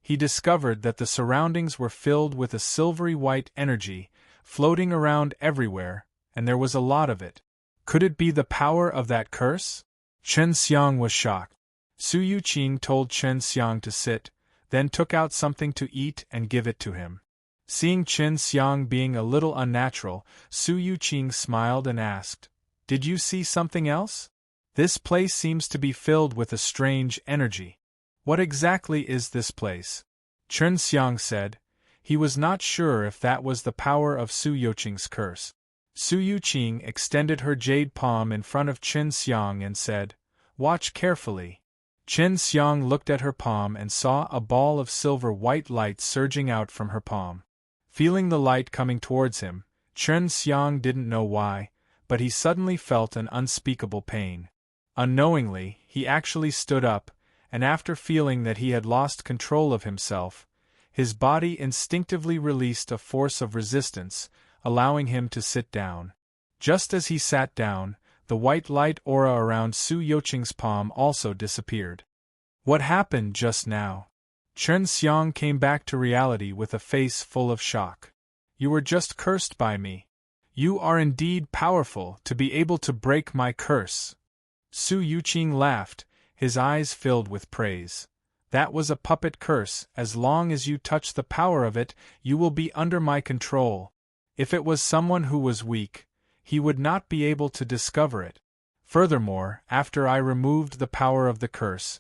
He discovered that the surroundings were filled with a silvery white energy, floating around everywhere, and there was a lot of it. Could it be the power of that curse? Chen Xiang was shocked. Su Yuqing told Chen Xiang to sit, then took out something to eat and give it to him. Seeing Chen Xiang being a little unnatural, Su Yuqing smiled and asked, "Did you see something else? This place seems to be filled with a strange energy. What exactly is this place?" Chen Xiang said. He was not sure if that was the power of Su Yuqing's curse. Su Yuqing extended her jade palm in front of Chen Xiang and said, "Watch carefully." Chen Xiang looked at her palm and saw a ball of silver white light surging out from her palm. Feeling the light coming towards him, Chen Xiang didn't know why, but he suddenly felt an unspeakable pain. Unknowingly, he actually stood up, and after feeling that he had lost control of himself, his body instinctively released a force of resistance, allowing him to sit down. Just as he sat down, the white light aura around Su Yuqing's palm also disappeared. What happened just now? Chen Xiang came back to reality with a face full of shock. "You were just cursed by me. You are indeed powerful to be able to break my curse." Su Yuqing laughed, his eyes filled with praise. "That was a puppet curse. As long as you touch the power of it, you will be under my control. If it was someone who was weak, he would not be able to discover it. Furthermore, after I removed the power of the curse,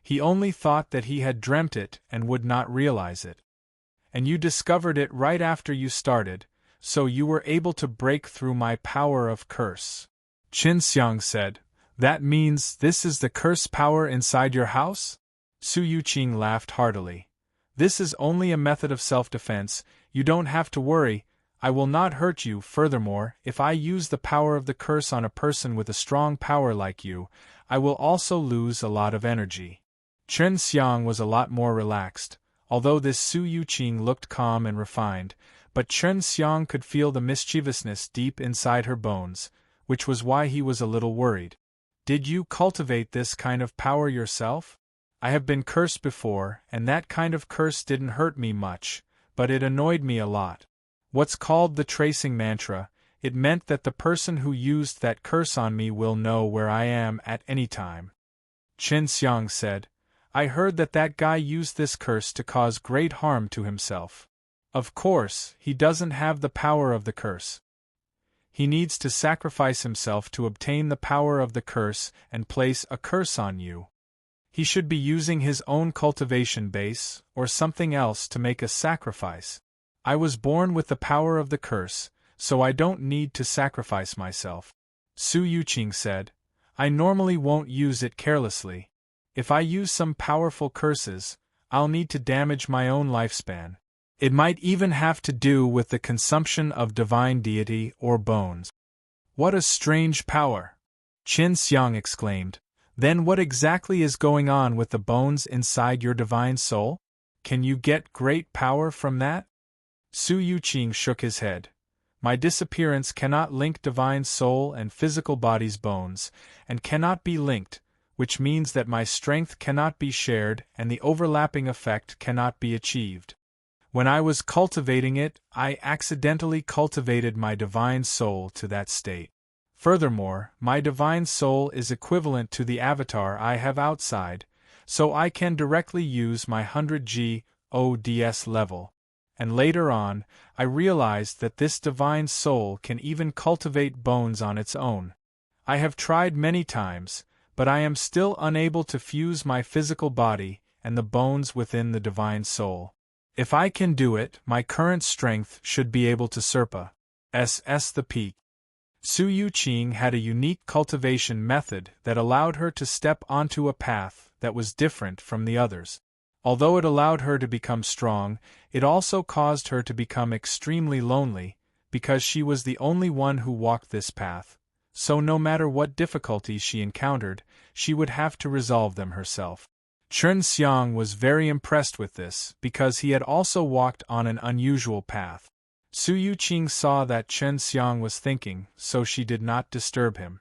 he only thought that he had dreamt it and would not realize it. And you discovered it right after you started, so you were able to break through my power of curse." Chen Xiang said, "That means this is the curse power inside your house?" Su Yuqing laughed heartily. "This is only a method of self-defense, you don't have to worry, I will not hurt you. Furthermore, if I use the power of the curse on a person with a strong power like you, I will also lose a lot of energy." Chen Xiang was a lot more relaxed, although this Su Yuqing looked calm and refined, but Chen Xiang could feel the mischievousness deep inside her bones, which was why he was a little worried. "Did you cultivate this kind of power yourself? I have been cursed before, and that kind of curse didn't hurt me much, but it annoyed me a lot. What's called the tracing mantra, it meant that the person who used that curse on me will know where I am at any time." Chen Xiang said, "I heard that that guy used this curse to cause great harm to himself. Of course, he doesn't have the power of the curse. He needs to sacrifice himself to obtain the power of the curse and place a curse on you. He should be using his own cultivation base, or something else to make a sacrifice. I was born with the power of the curse, so I don't need to sacrifice myself." Su Yuqing said, "I normally won't use it carelessly. If I use some powerful curses, I'll need to damage my own lifespan. It might even have to do with the consumption of divine deity or bones." "What a strange power!" Chen Xiang exclaimed. "Then what exactly is going on with the bones inside your divine soul? Can you get great power from that?" Su Yuqing shook his head. "My disappearance cannot link divine soul and physical body's bones, and cannot be linked, which means that my strength cannot be shared and the overlapping effect cannot be achieved. When I was cultivating it, I accidentally cultivated my divine soul to that state. Furthermore, my divine soul is equivalent to the avatar I have outside, so I can directly use my 100G ODS level. And later on, I realized that this divine soul can even cultivate bones on its own. I have tried many times, but I am still unable to fuse my physical body and the bones within the divine soul. If I can do it, my current strength should be able to surpass the peak." Su Yuqing had a unique cultivation method that allowed her to step onto a path that was different from the others. Although it allowed her to become strong, it also caused her to become extremely lonely, because she was the only one who walked this path, so no matter what difficulties she encountered, she would have to resolve them herself. Chen Xiang was very impressed with this, because he had also walked on an unusual path. Su Yuqing saw that Chen Xiang was thinking, so she did not disturb him.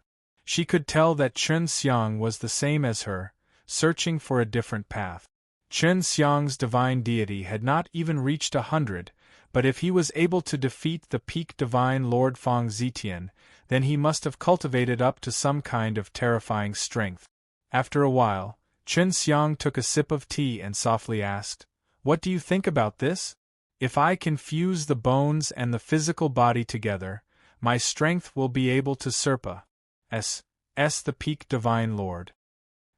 She could tell that Chen Xiang was the same as her, searching for a different path. Chen Xiang's divine deity had not even reached 100, but if he was able to defeat the peak divine Lord Feng Zetian, then he must have cultivated up to some kind of terrifying strength. After a while, Chen Xiang took a sip of tea and softly asked, "What do you think about this? If I can fuse the bones and the physical body together, my strength will be able to surpass the peak divine Lord."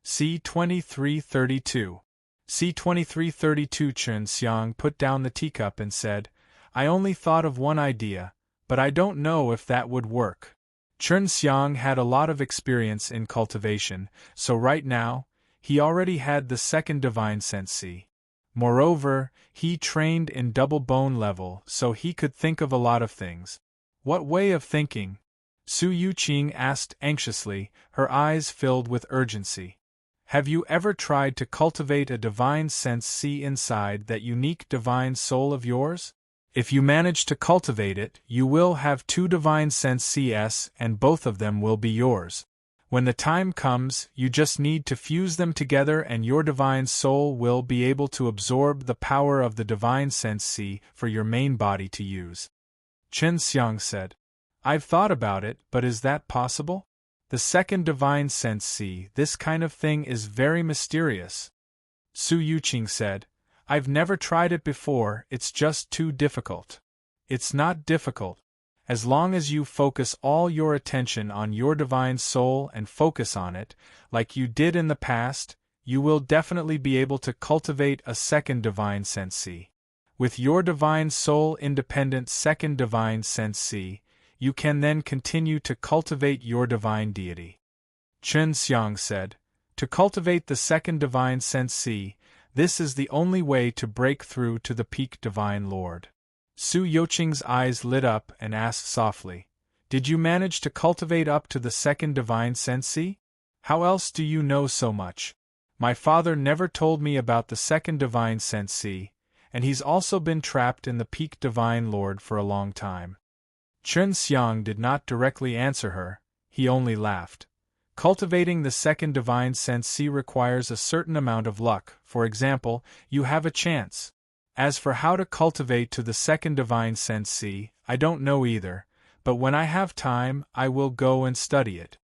C. 2332. C. 2332. Chen Xiang put down the teacup and said, "I only thought of one idea, but I don't know if that would work." Chen Xiang had a lot of experience in cultivation, so right now, he already had the second divine sense C. Moreover, he trained in double bone level, so he could think of a lot of things. What way of thinking? Su Yuqing asked anxiously, her eyes filled with urgency. Have you ever tried to cultivate a divine sense C inside that unique divine soul of yours? If you manage to cultivate it, you will have two divine sense CS and both of them will be yours. When the time comes, you just need to fuse them together and your divine soul will be able to absorb the power of the divine sense C for your main body to use. Chen Xiang said, "I've thought about it, but is that possible? The second divine sense C, this kind of thing is very mysterious." Su Yuqing said, "I've never tried it before, it's just too difficult." "It's not difficult. As long as you focus all your attention on your divine soul and focus on it, like you did in the past, you will definitely be able to cultivate a second divine sense C. With your divine soul independent second divine sense C, you can then continue to cultivate your divine deity." Chen Xiang said, "To cultivate the second divine sense C, this is the only way to break through to the peak divine Lord." Su Yuqing's eyes lit up and asked softly, "Did you manage to cultivate up to the second divine sense C? How else do you know so much? My father never told me about the second divine sense C, and he's also been trapped in the peak divine Lord for a long time." Chen Xiang did not directly answer her, he only laughed. Cultivating the second divine sense C requires a certain amount of luck. For example, you have a chance. As for how to cultivate to the second divine sense C, I don't know either, but when I have time, I will go and study it.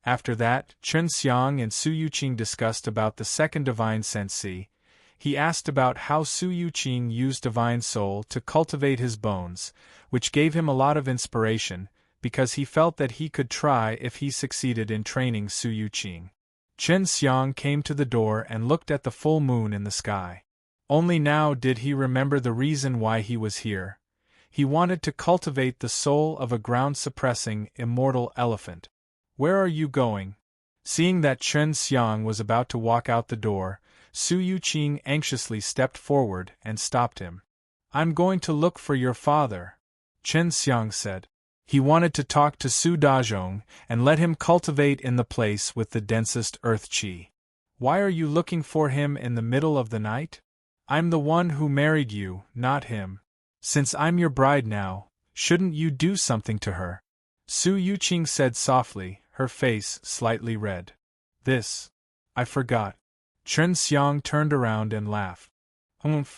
After that, Chen Xiang and Su Yuqing discussed about the second divine sense C. He asked about how Su Yuqing used divine soul to cultivate his bones, which gave him a lot of inspiration, because he felt that he could try if he succeeded in training Su Yuqing. Chen Xiang came to the door and looked at the full moon in the sky. Only now did he remember the reason why he was here. He wanted to cultivate the soul of a ground-suppressing, immortal elephant. "Where are you going?" Seeing that Chen Xiang was about to walk out the door, Su Yuqing anxiously stepped forward and stopped him. "I'm going to look for your father," Chen Xiang said. He wanted to talk to Su Dazhong and let him cultivate in the place with the densest earth qi. "Why are you looking for him in the middle of the night? I'm the one who married you, not him. Since I'm your bride now, shouldn't you do something to her?" Su Yuqing said softly, her face slightly red. I forgot." Chen Xiang turned around and laughed.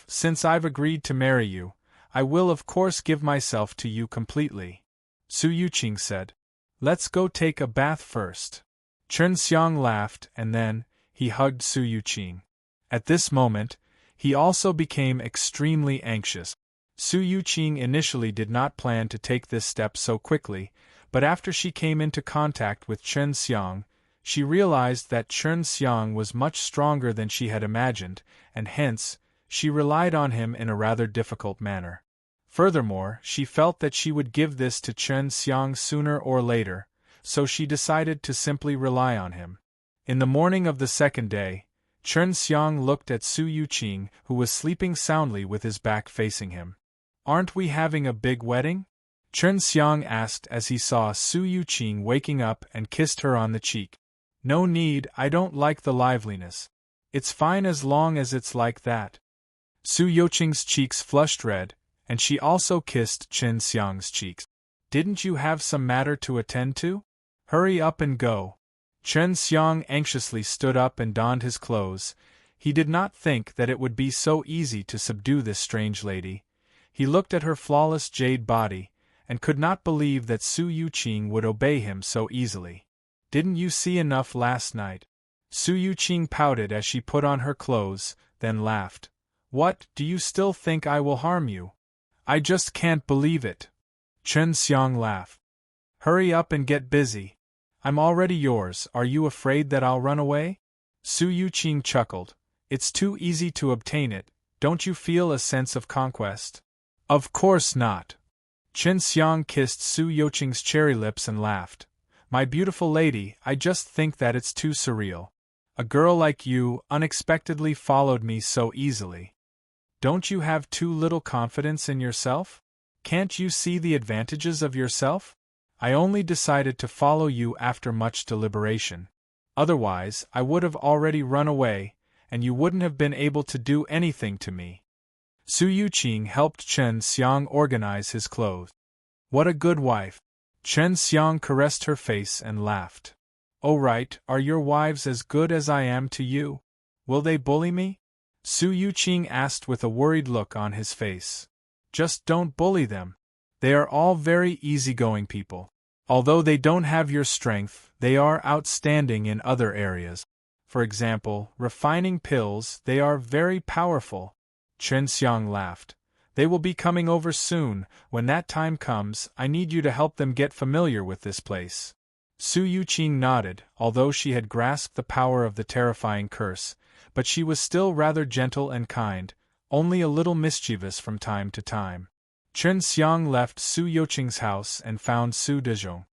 Since I've agreed to marry you, I will of course give myself to you completely." Su Yuqing said. "Let's go take a bath first." Chen Xiang laughed and then, he hugged Su Yuqing. At this moment, he also became extremely anxious. Su Yuqing initially did not plan to take this step so quickly, but after she came into contact with Chen Xiang, she realized that Chen Xiang was much stronger than she had imagined, and hence, she relied on him in a rather difficult manner. Furthermore, she felt that she would give this to Chen Xiang sooner or later, so she decided to simply rely on him. In the morning of the second day, Chen Xiang looked at Su Yuqing, who was sleeping soundly with his back facing him. "Aren't we having a big wedding?" Chen Xiang asked as he saw Su Yuqing waking up and kissed her on the cheek. "No need, I don't like the liveliness. It's fine as long as it's like that." Su Yuqing's cheeks flushed red, and she also kissed Chen Xiang's cheeks. "Didn't you have some matter to attend to?" Hurry up and go. Chen Xiang anxiously stood up and donned his clothes. He did not think that it would be so easy to subdue this strange lady. He looked at her flawless jade body, and could not believe that Su Yuqing would obey him so easily. Didn't you see enough last night? Su Yuqing pouted as she put on her clothes, then laughed. What, do you still think I will harm you? I just can't believe it. Chen Xiang laughed. Hurry up and get busy. I'm already yours, are you afraid that I'll run away? Su Yuqing chuckled. It's too easy to obtain it, don't you feel a sense of conquest? Of course not. Chen Xiang kissed Su Yuqing's cherry lips and laughed. My beautiful lady, I just think that it's too surreal. A girl like you unexpectedly followed me so easily. Don't you have too little confidence in yourself? Can't you see the advantages of yourself? I only decided to follow you after much deliberation. Otherwise, I would have already run away, and you wouldn't have been able to do anything to me. Su Yuqing helped Chen Xiang organize his clothes. What a good wife! Chen Xiang caressed her face and laughed. Oh right, are your wives as good as I am to you? Will they bully me? Su Yuqing asked with a worried look on his face. Just don't bully them. They are all very easygoing people. Although they don't have your strength, they are outstanding in other areas. For example, refining pills, they are very powerful. Chen Xiang laughed. They will be coming over soon. When that time comes, I need you to help them get familiar with this place. Su Yuqing nodded, although she had grasped the power of the terrifying curse, but she was still rather gentle and kind, only a little mischievous from time to time. Chen Xiang left Su Yuqing's house and found Su Dezhong.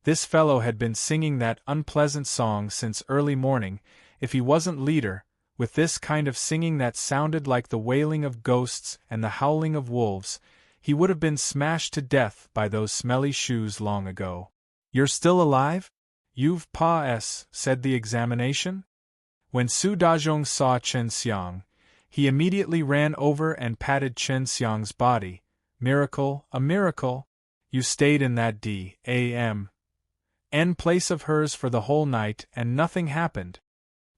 This fellow had been singing that unpleasant song since early morning. If he wasn't leader, with this kind of singing that sounded like the wailing of ghosts and the howling of wolves, he would have been smashed to death by those smelly shoes long ago. You're still alive? You've pas, said the examination? When Su Dezhong saw Chen Xiang, he immediately ran over and patted Chen Xiang's body. Miracle, a miracle. You stayed in that D.A.M. N place of hers for the whole night and nothing happened.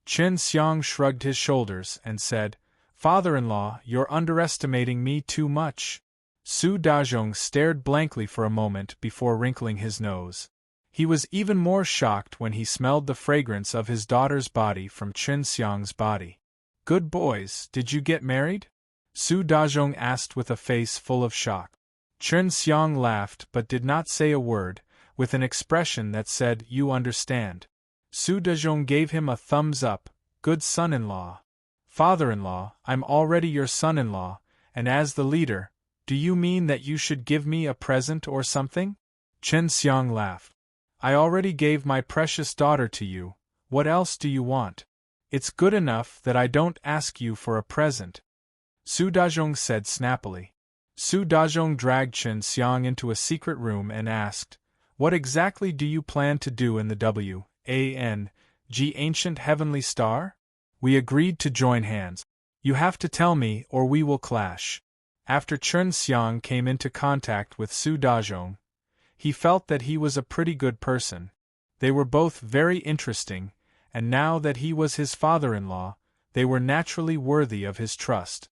Chen Xiang shrugged his shoulders and said, Father-in-law, you're underestimating me too much. Su Dezhong stared blankly for a moment before wrinkling his nose. He was even more shocked when he smelled the fragrance of his daughter's body from Chen Xiang's body. Good boys, did you get married? Su Dezhong asked with a face full of shock. Chen Xiang laughed but did not say a word, with an expression that said, You understand. Su Dezhong gave him a thumbs up. Good son-in-law. Father-in-law, I'm already your son-in-law, and as the leader, do you mean that you should give me a present or something? Chen Xiang laughed. I already gave my precious daughter to you, what else do you want? It's good enough that I don't ask you for a present. Su Dezhong said snappily. Su Dezhong dragged Chen Xiang into a secret room and asked, What exactly do you plan to do in the W.A.N.G. Ancient Heavenly Star? We agreed to join hands. You have to tell me or we will clash. After Chen Xiang came into contact with Su Dezhong, he felt that he was a pretty good person. They were both very interesting, and now that he was his father-in-law, they were naturally worthy of his trust.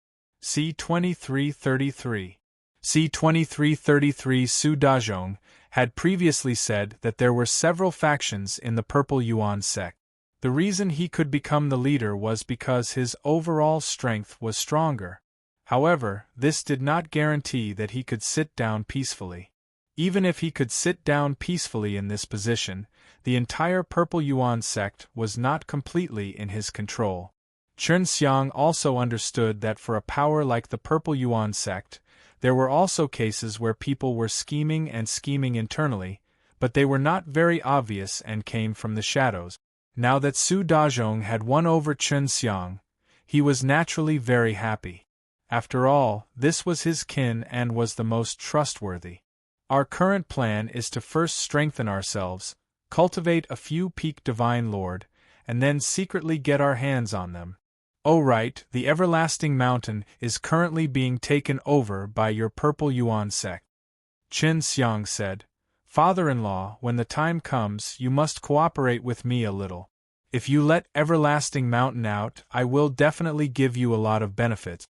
C. 2333. C. 2333 Su Dezhong had previously said that there were several factions in the Purple Yuan sect. The reason he could become the leader was because his overall strength was stronger. However, this did not guarantee that he could sit down peacefully. Even if he could sit down peacefully in this position, the entire Purple Yuan sect was not completely in his control. Chen Xiang also understood that for a power like the Purple Yuan sect, there were also cases where people were scheming internally, but they were not very obvious and came from the shadows. Now that Su Dezhong had won over Chen Xiang, he was naturally very happy. After all, this was his kin and was the most trustworthy. Our current plan is to first strengthen ourselves, cultivate a few peak Divine Lord, and then secretly get our hands on them. Oh right, the Everlasting Mountain is currently being taken over by your Purple Yuan sect. Chen Xiang said. Father-in-law, when the time comes, you must cooperate with me a little. If you let Everlasting Mountain out, I will definitely give you a lot of benefits.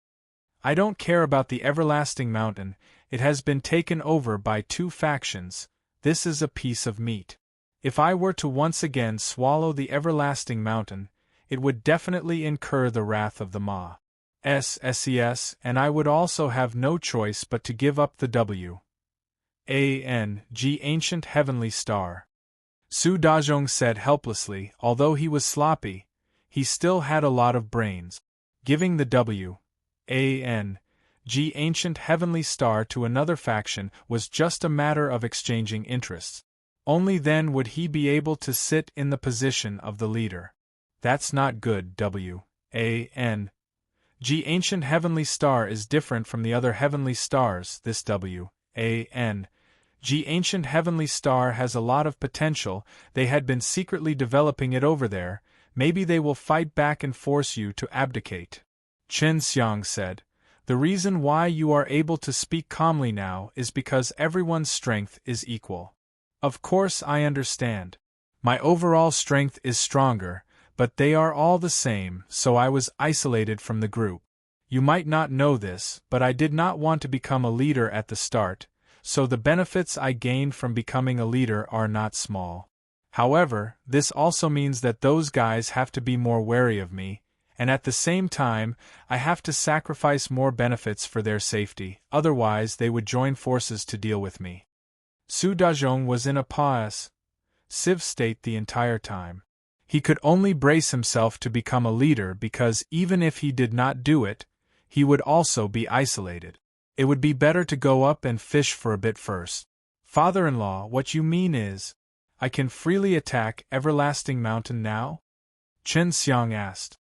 I don't care about the Everlasting Mountain, it has been taken over by two factions, this is a piece of meat. If I were to once again swallow the Everlasting Mountain, it would definitely incur the wrath of the SES, and I would also have no choice but to give up the Ancient Heavenly Star. Su Dazhong said helplessly, although he was sloppy, he still had a lot of brains. Giving the Ancient Heavenly Star to another faction was just a matter of exchanging interests. Only then would he be able to sit in the position of the leader. That's not good. Ancient Heavenly Star is different from the other heavenly stars. This Ancient Heavenly Star has a lot of potential, they had been secretly developing it over there, maybe they will fight back and force you to abdicate. Chen Xiang said, the reason why you are able to speak calmly now is because everyone's strength is equal. Of course I understand. My overall strength is stronger, but they are all the same, so I was isolated from the group. You might not know this, but I did not want to become a leader at the start, so the benefits I gained from becoming a leader are not small. However, this also means that those guys have to be more wary of me, and at the same time, I have to sacrifice more benefits for their safety, otherwise they would join forces to deal with me. Su Dazhong was in a passive state the entire time. He could only brace himself to become a leader because even if he did not do it, he would also be isolated. It would be better to go up and fish for a bit first. Father-in-law, what you mean is, I can freely attack Everlasting Mountain now? Chen Xiang asked.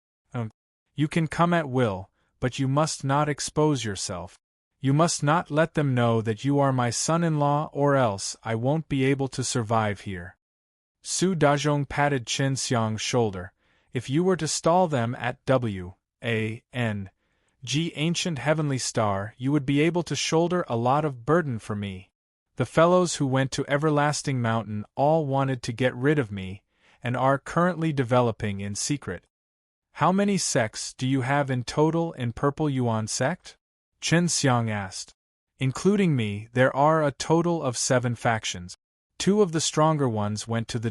You can come at will, but you must not expose yourself. You must not let them know that you are my son-in-law or else I won't be able to survive here. Su Dazhong patted Chen Xiang's shoulder. If you were to stall them at Ancient Heavenly Star, you would be able to shoulder a lot of burden for me. The fellows who went to Everlasting Mountain all wanted to get rid of me, and are currently developing in secret. How many sects do you have in total in Purple Yuan sect? Chen Xiang asked. Including me, there are a total of 7 factions. 2 of the stronger ones went to the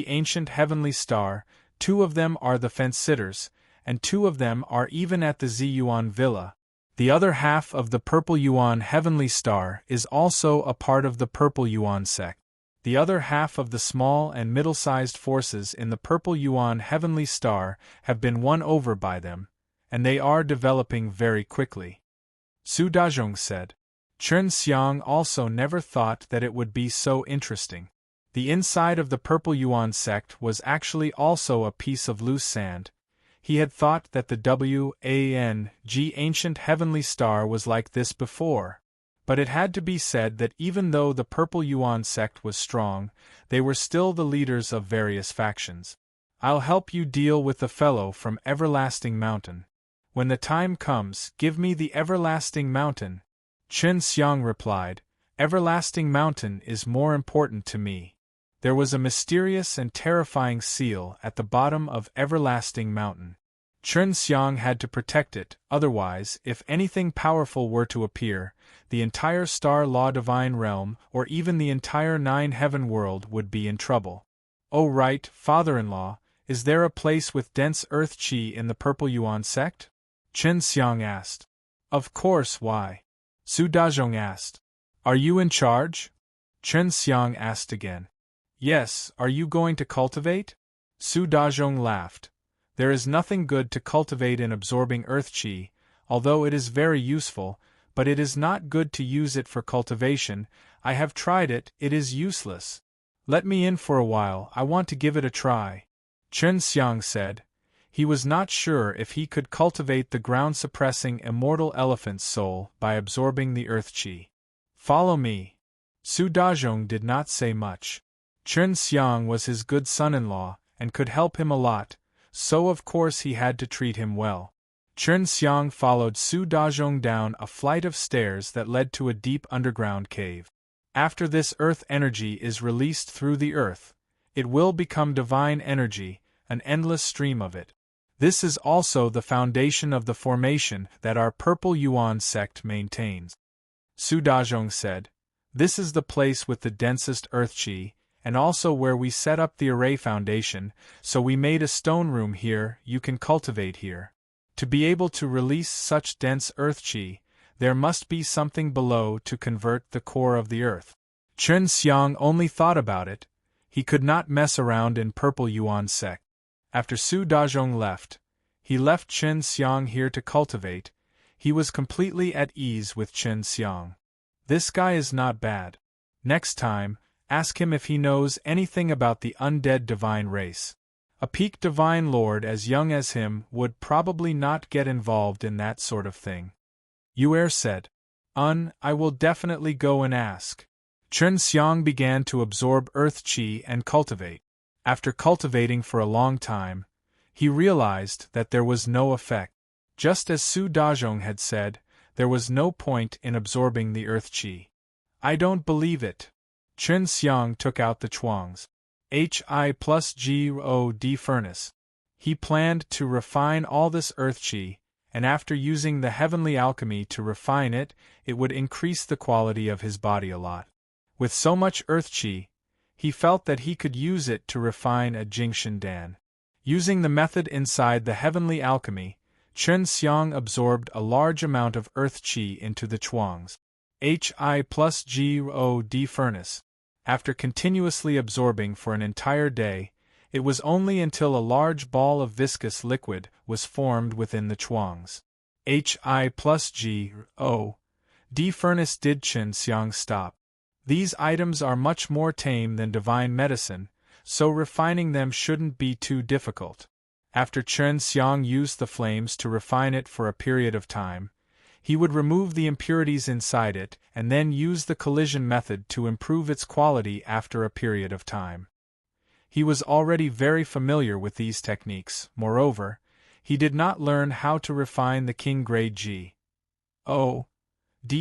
Ancient Heavenly Star, 2 of them are the fence-sitters, and 2 of them are even at the Ziyuan Villa. The other half of the Purple Yuan Heavenly Star is also a part of the Purple Yuan sect. The other half of the small and middle-sized forces in the Purple Yuan Heavenly Star have been won over by them, and they are developing very quickly. Su Dazhong said. Chen Xiang also never thought that it would be so interesting. The inside of the Purple Yuan sect was actually also a piece of loose sand. He had thought that the Ancient Heavenly Star was like this before. But it had to be said that even though the Purple Yuan sect was strong, they were still the leaders of various factions. I'll help you deal with the fellow from Everlasting Mountain. When the time comes, give me the Everlasting Mountain. Chen Xiang replied, Everlasting Mountain is more important to me. There was a mysterious and terrifying seal at the bottom of Everlasting Mountain. Chen Xiang had to protect it, otherwise, if anything powerful were to appear, the entire Star Law Divine Realm or even the entire 9-heaven world would be in trouble. Oh right, father-in-law, is there a place with dense earth qi in the Purple Yuan sect? Chen Xiang asked. Of course, why? Su Dazhong asked. Are you in charge? Chen Xiang asked again. Yes, are you going to cultivate? Su Dazhong laughed. There is nothing good to cultivate in absorbing earth qi, although it is very useful, but it is not good to use it for cultivation. I have tried it, it is useless. Let me in for a while, I want to give it a try. Chen Xiang said. He was not sure if he could cultivate the ground-suppressing immortal elephant's soul by absorbing the earth qi. Follow me. Su Dazhong did not say much. Chen Xiang was his good son-in-law, and could help him a lot, so of course he had to treat him well. Chen Xiang followed Su Dazhong down a flight of stairs that led to a deep underground cave. After this earth energy is released through the earth, it will become divine energy, an endless stream of it. This is also the foundation of the formation that our Purple Yuan sect maintains. Su Dazhong said, "This is the place with the densest earth qi, and also where we set up the array foundation, so we made a stone room here you can cultivate here. To be able to release such dense earth qi, there must be something below to convert the core of the earth." Chen Xiang only thought about it. He could not mess around in Purple Yuan sect. After Su Dazhong left, he left Chen Xiang here to cultivate. He was completely at ease with Chen Xiang. This guy is not bad. Next time, ask him if he knows anything about the undead divine race. A peak divine lord as young as him would probably not get involved in that sort of thing. Yu'er said, I will definitely go and ask." Chen Xiang began to absorb earth qi and cultivate. After cultivating for a long time, he realized that there was no effect. Just as Su Dazhong had said, there was no point in absorbing the earth qi. "I don't believe it." Chen Xiang took out the chuangs. Hi plus God furnace. He planned to refine all this earth qi, and after using the heavenly alchemy to refine it, it would increase the quality of his body a lot. With so much earth qi, he felt that he could use it to refine a Jingshan Dan. Using the method inside the heavenly alchemy, Chen Xiang absorbed a large amount of earth qi into the chuangs. Hi plus God furnace. After continuously absorbing for an entire day, it was only until a large ball of viscous liquid was formed within the chuangs. Hi plus God furnace did Chen Xiang stop. These items are much more tame than divine medicine, so refining them shouldn't be too difficult. After Chen Xiang used the flames to refine it for a period of time, he would remove the impurities inside it and then use the collision method to improve its quality after a period of time. He was already very familiar with these techniques. Moreover, he did not learn how to refine the King Grade G.O.D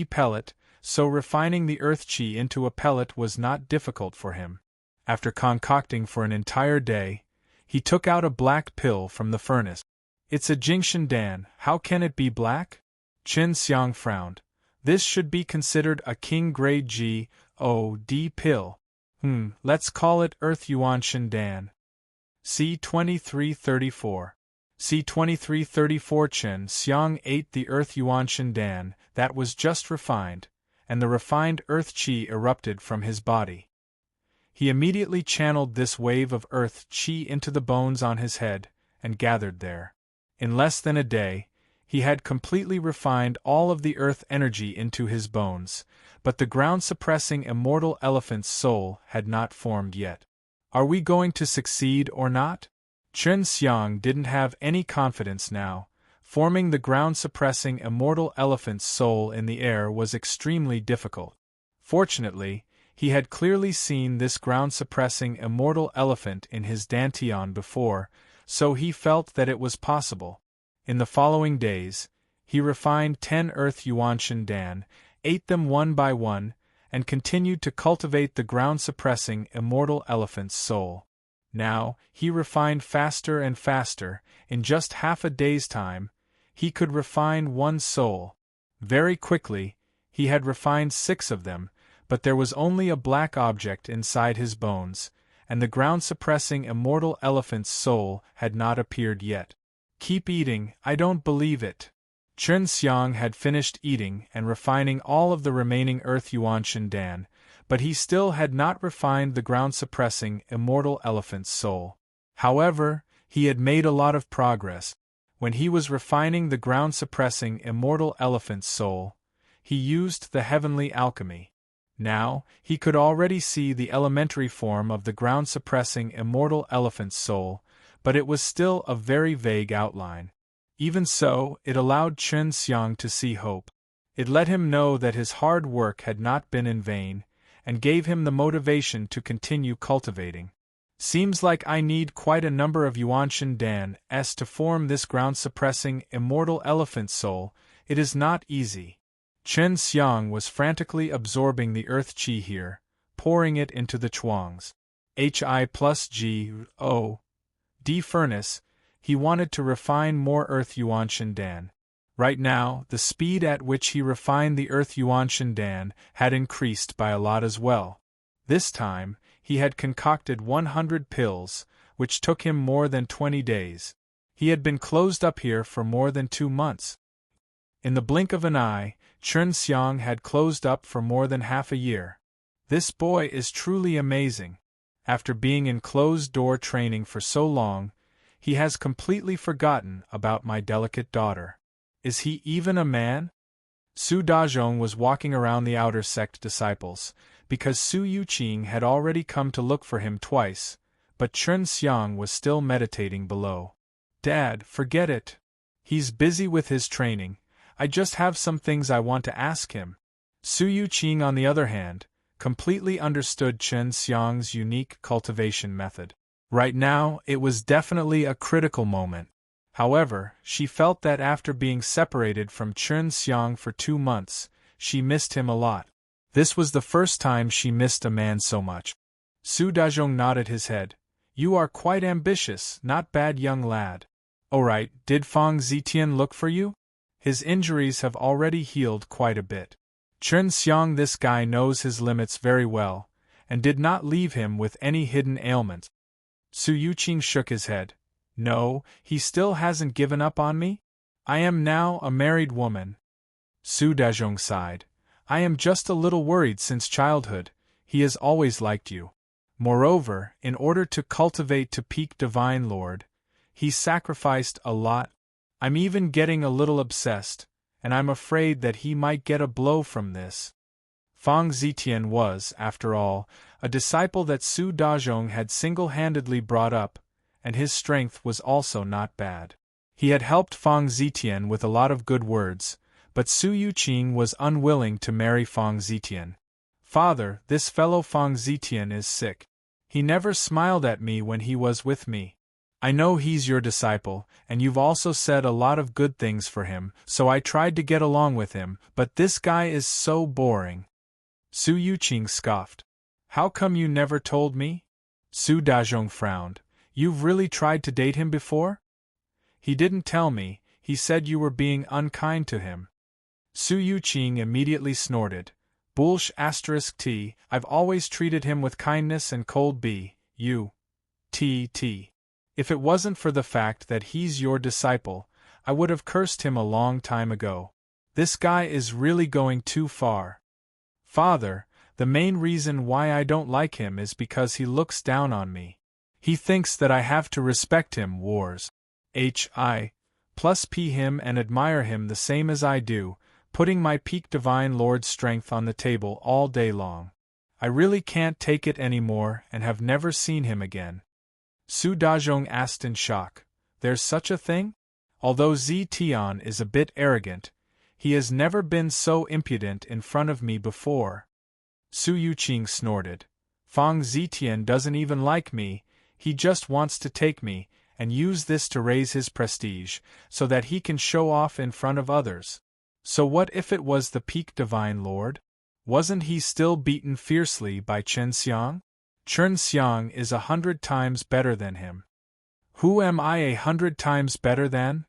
pellet, so refining the earth qi into a pellet was not difficult for him. After concocting for an entire day, he took out a black pill from the furnace. "It's a Jingshan Dan, how can it be black?" Chen Xiang frowned. "This should be considered a King Grade G.O.D pill. Let's call it Earth Yuanshan Dan." C2334. C2334 Chen Xiang ate the Earth Yuanshan Dan that was just refined, and the refined earth qi erupted from his body. He immediately channeled this wave of earth qi into the bones on his head, and gathered there. In less than a day, he had completely refined all of the earth energy into his bones, but the ground-suppressing immortal elephant's soul had not formed yet. Are we going to succeed or not? Chen Xiang didn't have any confidence now. Forming the ground-suppressing immortal elephant's soul in the air was extremely difficult. Fortunately, he had clearly seen this ground-suppressing immortal elephant in his dantian before, so he felt that it was possible. In the following days, he refined 10 Earth Yuanshan Dan, ate them one by one, and continued to cultivate the ground-suppressing immortal elephant's soul. Now, he refined faster and faster. In just half a day's time, he could refine one soul. Very quickly, he had refined 6 of them, but there was only a black object inside his bones, and the ground-suppressing immortal elephant's soul had not appeared yet. "Keep eating, I don't believe it." Chen Xiang had finished eating and refining all of the remaining Earth Yuanshan Dan, but he still had not refined the ground-suppressing immortal elephant's soul. However, he had made a lot of progress. When he was refining the ground-suppressing immortal elephant's soul, he used the heavenly alchemy. Now, he could already see the elementary form of the ground-suppressing immortal elephant's soul, but it was still a very vague outline. Even so, it allowed Chen Xiang to see hope. It let him know that his hard work had not been in vain, and gave him the motivation to continue cultivating. "Seems like I need quite a number of Yuanshan Dan to form this ground-suppressing immortal elephant soul. It is not easy." Chen Xiang was frantically absorbing the earth qi here, pouring it into the chuangs. Hi plus G, O, D furnace, he wanted to refine more earth yuan shindan. Right now, the speed at which he refined the earth yuan shindan had increased by a lot as well. This time, he had concocted 100 pills, which took him more than 20 days. He had been closed up here for more than 2 months. In the blink of an eye, Chen Xiang had closed up for more than half a year. This boy is truly amazing. After being in closed-door training for so long, he has completely forgotten about my delicate daughter. Is he even a man? Su Dazhong was walking around the outer sect disciples, because Su Yuqing had already come to look for him twice, but Chen Xiang was still meditating below. Dad, forget it. He's busy with his training. I just have some things I want to ask him. Su Yuqing, on the other hand, completely understood Chen Xiang's unique cultivation method. Right now, it was definitely a critical moment. However, she felt that after being separated from Chen Xiang for 2 months, she missed him a lot. This was the first time she missed a man so much. Su Dazhong nodded his head. You are quite ambitious, not bad, young lad. Alright, did Fang Zitian look for you? His injuries have already healed quite a bit. Chen Xiang, this guy knows his limits very well, and did not leave him with any hidden ailments. Su Yuqing shook his head. No, he still hasn't given up on me? I am now a married woman. Su Dazhong sighed. I am just a little worried since childhood. He has always liked you. Moreover, in order to cultivate to peak Divine Lord, he sacrificed a lot. I'm even getting a little obsessed, and I'm afraid that he might get a blow from this. Fang Zitian was, after all, a disciple that Su Dazhong had single-handedly brought up, and his strength was also not bad. He had helped Fang Zitian with a lot of good words, but Su Yuqing was unwilling to marry Fang Zitian. Father, this fellow Fang Zitian is sick. He never smiled at me when he was with me. I know he's your disciple, and you've also said a lot of good things for him, so I tried to get along with him, but this guy is so boring. Su Yuqing scoffed. How come you never told me? Su Dazhong frowned. You've really tried to date him before? He didn't tell me, he said you were being unkind to him. Su Yuqing immediately snorted. Bullsh *T, I've always treated him with kindness and cold T. If it wasn't for the fact that he's your disciple, I would have cursed him a long time ago. This guy is really going too far. Father, the main reason why I don't like him is because he looks down on me. He thinks that I have to respect him, wars. Hi plus P him and admire him the same as I do, putting my peak Divine Lord strength on the table all day long. I really can't take it anymore and have never seen him again. Su Dazhong asked in shock. There's such a thing? Although Zitian is a bit arrogant, he has never been so impudent in front of me before. Su Yuqing snorted. Fang Zitian doesn't even like me, he just wants to take me, and use this to raise his prestige, so that he can show off in front of others. So what if it was the peak Divine Lord? Wasn't he still beaten fiercely by Chen Xiang? Chen Xiang is 100 times better than him. Who am I 100 times better than?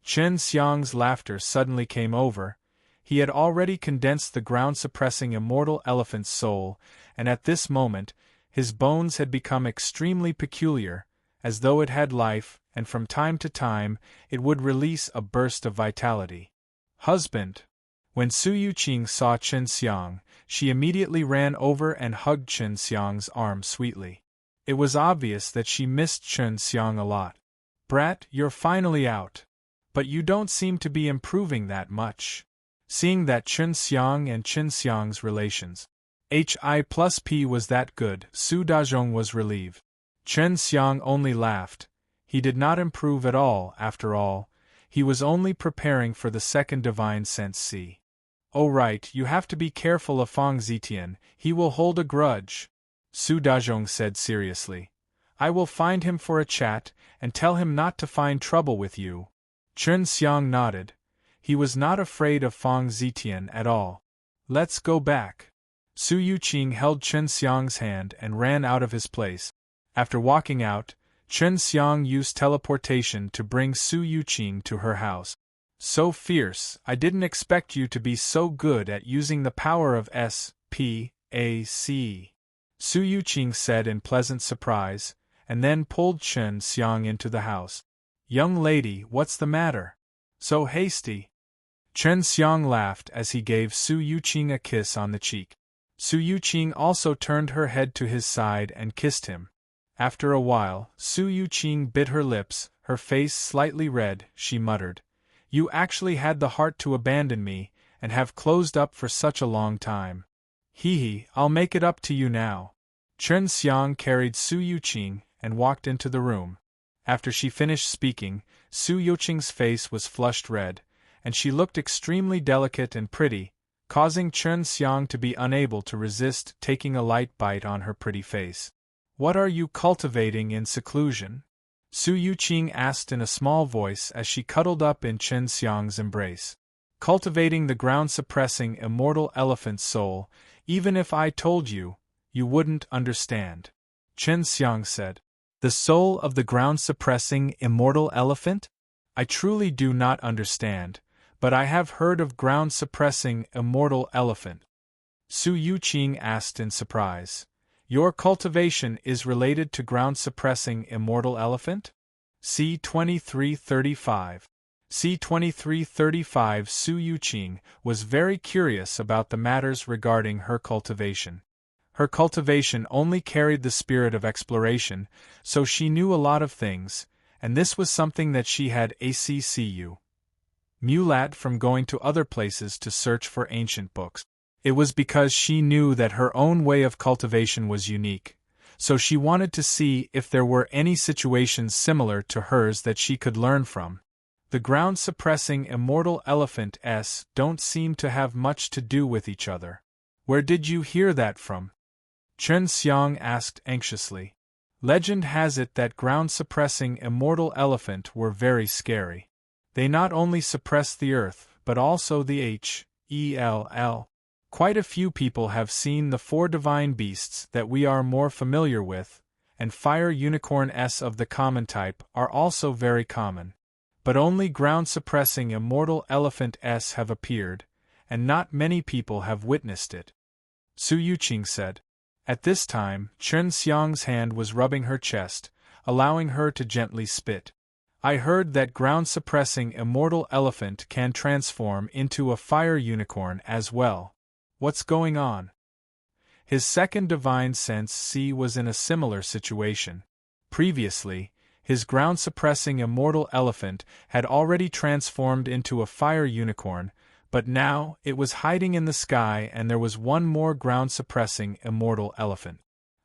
Chen Xiang's laughter suddenly came over. He had already condensed the ground-suppressing immortal elephant's soul, and at this moment, his bones had become extremely peculiar, as though it had life, and from time to time, it would release a burst of vitality. Husband. When Su Yuqing saw Chen Xiang, she immediately ran over and hugged Chen Xiang's arm sweetly. It was obvious that she missed Chen Xiang a lot. Brat, you're finally out. But you don't seem to be improving that much. Seeing that Chen Xiang and Chen Xiang's relations, Hi plus P was that good, Su Dazhong was relieved. Chen Xiang only laughed. He did not improve at all, after all. He was only preparing for the second divine sense C. Oh right, you have to be careful of Fang Zitian, he will hold a grudge. Su Dazhong said seriously. I will find him for a chat, and tell him not to find trouble with you. Chen Xiang nodded. He was not afraid of Feng Zetian at all. Let's go back. Su Yuqing held Chen Xiang's hand and ran out of his place. After walking out, Chen Xiang used teleportation to bring Su Yuqing to her house. So fierce, I didn't expect you to be so good at using the power of SPAC. Su Yuqing said in pleasant surprise, and then pulled Chen Xiang into the house. Young lady, what's the matter? So hasty? Chen Xiang laughed as he gave Su Yuqing a kiss on the cheek. Su Yuqing also turned her head to his side and kissed him. After a while, Su Yuqing bit her lips, her face slightly red. She muttered, "You actually had the heart to abandon me, and have closed up for such a long time. Hee, I'll make it up to you now." Chen Xiang carried Su Yuqing and walked into the room. After she finished speaking, Su Yuqing's face was flushed red, and she looked extremely delicate and pretty, causing Chen Xiang to be unable to resist taking a light bite on her pretty face. "What are you cultivating in seclusion?" Su Yuqing asked in a small voice as she cuddled up in Chen Xiang's embrace. "Cultivating the ground-suppressing immortal elephant's soul. Even if I told you, you wouldn't understand," Chen Xiang said. "The soul of the ground-suppressing immortal elephant? I truly do not understand, but I have heard of ground-suppressing immortal elephant." Su Yuqing asked in surprise. "Your cultivation is related to ground-suppressing immortal elephant?" C 2335. C 2335. Su Yuqing was very curious about the matters regarding her cultivation. Her cultivation only carried the spirit of exploration, so she knew a lot of things, and this was something that she had accu mulat from going to other places to search for ancient books. It was because she knew that her own way of cultivation was unique, so she wanted to see if there were any situations similar to hers that she could learn from. The ground-suppressing immortal elephants don't seem to have much to do with each other. Where did you hear that from? Chen Xiang asked anxiously. Legend has it that ground-suppressing immortal elephant were very scary. They not only suppress the earth, but also the HELL. Quite a few people have seen the four divine beasts that we are more familiar with, and fire unicorns of the common type are also very common. But only ground-suppressing immortal elephants have appeared, and not many people have witnessed it. Su Yuqing said. At this time, Chen Xiang's hand was rubbing her chest, allowing her to gently spit. I heard that ground-suppressing immortal elephant can transform into a fire unicorn as well. What's going on? His second divine sense C was in a similar situation. Previously, his ground-suppressing immortal elephant had already transformed into a fire unicorn, but now it was hiding in the sky and there was one more ground-suppressing immortal elephant.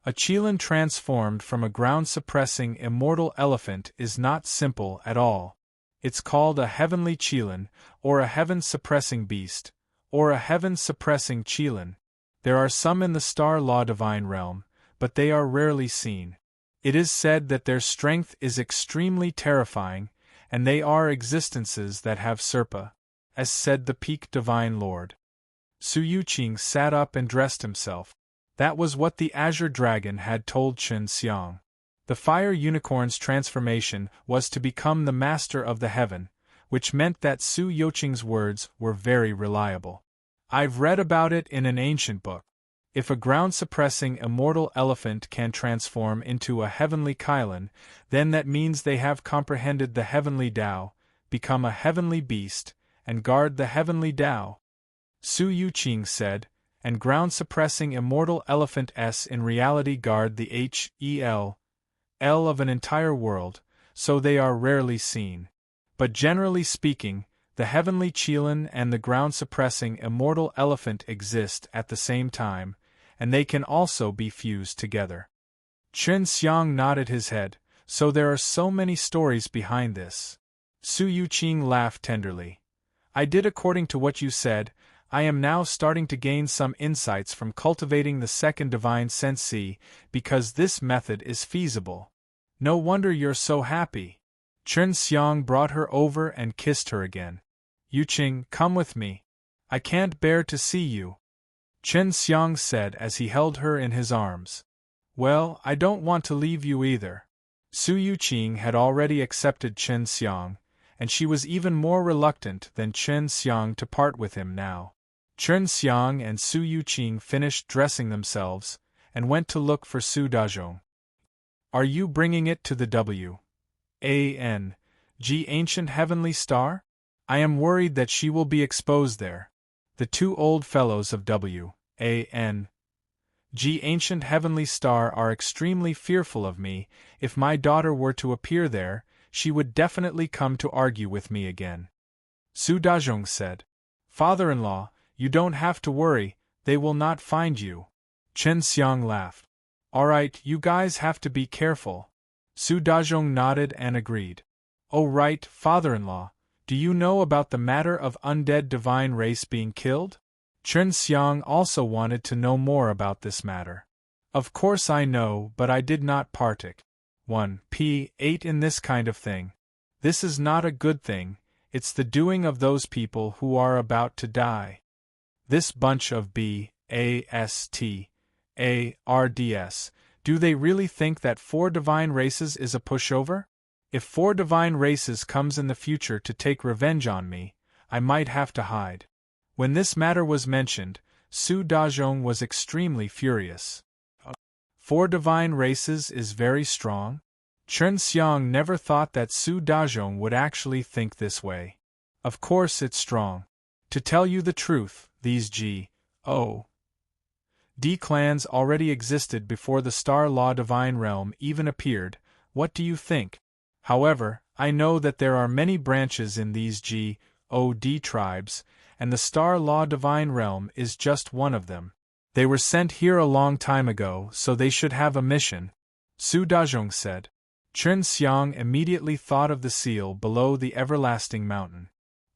A Qilin transformed from a ground-suppressing immortal elephant is not simple at all. It's called a heavenly Qilin, or a heaven-suppressing beast, or a heaven-suppressing Qilin. There are some in the Star Law Divine realm, but they are rarely seen. It is said that their strength is extremely terrifying, and they are existences that have Serpa, as said the Peak Divine Lord. Su Yuqing sat up and dressed himself. That was what the Azure Dragon had told Chen Xiang. The fire unicorn's transformation was to become the master of the heaven, which meant that Su Yuqing's words were very reliable. I've read about it in an ancient book. If a ground-suppressing immortal elephant can transform into a heavenly Qilin, then that means they have comprehended the heavenly Tao, become a heavenly beast, and guard the heavenly Tao. Su Yuqing said, and ground-suppressing immortal elephants in reality guard the HELL of an entire world, so they are rarely seen. But generally speaking, the heavenly Qilin and the ground-suppressing immortal elephant exist at the same time, and they can also be fused together. Chen Xiang nodded his head, so there are so many stories behind this. Su Yuqing laughed tenderly. I did according to what you said. I am now starting to gain some insights from cultivating the second divine sense C, because this method is feasible. No wonder you're so happy. Chen Xiang brought her over and kissed her again. Yuqing, come with me. I can't bear to see you, Chen Xiang said as he held her in his arms. Well, I don't want to leave you either. Su Yuqing had already accepted Chen Xiang, and she was even more reluctant than Chen Xiang to part with him now. Chen Xiang and Su Yuqing finished dressing themselves, and went to look for Su Dazhong. Are you bringing it to the W.A.N.G. ancient heavenly star? I am worried that she will be exposed there. The two old fellows of W.A.N.G. ancient heavenly star are extremely fearful of me. If my daughter were to appear there, she would definitely come to argue with me again. Su Dazhong said. Father-in-law, you don't have to worry, they will not find you. Chen Xiang laughed. Alright, you guys have to be careful. Su Dazhong nodded and agreed. Oh right, father-in-law, do you know about the matter of undead divine race being killed? Chen Xiang also wanted to know more about this matter. Of course I know, but I did not partake. 1p8 in this kind of thing. This is not a good thing, it's the doing of those people who are about to die. This bunch of B.A.S.T.A.R.D.S., do they really think that 4 divine races is a pushover? If 4 divine races comes in the future to take revenge on me, I might have to hide. When this matter was mentioned, Su Dazhong was extremely furious. 4 divine races is very strong? Chen Xiang never thought that Su Dazhong would actually think this way. Of course it's strong. To tell you the truth, these G.O.D. clans already existed before the Star Law Divine Realm even appeared. What do you think? However, I know that there are many branches in these G.O.D. tribes, and the Star Law Divine Realm is just one of them. They were sent here a long time ago, so they should have a mission, Su Dazhong said. Chen Xiang immediately thought of the seal below the everlasting mountain.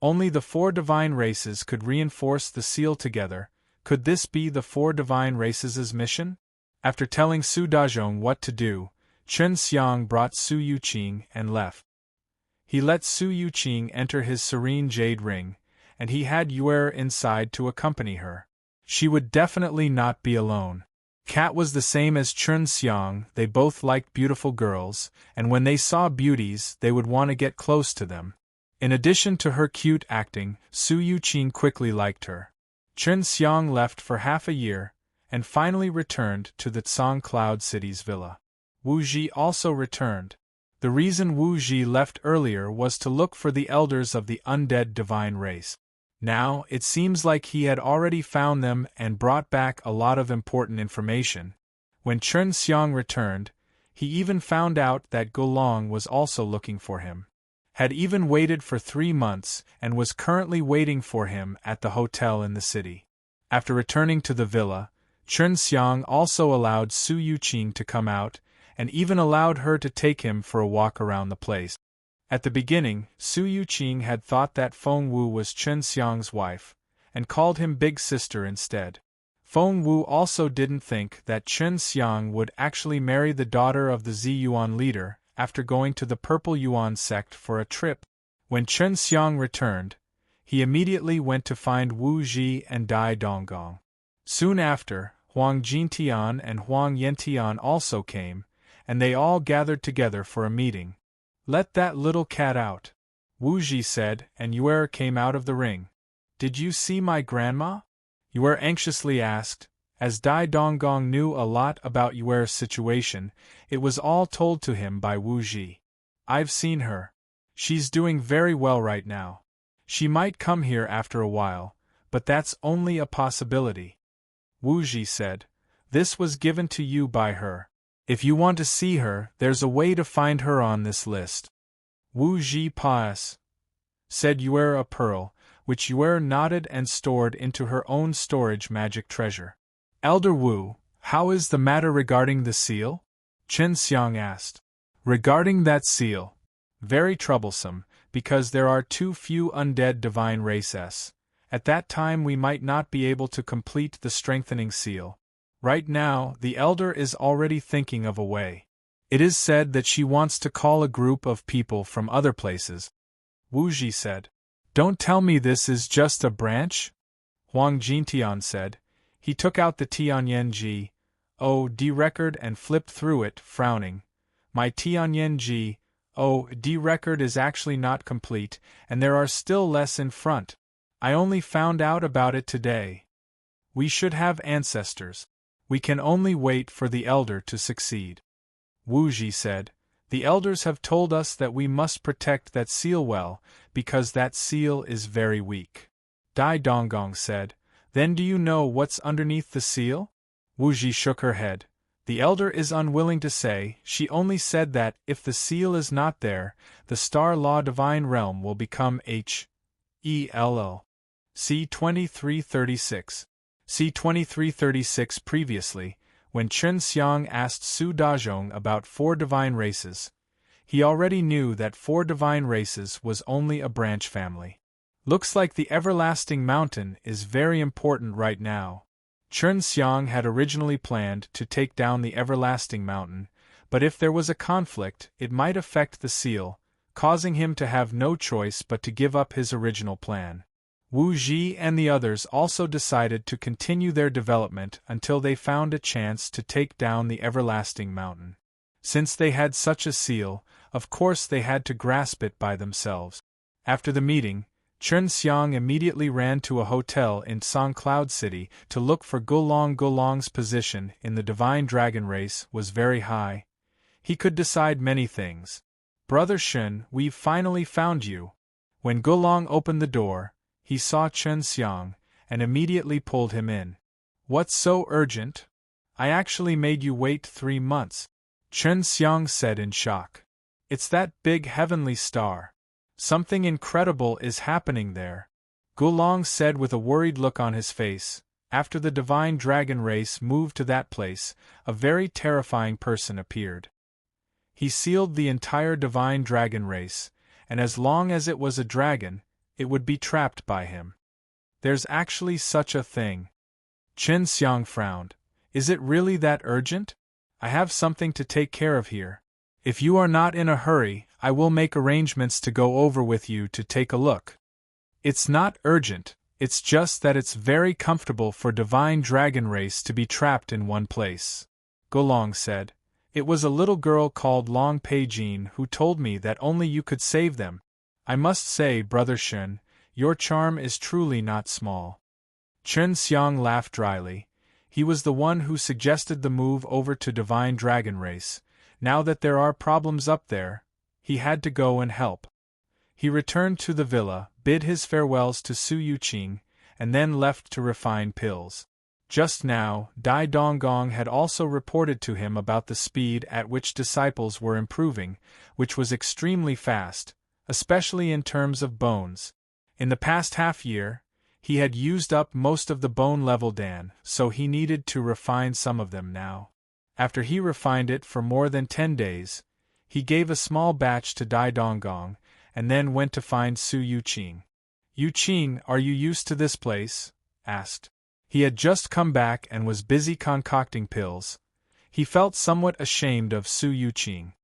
Only the 4 divine races could reinforce the seal together. Could this be the 4 divine races' mission? After telling Su Dazhong what to do, Chen Xiang brought Su Yuqing and left. He let Su Yuqing enter his serene jade ring, and he had Yuer inside to accompany her. She would definitely not be alone. Kat was the same as Chen Xiang, they both liked beautiful girls, and when they saw beauties they would want to get close to them. In addition to her cute acting, Su Yuqing quickly liked her. Chen Xiang left for half a year, and finally returned to the Tsang Cloud City's villa. Wu Ji also returned. The reason Wu Ji left earlier was to look for the elders of the undead divine race. Now, it seems like he had already found them and brought back a lot of important information. When Chen Xiang returned, he even found out that Golong was also looking for him. Had even waited for 3 months and was currently waiting for him at the hotel in the city. After returning to the villa, Chen Xiang also allowed Su Yuqing to come out, and even allowed her to take him for a walk around the place. At the beginning, Su Yuqing had thought that Feng Wu was Chen Xiang's wife, and called him Big Sister instead. Feng Wu also didn't think that Chen Xiang would actually marry the daughter of the Zi Yuan leader, after going to the Purple Yuan sect for a trip. When Chen Xiang returned, he immediately went to find Wu Ji and Dai Donggong. Soon after, Huang Jintian and Huang Yantian also came, and they all gathered together for a meeting. Let that little cat out, Wu Ji said, and Yuer came out of the ring. Did you see my grandma? Yuer anxiously asked. As Dai Donggong knew a lot about Yuer's situation, it was all told to him by Wu Ji. I've seen her. She's doing very well right now. She might come here after a while, but that's only a possibility. Wu Ji said. This was given to you by her. If you want to see her, there's a way to find her on this list. Wu Ji Paas, said Yuer a pearl, which Yuer nodded and stored into her own storage magic treasure. Elder Wu, how is the matter regarding the seal? Chen Xiang asked. Regarding that seal. Very troublesome, because there are too few undead divine races. At that time we might not be able to complete the strengthening seal. Right now, the elder is already thinking of a way. It is said that she wants to call a group of people from other places. Wu Ji said. Don't tell me this is just a branch? Huang Jintian said. He took out the Tianyan G.O.D. record and flipped through it, frowning. My Tianyan G.O.D. record is actually not complete, and there are still less in front. I only found out about it today. We should have ancestors. We can only wait for the elder to succeed. Wu Ji said. The elders have told us that we must protect that seal well, because that seal is very weak. Dai Donggong said. Then do you know what's underneath the seal? Wu Ji shook her head. The elder is unwilling to say. She only said that, if the seal is not there, the star law divine realm will become H.E.L.L. C 2336. C 2336. Previously, when Chen Xiang asked Su Dazhong about 4 divine races, he already knew that 4 divine races was only a branch family. Looks like the everlasting mountain is very important right now. Chen Xiang had originally planned to take down the everlasting mountain, but if there was a conflict, it might affect the seal, causing him to have no choice but to give up his original plan. Wu Ji and the others also decided to continue their development until they found a chance to take down the everlasting mountain. Since they had such a seal, of course they had to grasp it by themselves. After the meeting, Chen Xiang immediately ran to a hotel in Song Cloud City to look for Gulong. Gulong's position in the divine dragon race was very high. He could decide many things. Brother Shen, we've finally found you. When Gulong opened the door, he saw Chen Xiang, and immediately pulled him in. What's so urgent? I actually made you wait 3 months. Chen Xiang said in shock. It's that big heavenly star. Something incredible is happening there. Gulong said with a worried look on his face. After the divine dragon race moved to that place, a very terrifying person appeared. He sealed the entire divine dragon race, and as long as it was a dragon, it would be trapped by him. There's actually such a thing. Chen Xiang frowned. Is it really that urgent? I have something to take care of here. If you are not in a hurry, I will make arrangements to go over with you to take a look. It's not urgent, it's just that it's very comfortable for divine dragon race to be trapped in one place. Gulong said. It was a little girl called Long Pei Jin who told me that only you could save them. I must say, Brother Shen, your charm is truly not small. Chen Xiang laughed dryly. He was the one who suggested the move over to divine dragon race. Now that there are problems up there, he had to go and help. He returned to the villa, bid his farewells to Su Yuqing, and then left to refine pills. Just now, Dai Donggong had also reported to him about the speed at which disciples were improving, which was extremely fast, especially in terms of bones. In the past half-year, he had used up most of the bone-level Dan, so he needed to refine some of them now. After he refined it for more than 10 days, he gave a small batch to Dai Donggong, and then went to find Su Yuqing. Yuqing, are you used to this place? Asked. He had just come back and was busy concocting pills. He felt somewhat ashamed of Su Yuqing.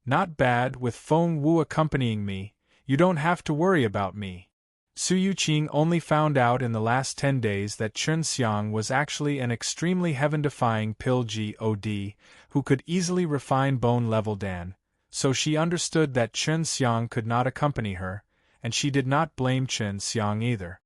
Not bad, with Feng Wu accompanying me, you don't have to worry about me. Su Yuqing only found out in the last 10 days that Chen Xiang was actually an extremely heaven-defying pill God, who could easily refine bone-level Dan, so she understood that Chen Xiang could not accompany her, and she did not blame Chen Xiang either.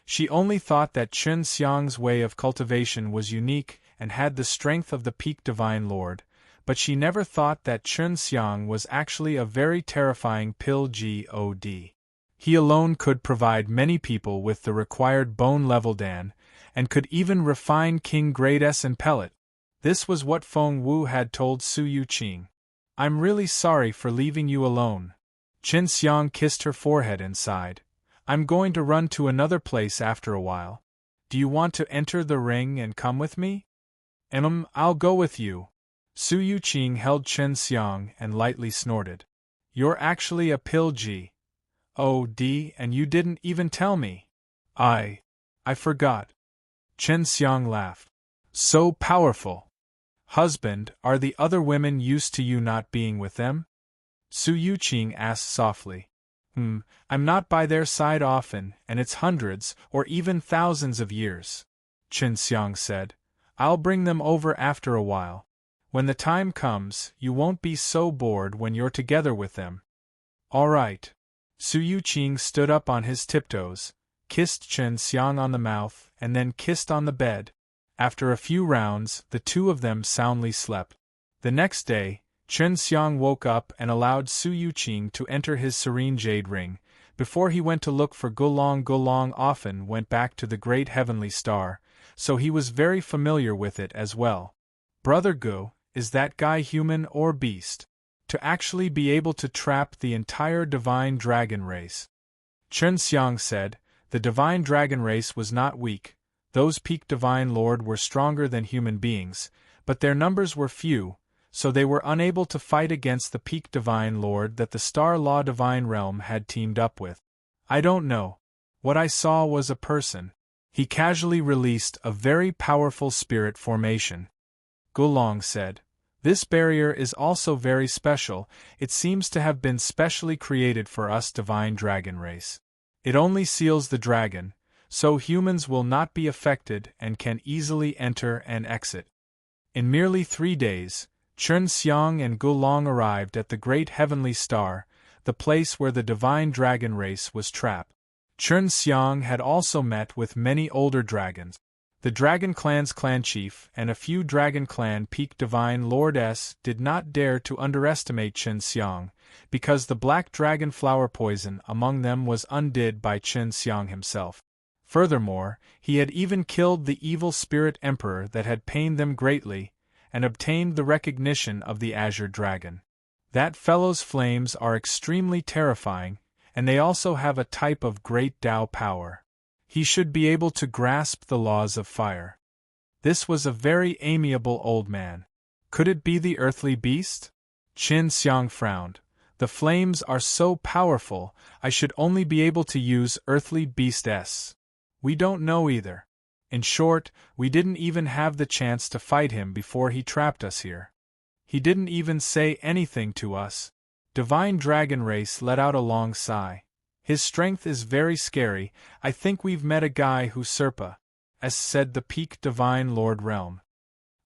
She only thought that Chen Xiang's way of cultivation was unique and had the strength of the peak Divine Lord, but she never thought that Chen Xiang was actually a very terrifying pill God. He alone could provide many people with the required bone-level Dan, and could even refine King Grade S and Pellet. This was what Feng Wu had told Su Yuqing. I'm really sorry for leaving you alone. Chen Xiang kissed her forehead and sighed. I'm going to run to another place after a while. Do you want to enter the ring and come with me? I'll go with you. Su Yuqing held Chen Xiang and lightly snorted. You're actually a pill God, and you didn't even tell me. I forgot. Chen Xiang laughed. So powerful. Husband, are the other women used to you not being with them? Su Yuqing asked softly. I'm not by their side often, and it's hundreds, or even thousands of years, Chen Xiang said. I'll bring them over after a while. When the time comes, you won't be so bored when you're together with them. All right. Su Yuqing stood up on his tiptoes, kissed Chen Xiang on the mouth, and then kissed on the bed. After a few rounds, the two of them soundly slept. The next day, Chen Xiang woke up and allowed Su Yuqing to enter his serene jade ring. Before he went to look for Gulong, Gulong often went back to the great heavenly star, so he was very familiar with it as well. Brother Gu, is that guy human or beast? To actually be able to trap the entire divine dragon race. Chen Xiang said, the divine dragon race was not weak. Those peak divine lord were stronger than human beings, but their numbers were few, so they were unable to fight against the peak divine lord that the Star Law Divine Realm had teamed up with. I don't know. What I saw was a person. He casually released a very powerful spirit formation. Gulong said, this barrier is also very special. It seems to have been specially created for us divine dragon race. It only seals the dragon, so humans will not be affected and can easily enter and exit. In merely 3 days, Chen Xiang and Gulong arrived at the great heavenly star, the place where the divine dragon race was trapped. Chen Xiang had also met with many older dragons. The Dragon Clan's clan chief and a few Dragon Clan peak divine lords did not dare to underestimate Chen Xiang, because the black dragon flower poison among them was undid by Chen Xiang himself. Furthermore, he had even killed the evil spirit emperor that had pained them greatly, and obtained the recognition of the Azure Dragon. That fellow's flames are extremely terrifying, and they also have a type of great Tao power. He should be able to grasp the laws of fire. This was a very amiable old man. Could it be the earthly beast? Chen Xiang frowned. The flames are so powerful, I should only be able to use earthly beasts. We don't know either. In short, we didn't even have the chance to fight him before he trapped us here. He didn't even say anything to us. Divine Dragon Race let out a long sigh. His strength is very scary. I think we've met a guy who as said the peak Divine Lord Realm.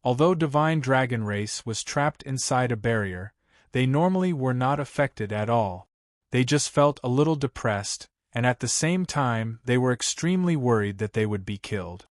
Although Divine Dragon Race was trapped inside a barrier, they normally were not affected at all. They just felt a little depressed, and at the same time they were extremely worried that they would be killed.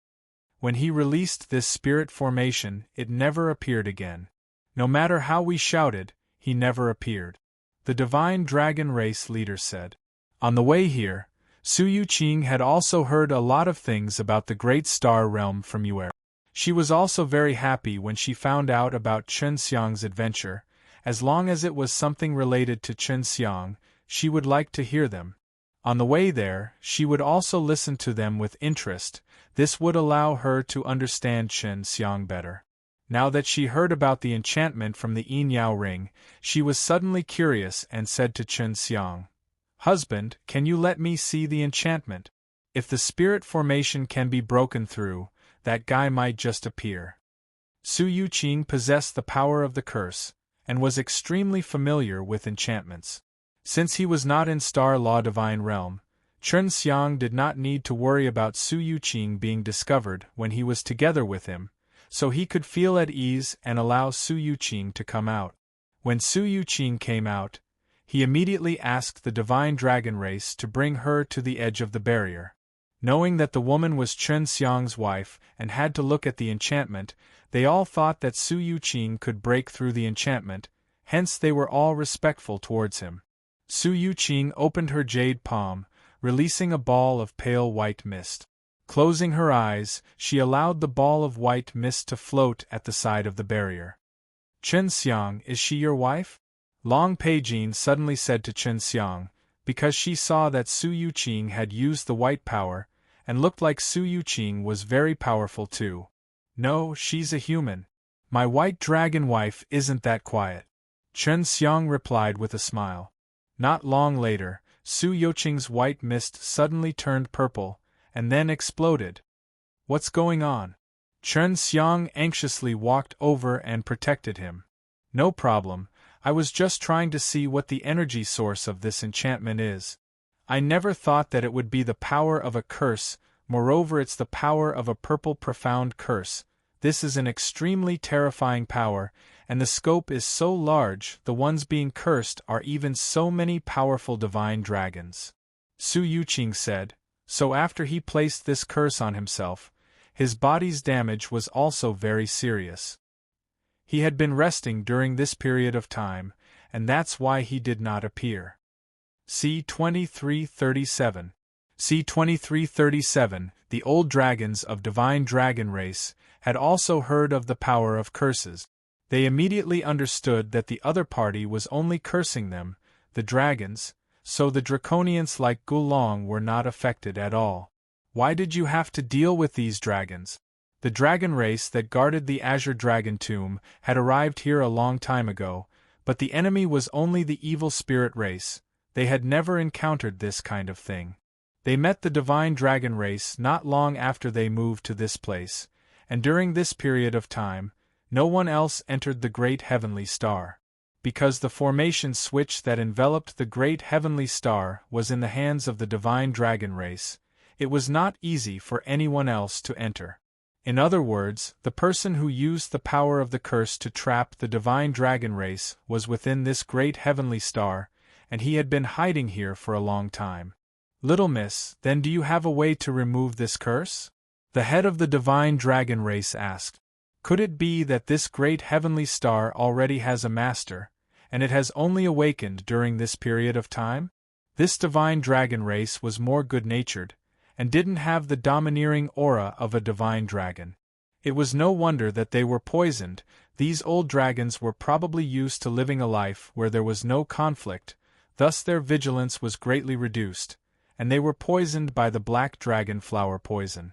When he released this spirit formation, it never appeared again. No matter how we shouted, he never appeared. The Divine Dragon Race leader said. On the way here, Su Yuqing had also heard a lot of things about the Great Star Realm from Yuer. She was also very happy when she found out about Chen Xiang's adventure. As long as it was something related to Chen Xiang, she would like to hear them. On the way there, she would also listen to them with interest. This would allow her to understand Chen Xiang better. Now that she heard about the enchantment from the Yin Yao ring, she was suddenly curious and said to Chen Xiang, "Husband, can you let me see the enchantment? If the spirit formation can be broken through, that guy might just appear." Su Yuqing possessed the power of the curse, and was extremely familiar with enchantments. Since he was not in Star Law Divine Realm, Chen Xiang did not need to worry about Su Yuqing being discovered when he was together with him, so he could feel at ease and allow Su Yuqing to come out. When Su Yuqing came out, he immediately asked the Divine Dragon Race to bring her to the edge of the barrier. Knowing that the woman was Chen Xiang's wife and had to look at the enchantment, they all thought that Su Yuqing could break through the enchantment, hence they were all respectful towards him. Su Yuqing opened her jade palm, releasing a ball of pale white mist. Closing her eyes, she allowed the ball of white mist to float at the side of the barrier. "Chen Xiang, is she your wife?" Long Peijin suddenly said to Chen Xiang, because she saw that Su Yuqing had used the white power, and looked like Su Yuqing was very powerful too. "No, she's a human. My white dragon wife isn't that quiet," Chen Xiang replied with a smile. Not long later, Su Yuqing's white mist suddenly turned purple, and then exploded. "What's going on?" Chen Xiang anxiously walked over and protected him. "No problem, I was just trying to see what the energy source of this enchantment is." I never thought that it would be the power of a curse, moreover it's the power of a purple profound curse. This is an extremely terrifying power, and the scope is so large, the ones being cursed are even so many powerful divine dragons. Su Yuqing said, so after he placed this curse on himself, his body's damage was also very serious. He had been resting during this period of time, and that's why he did not appear. C. 2337. C. 2337, the old dragons of divine dragon race, had also heard of the power of curses. They immediately understood that the other party was only cursing them, the dragons, so the draconians like Gulong were not affected at all. Why did you have to deal with these dragons? The dragon race that guarded the Azure Dragon Tomb had arrived here a long time ago, but the enemy was only the evil spirit race. They had never encountered this kind of thing. They met the divine dragon race not long after they moved to this place, and during this period of time, no one else entered the great heavenly star. Because the formation switch that enveloped the great heavenly star was in the hands of the divine dragon race, it was not easy for anyone else to enter. In other words, the person who used the power of the curse to trap the divine dragon race was within this great heavenly star, and he had been hiding here for a long time. Little miss, then do you have a way to remove this curse? The head of the divine dragon race asked. Could it be that this great heavenly star already has a master, and it has only awakened during this period of time? This divine dragon race was more good-natured, and didn't have the domineering aura of a divine dragon. It was no wonder that they were poisoned. These old dragons were probably used to living a life where there was no conflict, thus their vigilance was greatly reduced, and they were poisoned by the black dragon flower poison.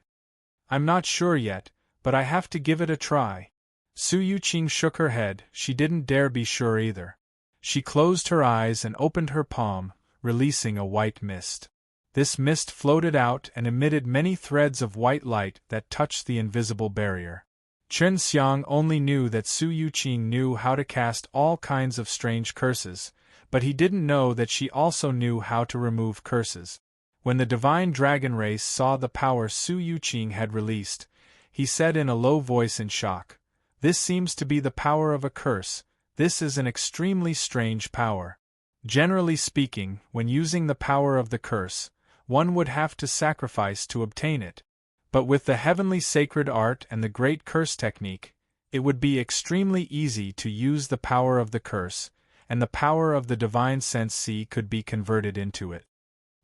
I'm not sure yet, but I have to give it a try. Su Yuqing shook her head, she didn't dare be sure either. She closed her eyes and opened her palm, releasing a white mist. This mist floated out and emitted many threads of white light that touched the invisible barrier. Chen Xiang only knew that Su Yuqing knew how to cast all kinds of strange curses, but he didn't know that she also knew how to remove curses. When the divine dragon race saw the power Su Yuqing had released, he said in a low voice in shock, "This seems to be the power of a curse. This is an extremely strange power. Generally speaking, when using the power of the curse, one would have to sacrifice to obtain it. But with the heavenly sacred art and the great curse technique, it would be extremely easy to use the power of the curse, and the power of the divine sense C could be converted into it."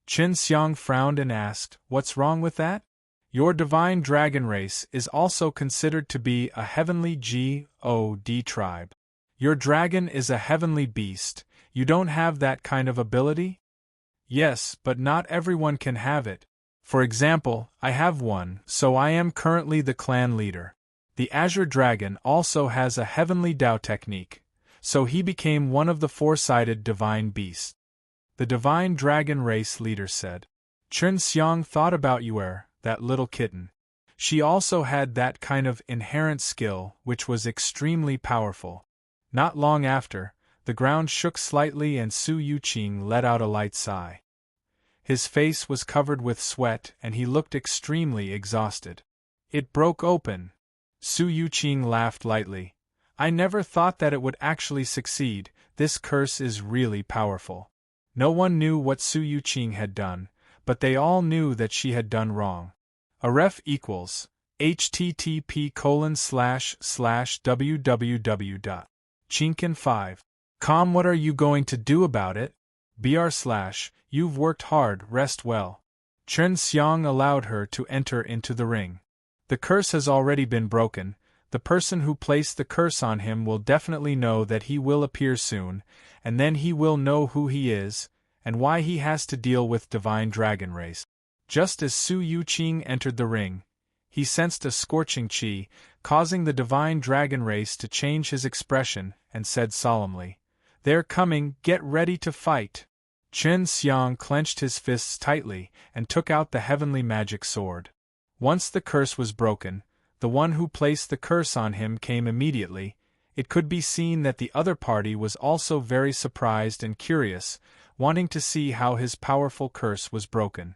Chen Xiang frowned and asked, "What's wrong with that? Your divine dragon race is also considered to be a heavenly God tribe. Your dragon is a heavenly beast. You don't have that kind of ability?" "Yes, but not everyone can have it. For example, I have one, so I am currently the clan leader. The Azure Dragon also has a heavenly Dao technique, so he became one of the four-sided divine beasts," the divine dragon race leader said. Chen Xiang thought about Yuer, that little kitten. She also had that kind of inherent skill which was extremely powerful. Not long after, the ground shook slightly and Su Yuqing let out a light sigh. His face was covered with sweat and he looked extremely exhausted. "It broke open." Su Yuqing laughed lightly. "I never thought that it would actually succeed. This curse is really powerful." No one knew what Su Yuqing had done, but they all knew that she had done wrong. A ref equals http://www.chinkin5.com. What are you going to do about it? You've worked hard, rest well. Chen Xiang allowed her to enter into the ring. The curse has already been broken. The person who placed the curse on him will definitely know that he will appear soon, and then he will know who he is, and why he has to deal with divine dragon race. Just as Su Yuqing entered the ring, he sensed a scorching qi, causing the divine dragon race to change his expression, and said solemnly, "They're coming, get ready to fight." Chen Xiang clenched his fists tightly and took out the heavenly magic sword. Once the curse was broken, the one who placed the curse on him came immediately. It could be seen that the other party was also very surprised and curious. wanting to see how his powerful curse was broken.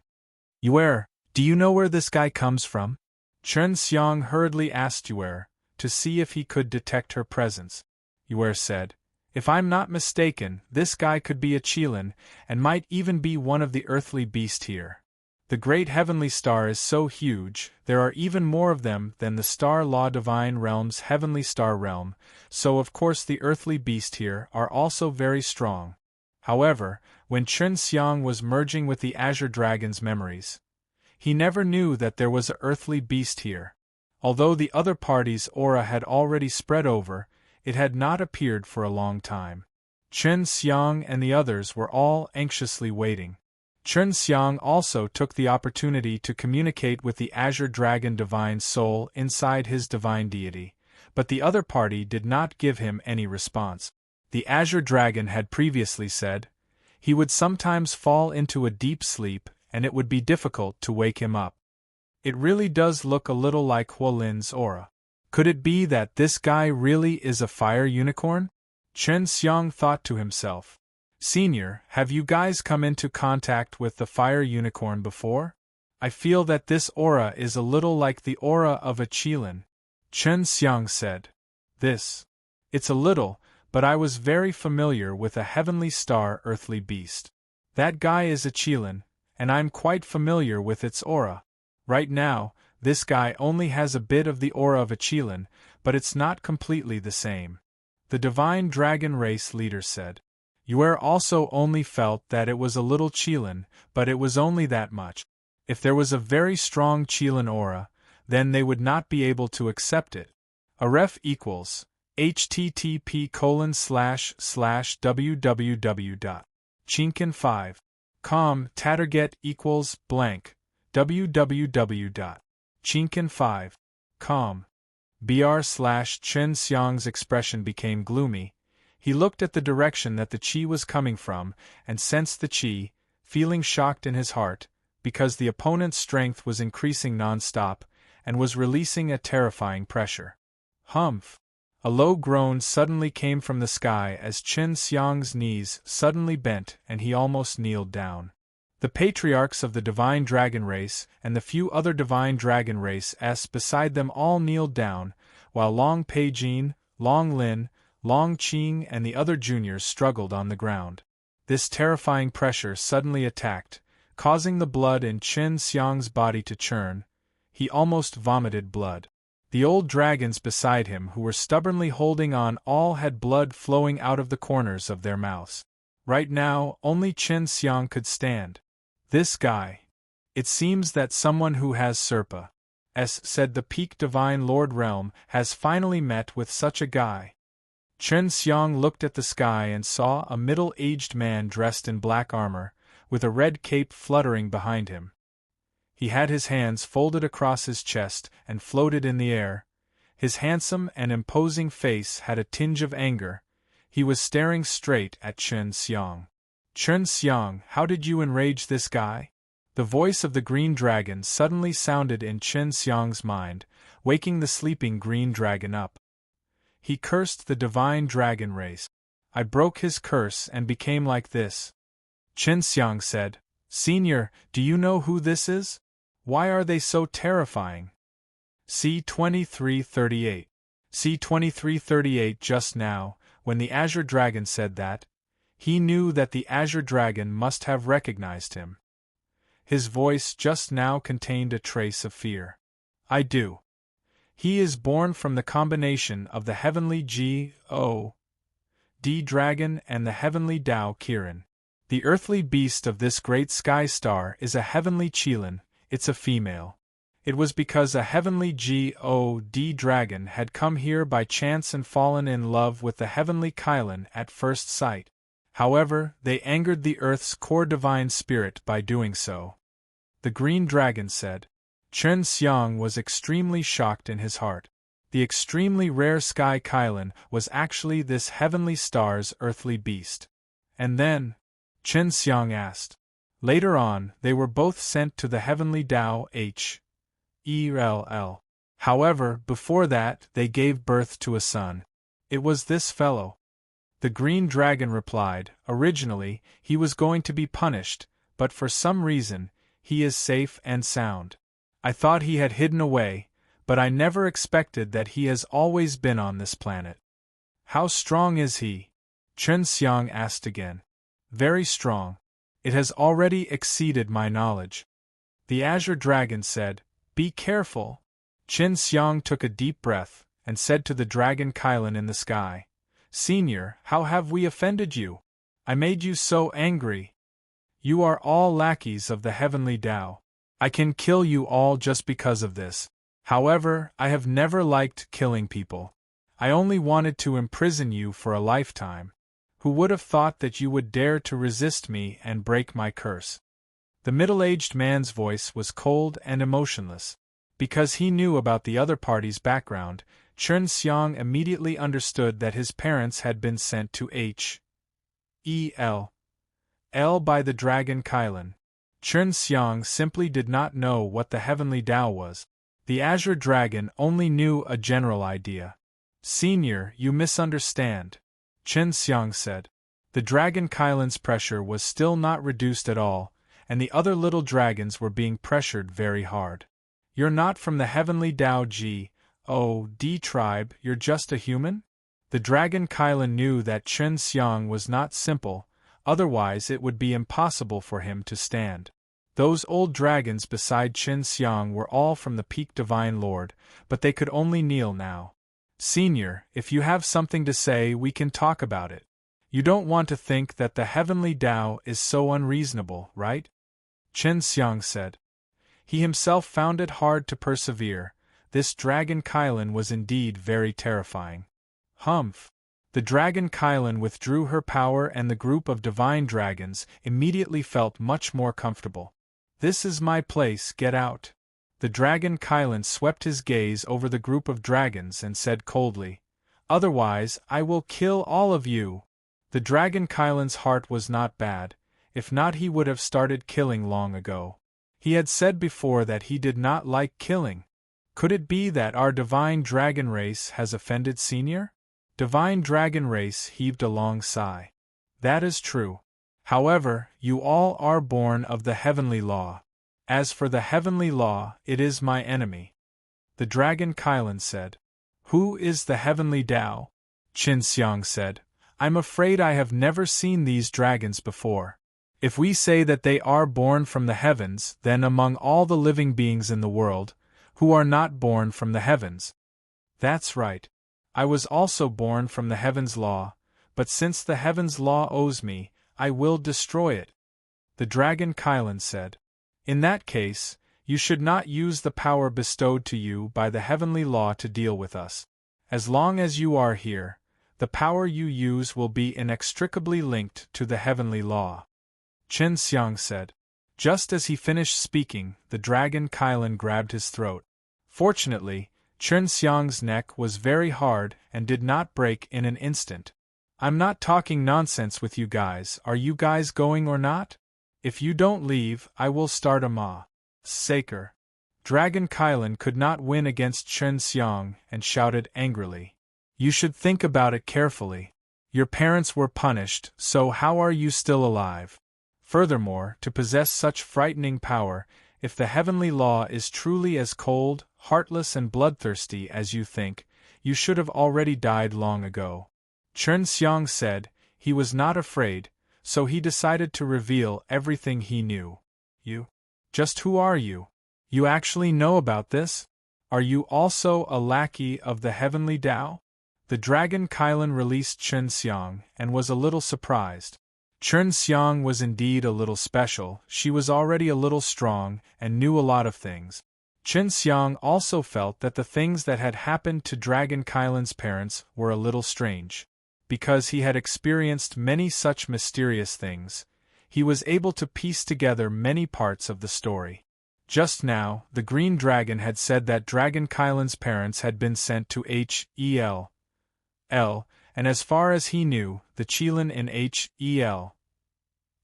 Yue, do you know where this guy comes from? Chen Xiang hurriedly asked Yue, to see if he could detect her presence. Yue said, if I'm not mistaken, this guy could be a Qilin, and might even be one of the earthly beasts here. The great heavenly star is so huge, there are even more of them than the star law divine realm's heavenly star realm, so of course the earthly beast here are also very strong. However, when Chen Xiang was merging with the Azure Dragon's memories, he never knew that there was an earthly beast here. Although the other party's aura had already spread over, it had not appeared for a long time. Chen Xiang and the others were all anxiously waiting. Chen Xiang also took the opportunity to communicate with the Azure Dragon divine soul inside his divine deity, but the other party did not give him any response. The Azure Dragon had previously said he would sometimes fall into a deep sleep and it would be difficult to wake him up. It really does look a little like Huolin's aura. Could it be that this guy really is a fire unicorn? Chen Xiang thought to himself. Senior, have you guys come into contact with the fire unicorn before? I feel that this aura is a little like the aura of a Qilin. Chen Xiang said. It's a little, but I was very familiar with a heavenly star earthly beast. That guy is a Qilin, and I'm quite familiar with its aura. Right now, this guy only has a bit of the aura of a Qilin, but it's not completely the same. The divine dragon race leader said. Yue also only felt that it was a little Qilin, but it was only that much. If there was a very strong Qilin aura, then they would not be able to accept it. A ref equals http://www.chinkin5.com Tatterget equals blank www.chinkin5.com Chen Xiang's expression became gloomy. He looked at the direction that the qi was coming from and sensed the qi, feeling shocked in his heart, because the opponent's strength was increasing non-stop and was releasing a terrifying pressure. Humph! A low groan suddenly came from the sky as Chen Xiang's knees suddenly bent and he almost kneeled down. The patriarchs of the divine dragon race and the few other divine dragon races beside them all kneeled down, while Long Peijin, Long Lin, Long Qing and the other juniors struggled on the ground. This terrifying pressure suddenly attacked, causing the blood in Chen Xiang's body to churn. He almost vomited blood. The old dragons beside him who were stubbornly holding on all had blood flowing out of the corners of their mouths. Right now, only Chen Xiang could stand. This guy. It seems that someone who has Serpa, said the peak divine Lord Realm, has finally met with such a guy. Chen Xiang looked at the sky and saw a middle-aged man dressed in black armor, with a red cape fluttering behind him. He had his hands folded across his chest and floated in the air. His handsome and imposing face had a tinge of anger. He was staring straight at Chen Xiang. Chen Xiang, how did you enrage this guy? The voice of the green dragon suddenly sounded in Chen Xiang's mind, waking the sleeping green dragon up. He cursed the divine dragon race. I broke his curse and became like this. Chen Xiang said, Senior, do you know who this is? Why are they so terrifying? C-2338. C-2338 just now, when the Azure Dragon said that, he knew that the Azure Dragon must have recognized him. His voice just now contained a trace of fear. I do. He is born from the combination of the heavenly G-O-D dragon and the heavenly Tao Kirin. The earthly beast of this great sky star is a heavenly Qilin, it's a female. It was because a heavenly G-O-D dragon had come here by chance and fallen in love with the heavenly Qilin at first sight. However, they angered the earth's core divine spirit by doing so. The green dragon said. Chen Xiang was extremely shocked in his heart. The extremely rare sky Qilin was actually this heavenly star's earthly beast. And then, Chen Xiang asked. Later on, they were both sent to the heavenly Tao H.E.L.L. However, before that, they gave birth to a son. It was this fellow. The green dragon replied, originally, he was going to be punished, but for some reason, he is safe and sound. I thought he had hidden away, but I never expected that he has always been on this planet. How strong is he? Chen Xiang asked again. Very strong. It has already exceeded my knowledge. The azure dragon said, Be careful. Chen Xiang took a deep breath, and said to the dragon Kylan in the sky, Senior, how have we offended you? I made you so angry. You are all lackeys of the heavenly Tao. I can kill you all just because of this. However, I have never liked killing people. I only wanted to imprison you for a lifetime. Who would have thought that you would dare to resist me and break my curse? The middle-aged man's voice was cold and emotionless. Because he knew about the other party's background, Chen Xiang immediately understood that his parents had been sent to H.E.L. by the dragon Kylan. Chen Xiang simply did not know what the heavenly Tao was. The azure dragon only knew a general idea. Senior, you misunderstand, Chen Xiang said. The dragon Kylan's pressure was still not reduced at all, and the other little dragons were being pressured very hard. You're not from the heavenly Tao G.O.D tribe, you're just a human? The dragon Kylan knew that Chen Xiang was not simple, otherwise it would be impossible for him to stand. Those old dragons beside Chen Xiang were all from the peak Divine Lord, but they could only kneel now. Senior, if you have something to say, we can talk about it. You don't want to think that the heavenly Tao is so unreasonable, right? Chen Xiang said. He himself found it hard to persevere. This dragon Kylan was indeed very terrifying. Humph! The dragon Kylan withdrew her power and the group of divine dragons immediately felt much more comfortable. This is my place, get out. The dragon Kylan swept his gaze over the group of dragons and said coldly, Otherwise, I will kill all of you. The dragon Kylan's heart was not bad, if not he would have started killing long ago. He had said before that he did not like killing. Could it be that our divine dragon race has offended Senior? Divine dragon race heaved a long sigh. That is true. However, you all are born of the heavenly law. As for the heavenly law, it is my enemy. The dragon Kylan said. Who is the heavenly Tao? Chen Xiang said. I'm afraid I have never seen these dragons before. If we say that they are born from the heavens, then among all the living beings in the world, who are not born from the heavens? That's right. I was also born from the heavens' law, but since the heavens' law owes me, I will destroy it. The dragon Kylan said. In that case, you should not use the power bestowed to you by the heavenly law to deal with us. As long as you are here, the power you use will be inextricably linked to the heavenly law. Chen Xiang said. Just as he finished speaking, the dragon Kylan grabbed his throat. Fortunately, Chen Xiang's neck was very hard and did not break in an instant. I'm not talking nonsense with you guys, are you guys going or not? If you don't leave, I will start a massacre. Dragon Kylan could not win against Chen Xiang and shouted angrily. You should think about it carefully. Your parents were punished, so how are you still alive? Furthermore, to possess such frightening power, if the heavenly law is truly as cold, heartless and bloodthirsty as you think, you should have already died long ago. Chen Xiang said he was not afraid, so he decided to reveal everything he knew. You? Just who are you? You actually know about this? Are you also a lackey of the heavenly Tao? The dragon Kylan released Chen Xiang and was a little surprised. Chen Xiang was indeed a little special, she was already a little strong and knew a lot of things. Chen Xiang also felt that the things that had happened to Dragon Kylan's parents were a little strange. Because he had experienced many such mysterious things, he was able to piece together many parts of the story. Just now, the Green Dragon had said that Dragon Kylan's parents had been sent to H.E.L., and as far as he knew, the Qilin in H.E.L.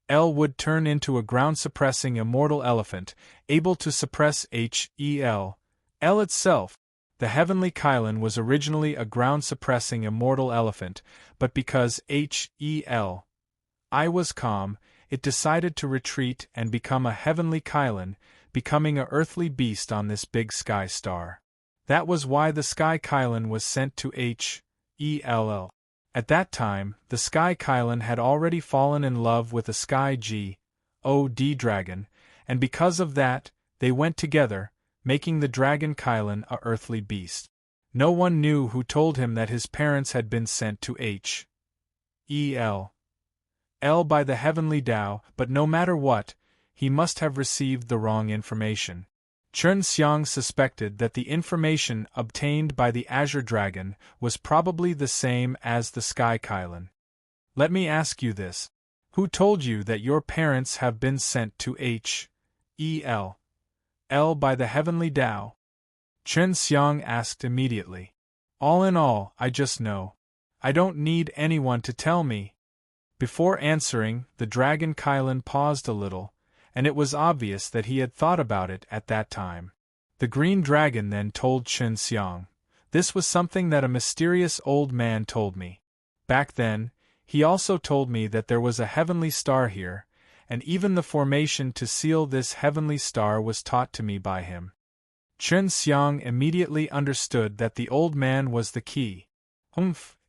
would turn into a ground-suppressing immortal elephant, able to suppress H.E.L. itself. The heavenly Kylan was originally a ground-suppressing immortal elephant, but because I was calm, it decided to retreat and become a heavenly Kylan, becoming a earthly beast on this big sky star. That was why the Sky Kylan was sent to Hell. At that time, the Sky Kylan had already fallen in love with a Sky God dragon, and because of that, they went together, making the Dragon Kylan a earthly beast. No one knew who told him that his parents had been sent to Hell by the heavenly Tao, but no matter what, he must have received the wrong information. Chen Xiang suspected that the information obtained by the Azure Dragon was probably the same as the Sky Kylan. Let me ask you this. Who told you that your parents have been sent to Hell by the heavenly Tao? Chen Xiang asked immediately. All in all, I just know. I don't need anyone to tell me. Before answering, the Dragon Kylan paused a little, and it was obvious that he had thought about it at that time. The Green Dragon then told Chen Xiang, "This was something that a mysterious old man told me. Back then, he also told me that there was a heavenly star here, and even the formation to seal this heavenly star was taught to me by him." Chen Xiang immediately understood that the old man was the key.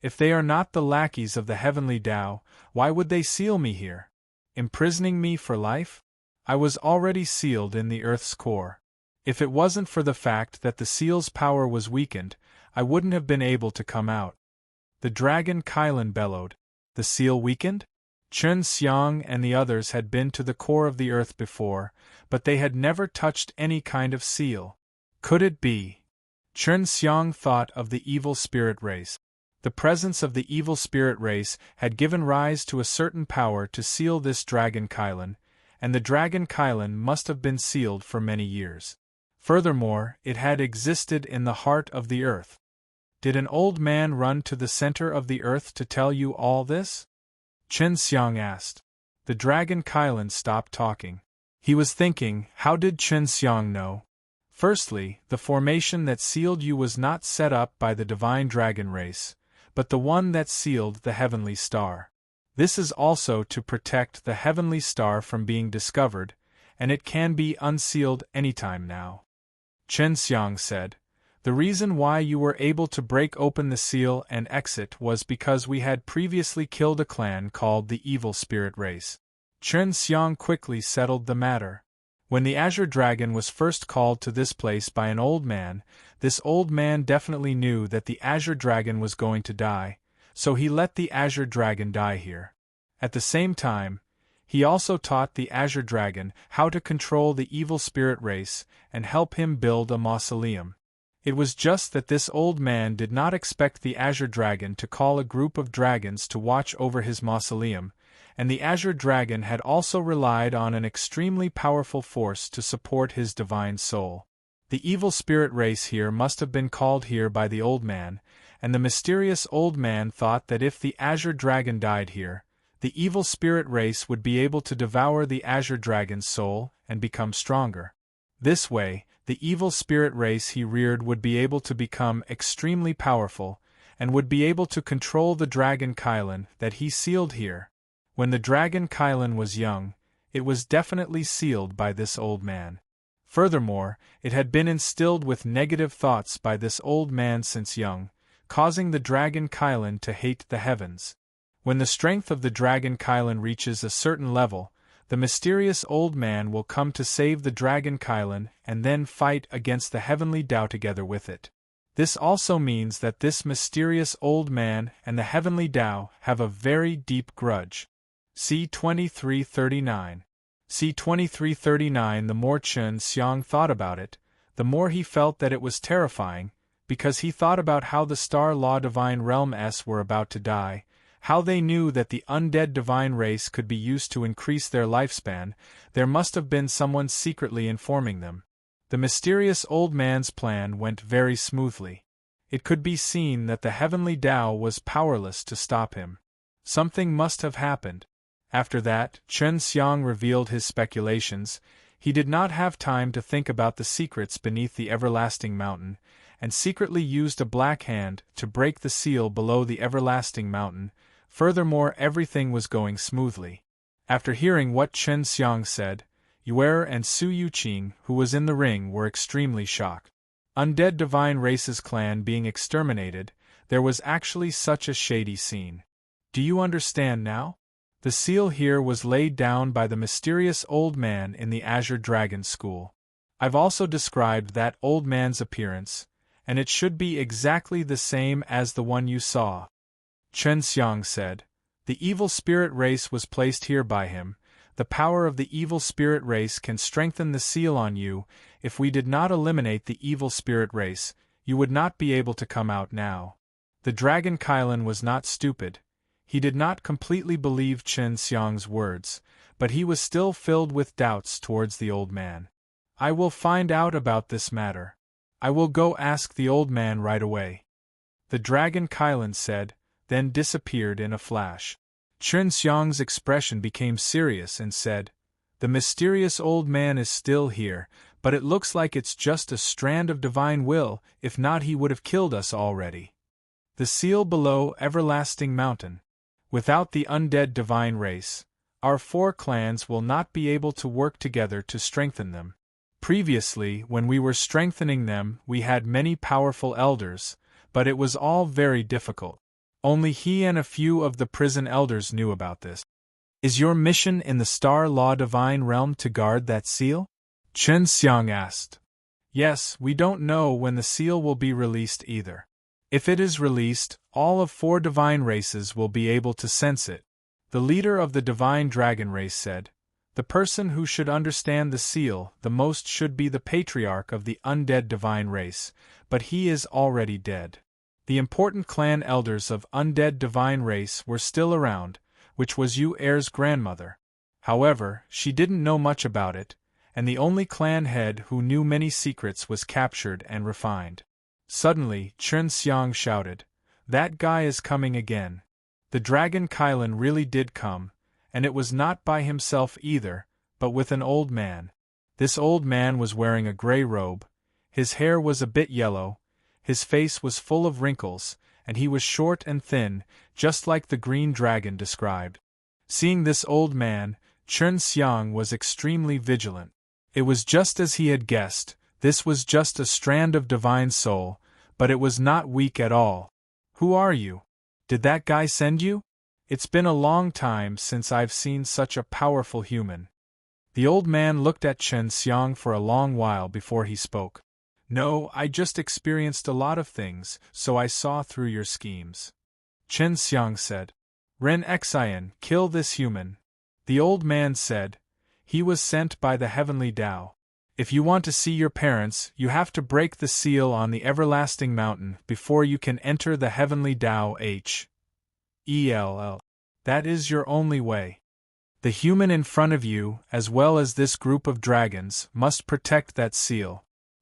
If they are not the lackeys of the heavenly Tao, why would they seal me here? Imprisoning me for life? I was already sealed in the Earth's core. If it wasn't for the fact that the seal's power was weakened, I wouldn't have been able to come out. The Dragon Kylan bellowed. The seal weakened? Chen Xiang and the others had been to the core of the Earth before, but they had never touched any kind of seal. Could it be? Chen Xiang thought of the evil spirit race. The presence of the evil spirit race had given rise to a certain power to seal this Dragon Kylan, and the Dragon Kylan must have been sealed for many years. Furthermore, it had existed in the heart of the Earth. Did an old man run to the center of the Earth to tell you all this? Chen Xiang asked. The Dragon Kylan stopped talking. He was thinking, how did Chen Xiang know? Firstly, the formation that sealed you was not set up by the divine dragon race, but the one that sealed the heavenly star. This is also to protect the heavenly star from being discovered, and it can be unsealed anytime now. Chen Xiang said, "The reason why you were able to break open the seal and exit was because we had previously killed a clan called the Evil Spirit Race." Chen Xiang quickly settled the matter. When the Azure Dragon was first called to this place by an old man, this old man definitely knew that the Azure Dragon was going to die, so he let the Azure Dragon die here. At the same time, he also taught the Azure Dragon how to control the evil spirit race and help him build a mausoleum. It was just that this old man did not expect the Azure Dragon to call a group of dragons to watch over his mausoleum, and the Azure Dragon had also relied on an extremely powerful force to support his divine soul. The evil spirit race here must have been called here by the old man, and the mysterious old man thought that if the Azure Dragon died here, the evil spirit race would be able to devour the Azure Dragon's soul and become stronger. This way, the evil spirit race he reared would be able to become extremely powerful, and would be able to control the Dragon Kylan that he sealed here. When the Dragon Kylan was young, it was definitely sealed by this old man. Furthermore, it had been instilled with negative thoughts by this old man since young, causing the Dragon Kylan to hate the heavens. When the strength of the Dragon Kylan reaches a certain level, the mysterious old man will come to save the Dragon Kylan and then fight against the heavenly Tao together with it. This also means that this mysterious old man and the heavenly Tao have a very deep grudge. See 2339. See 2339. The more Chen Xiang thought about it, the more he felt that it was terrifying, because he thought about how the Star Law Divine Realm S were about to die, how they knew that the undead divine race could be used to increase their lifespan. There must have been someone secretly informing them. The mysterious old man's plan went very smoothly. It could be seen that the heavenly Tao was powerless to stop him. Something must have happened. After that, Chen Xiang revealed his speculations. He did not have time to think about the secrets beneath the everlasting mountain, and secretly used a black hand to break the seal below the everlasting mountain. Furthermore, everything was going smoothly. After hearing what Chen Xiang said, Yue and Su Yuqing, who was in the ring, were extremely shocked. Undead divine race's clan being exterminated, there was actually such a shady scene. Do you understand now? The seal here was laid down by the mysterious old man in the Azure Dragon School. I've also described that old man's appearance, and it should be exactly the same as the one you saw. Chen Xiang said. The evil spirit race was placed here by him. The power of the evil spirit race can strengthen the seal on you. If we did not eliminate the evil spirit race, you would not be able to come out now. The dragon Kylan was not stupid. He did not completely believe Chen Xiang's words, but he was still filled with doubts towards the old man. I will find out about this matter. I will go ask the old man right away. The dragon Kylan said, then disappeared in a flash. Chen Xiang's expression became serious and said, The mysterious old man is still here, but it looks like it's just a strand of divine will. If not, he would have killed us already. The seal below everlasting mountain. Without the undead divine race, our 4 clans will not be able to work together to strengthen them. Previously, when we were strengthening them, we had many powerful elders, but it was all very difficult. Only he and a few of the prison elders knew about this. Is your mission in the Star Law Divine Realm to guard that seal? Chen Xiang asked. Yes, we don't know when the seal will be released either. If it is released, all of 4 divine races will be able to sense it. The leader of the divine dragon race said, The person who should understand the seal the most should be the patriarch of the undead divine race, but he is already dead. The important clan elders of undead divine race were still around, which was Yu Er's grandmother. However, she didn't know much about it, and the only clan head who knew many secrets was captured and refined. Suddenly, Chen Xiang shouted, That guy is coming again. The dragon Kylan really did come, and it was not by himself either, but with an old man. This old man was wearing a gray robe, his hair was a bit yellow, his face was full of wrinkles, and he was short and thin, just like the green dragon described. Seeing this old man, Chen Xiang was extremely vigilant. It was just as he had guessed. This was just a strand of divine soul, but it was not weak at all. Who are you? Did that guy send you? It's been a long time since I've seen such a powerful human. The old man looked at Chen Xiang for a long while before he spoke. No, I just experienced a lot of things, so I saw through your schemes. Chen Xiang said. Ren Xian, kill this human. The old man said. He was sent by the heavenly Tao. If you want to see your parents, you have to break the seal on the everlasting mountain before you can enter the heavenly Tao H.E.L.L. That is your only way. The human in front of you, as well as this group of dragons, must protect that seal.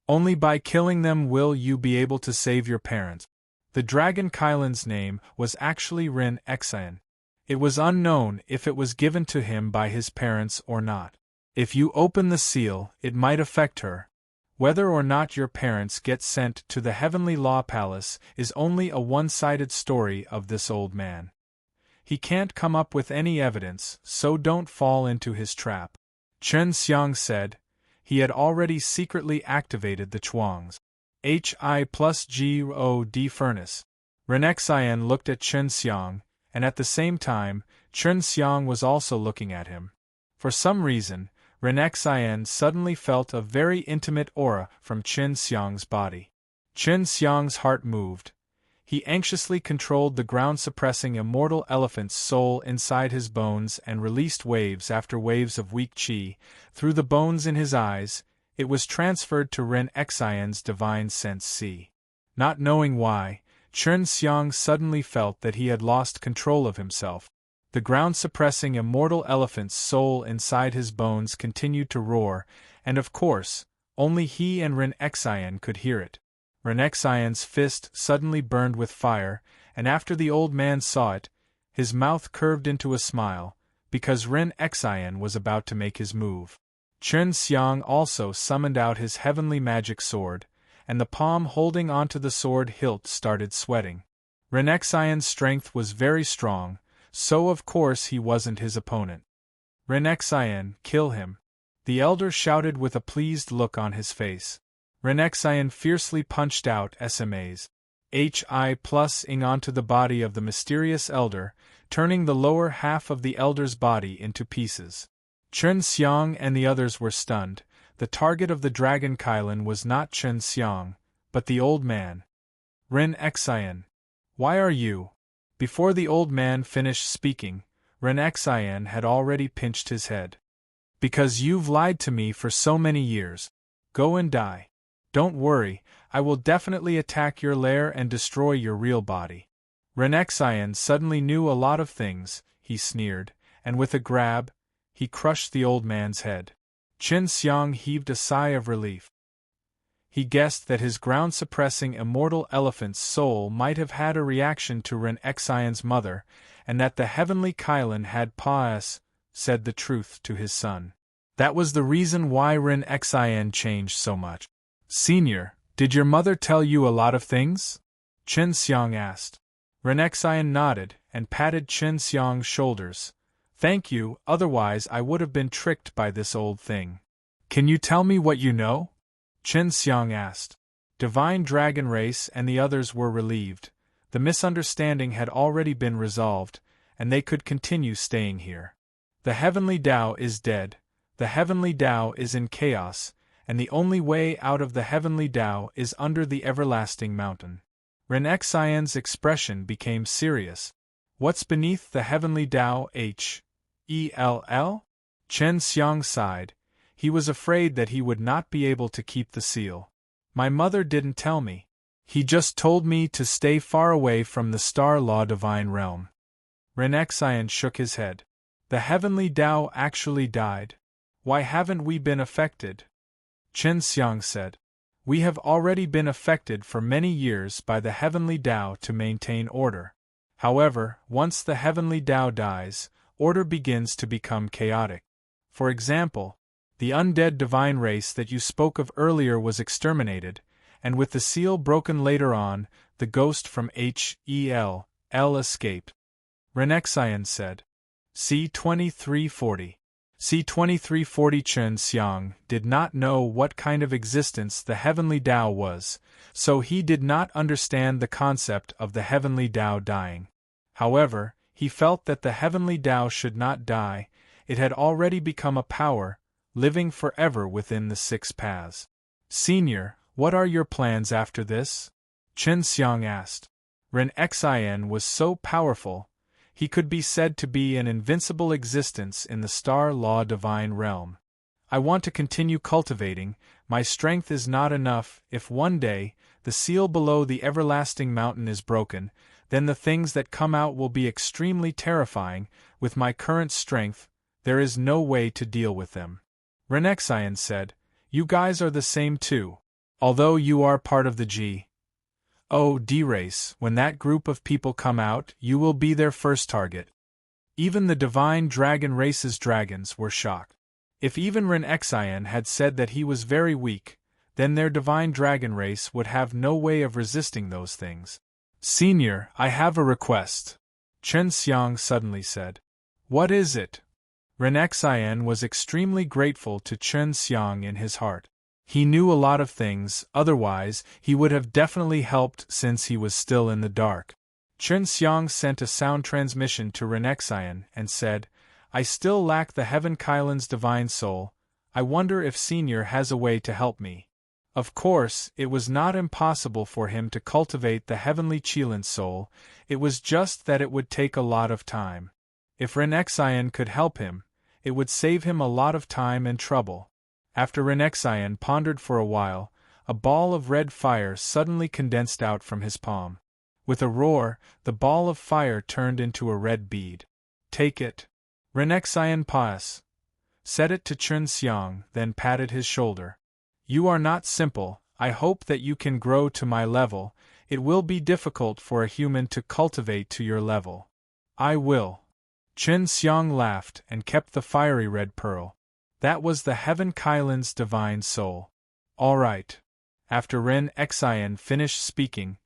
Only by killing them will you be able to save your parents. The dragon Kylan's name was actually Ren Xian. It was unknown if it was given to him by his parents or not. If you open the seal, it might affect her. Whether or not your parents get sent to the Heavenly Law Palace is only a one-sided story of this old man. He can't come up with any evidence, so don't fall into his trap. Chen Xiang said. He had already secretly activated the Chuang's Hi+God furnace. Ren Xian looked at Chen Xiang, and at the same time, Chen Xiang was also looking at him. For some reason, Ren Xian suddenly felt a very intimate aura from Chen Xiang's body. Chen Xiang's heart moved. He anxiously controlled the ground-suppressing immortal elephant's soul inside his bones and released waves after waves of weak qi. Through the bones in his eyes, it was transferred to Ren Xian's divine sense C. Not knowing why, Chen Xiang suddenly felt that he had lost control of himself. The ground-suppressing immortal elephant's soul inside his bones continued to roar, and of course, only he and Ren Xian could hear it. Ren Xian's fist suddenly burned with fire, and after the old man saw it, his mouth curved into a smile, because Ren Xian was about to make his move. Chen Xiang also summoned out his heavenly magic sword, and the palm holding onto the sword hilt started sweating. Renexian's strength was very strong, so of course he wasn't his opponent. Renexian, kill him! The elder shouted with a pleased look on his face. Renexian fiercely punched out SMAs. HI plus ing onto the body of the mysterious elder, turning the lower half of the elder's body into pieces. Chen Xiang and the others were stunned. The target of the dragon Kylin was not Chen Xiang, but the old man. Renexian. Why are you? Before the old man finished speaking, Renexian had already pinched his head. Because you've lied to me for so many years. Go and die. Don't worry, I will definitely attack your lair and destroy your real body. Renexian suddenly knew a lot of things, he sneered, and with a grab, he crushed the old man's head. Chen Xiang heaved a sigh of relief. He guessed that his ground-suppressing immortal elephant's soul might have had a reaction to Renexian's mother, and that the heavenly Kylin had said the truth to his son. That was the reason why Renexian changed so much. Senior, did your mother tell you a lot of things? Chen Xiang asked. Renexian nodded and patted Chen Xiang's shoulders. Thank you, otherwise I would have been tricked by this old thing. Can you tell me what you know? Chen Xiang asked. Divine Dragon Race and the others were relieved. The misunderstanding had already been resolved, and they could continue staying here. The Heavenly Tao is dead, the Heavenly Tao is in chaos, and the only way out of the Heavenly Tao is under the everlasting mountain. Renexian's expression became serious. What's beneath the Heavenly Tao? H-E-L-L? Chen Xiang sighed. He was afraid that he would not be able to keep the seal. My mother didn't tell me. He just told me to stay far away from the Star Law Divine Realm. Renexian shook his head. The Heavenly Tao actually died. Why haven't we been affected? Chen Xiang said. We have already been affected for many years by the Heavenly Tao to maintain order. However, once the Heavenly Tao dies, order begins to become chaotic. For example, the undead divine race that you spoke of earlier was exterminated, and with the seal broken later on, the ghost from H-E-L escaped. Renexian said. C-2340. C-2340 Chen Xiang did not know what kind of existence the Heavenly Tao was, so he did not understand the concept of the Heavenly Tao dying. However, he felt that the Heavenly Tao should not die. It had already become a power, living forever within the six paths. Senior, what are your plans after this? Chen Xiang asked. Renexian was so powerful, he could be said to be an invincible existence in the Star Law Divine Realm. I want to continue cultivating. My strength is not enough. If one day, the seal below the everlasting mountain is broken, then the things that come out will be extremely terrifying. With my current strength, there is no way to deal with them. Renexian said, You guys are the same too. Although you are part of the G.O.D. race, when that group of people come out, you will be their first target. Even the Divine Dragon Race's dragons were shocked. If even Renexian had said that he was very weak, then their Divine Dragon Race would have no way of resisting those things. Senior, I have a request. Chen Xiang suddenly said. What is it? Renexian was extremely grateful to Chen Xiang in his heart. He knew a lot of things, otherwise he would have definitely helped since he was still in the dark. Chen Xiang sent a sound transmission to Renexian and said, I still lack the Heaven Kylin's divine soul. I wonder if Senior has a way to help me. Of course, it was not impossible for him to cultivate the Heavenly Qilin's soul, it was just that it would take a lot of time. If Renexian could help him, it would save him a lot of time and trouble. After Renexian pondered for a while, a ball of red fire suddenly condensed out from his palm. With a roar, the ball of fire turned into a red bead. Take it. Renexian said it to Chen Xiang, then patted his shoulder. You are not simple, I hope that you can grow to my level. It will be difficult for a human to cultivate to your level. I will. Chen Xiang laughed and kept the fiery red pearl. That was the Heaven Kylin's divine soul. All right. After Ren Xian finished speaking,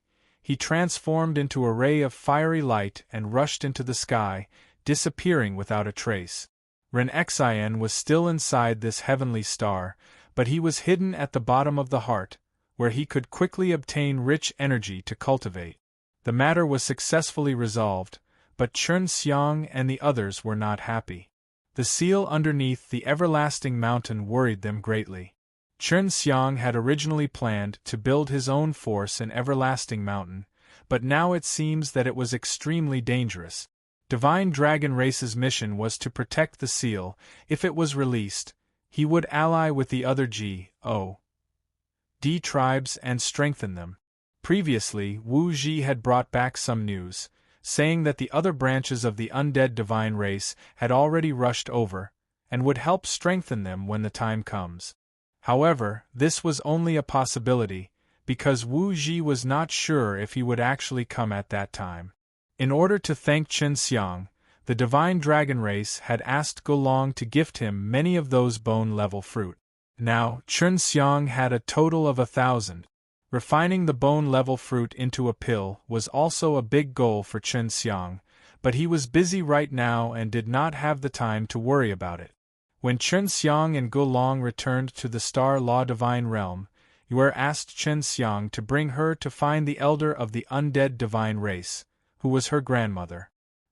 he transformed into a ray of fiery light and rushed into the sky, disappearing without a trace. Ren Xian was still inside this heavenly star, but he was hidden at the bottom of the heart, where he could quickly obtain rich energy to cultivate. The matter was successfully resolved, but Chen Xiang and the others were not happy. The seal underneath the everlasting mountain worried them greatly. Chen Xiang had originally planned to build his own force in Everlasting Mountain, but now it seems that it was extremely dangerous. Divine Dragon Race's mission was to protect the seal. If it was released, he would ally with the other G.O.D. tribes and strengthen them. Previously, Wu Ji had brought back some news, saying that the other branches of the undead divine race had already rushed over, and would help strengthen them when the time comes. However, this was only a possibility, because Wu Ji was not sure if he would actually come at that time. In order to thank Chen Xiang, the divine dragon race had asked Golong to gift him many of those bone-level fruit. Now, Chen Xiang had a total of 1,000. Refining the bone-level fruit into a pill was also a big goal for Chen Xiang, but he was busy right now and did not have the time to worry about it. When Chen Xiang and Golong returned to the Star Law Divine Realm, Yue asked Chen Xiang to bring her to find the elder of the undead divine race, who was her grandmother.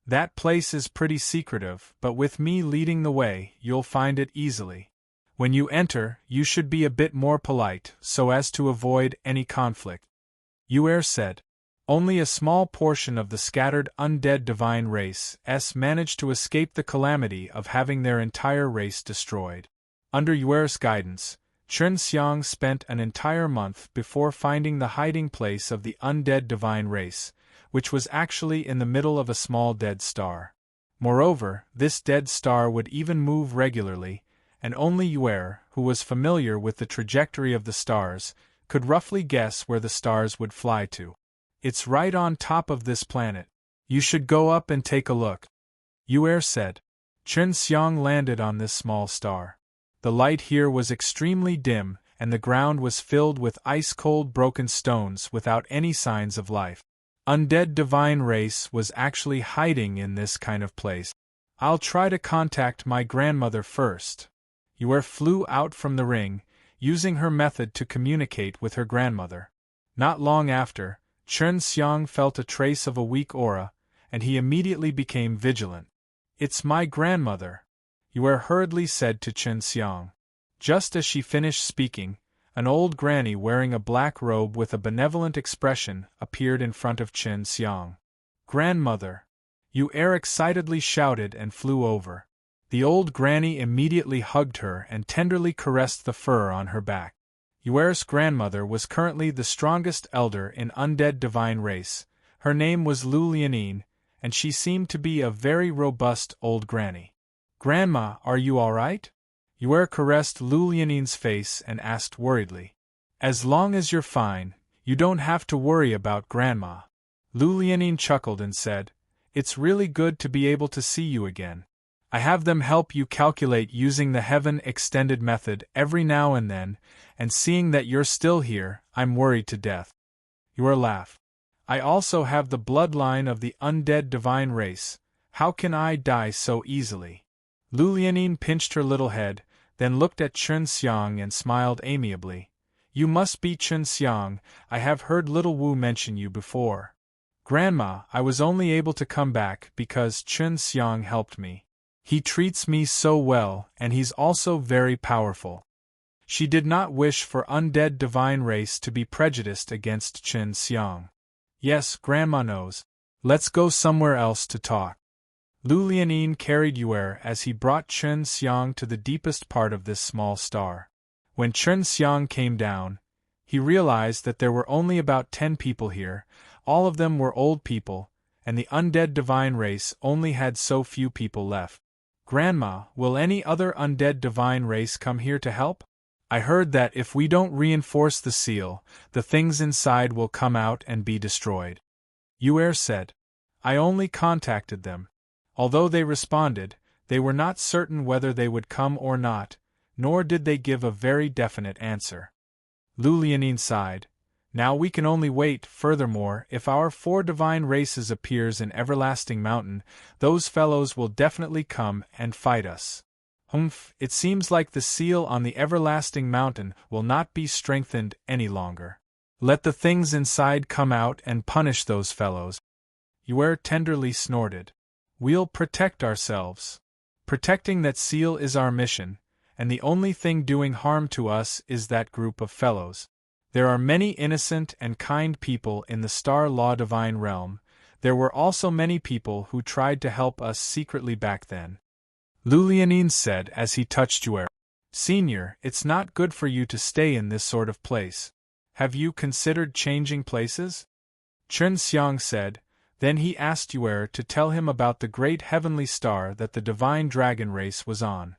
That place is pretty secretive, but with me leading the way, you'll find it easily. When you enter, you should be a bit more polite, so as to avoid any conflict. Yue said. Only a small portion of the scattered undead divine race managed to escape the calamity of having their entire race destroyed. Under Yue's guidance, Chen Xiang spent an entire month before finding the hiding place of the undead divine race, which was actually in the middle of a small dead star. Moreover, this dead star would even move regularly, and only Yue, who was familiar with the trajectory of the stars, could roughly guess where the stars would fly to. It's right on top of this planet. You should go up and take a look, Yue said. Chen Xiang landed on this small star. The light here was extremely dim, and the ground was filled with ice-cold broken stones without any signs of life. Undead divine race was actually hiding in this kind of place. I'll try to contact my grandmother first. Yue flew out from the ring, using her method to communicate with her grandmother. Not long after, Chen Xiang felt a trace of a weak aura, and he immediately became vigilant. It's my grandmother, Yue hurriedly said to Chen Xiang. Just as she finished speaking, an old granny wearing a black robe with a benevolent expression appeared in front of Chen Xiang. Grandmother! Yue excitedly shouted and flew over. The old granny immediately hugged her and tenderly caressed the fur on her back. Yue's grandmother was currently the strongest elder in undead divine race. Her name was Lu Lianin, and she seemed to be a very robust old granny. Grandma, are you all right? Yue caressed Lu Lianin's face and asked worriedly. As long as you're fine, you don't have to worry about Grandma. Lu Lianin chuckled and said, It's really good to be able to see you again. I have them help you calculate using the heaven extended method every now and then, and seeing that you're still here, I'm worried to death. Yue laughed. I also have the bloodline of the undead divine race. How can I die so easily? Lu Lianin pinched her little head, then looked at Chen Xiang and smiled amiably. You must be Chen Xiang, I have heard little Wu mention you before. Grandma, I was only able to come back because Chen Xiang helped me. He treats me so well, and he's also very powerful. She did not wish for undead divine race to be prejudiced against Chen Xiang. Yes, Grandma knows. Let's go somewhere else to talk. Lu Lianin carried Yue as he brought Chen Xiang to the deepest part of this small star. When Chen Xiang came down, he realized that there were only about 10 people here. All of them were old people, and the undead divine race only had so few people left. Grandma, will any other undead divine race come here to help? I heard that if we don't reinforce the seal, the things inside will come out and be destroyed. Yue said. I only contacted them. Although they responded, they were not certain whether they would come or not, nor did they give a very definite answer. Lu Lianin sighed. Now we can only wait. Furthermore, if our 4 divine races appears in Everlasting Mountain, those fellows will definitely come and fight us. Humph, it seems like the seal on the Everlasting Mountain will not be strengthened any longer. Let the things inside come out and punish those fellows. Yuer tenderly snorted. We'll protect ourselves. Protecting that seal is our mission, and the only thing doing harm to us is that group of fellows. There are many innocent and kind people in the Star Law Divine Realm. There were also many people who tried to help us secretly back then. Lu Lianin said as he touched Yuer. Senior, it's not good for you to stay in this sort of place. Have you considered changing places? Chen Xiang said. Then he asked Yuer to tell him about the great heavenly star that the divine dragon race was on.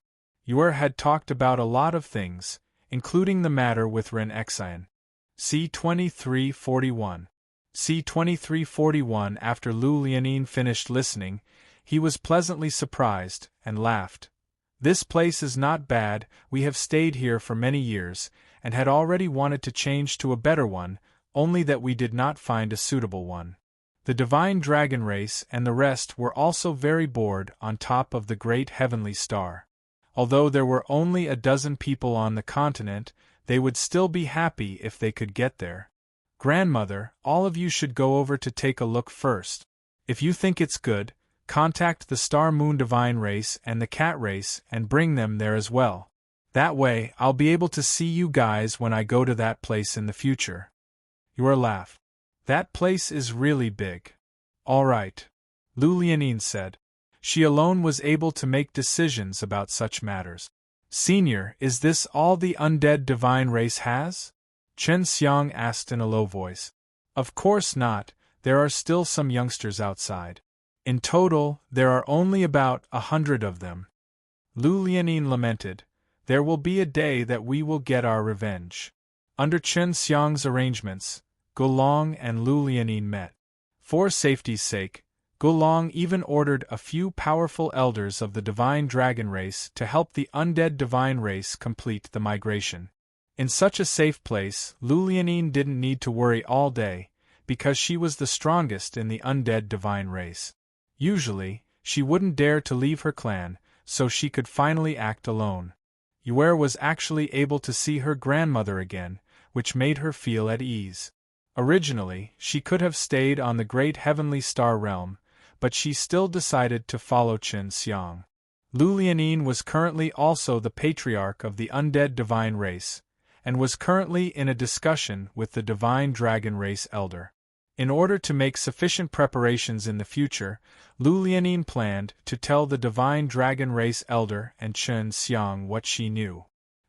Yuer had talked about a lot of things, including the matter with Ren Xian. C-2341. C-2341. After Lu Lianin finished listening, he was pleasantly surprised, and laughed. This place is not bad. We have stayed here for many years, and had already wanted to change to a better one, only that we did not find a suitable one. The divine dragon race and the rest were also very bored on top of the great heavenly star. Although there were only a dozen people on the continent, they would still be happy if they could get there. Grandmother, all of you should go over to take a look first. If you think it's good, contact the Star Moon Divine Race and the Cat Race and bring them there as well. That way, I'll be able to see you guys when I go to that place in the future. Yuer laughed. That place is really big. All right. Lu Lianin said. She alone was able to make decisions about such matters. Senior, is this all the undead divine race has? Chen Xiang asked in a low voice. Of course not, there are still some youngsters outside. In total, there are only about 100 of them. Lu Lianin lamented. There will be a day that we will get our revenge. Under Chen Xiang's arrangements, Gulong and Lu Lianin met. For safety's sake, Gulong even ordered a few powerful elders of the divine dragon race to help the undead divine race complete the migration. In such a safe place, Lu Lianin didn't need to worry all day, because she was the strongest in the undead divine race. Usually, she wouldn't dare to leave her clan, so she could finally act alone. Yuer was actually able to see her grandmother again, which made her feel at ease. Originally, she could have stayed on the great heavenly star realm, but she still decided to follow Chen Xiang. Lu Lianin was currently also the patriarch of the undead divine race, and was currently in a discussion with the divine dragon race elder. In order to make sufficient preparations in the future, Lu Lianin planned to tell the divine dragon race elder and Chen Xiang what she knew.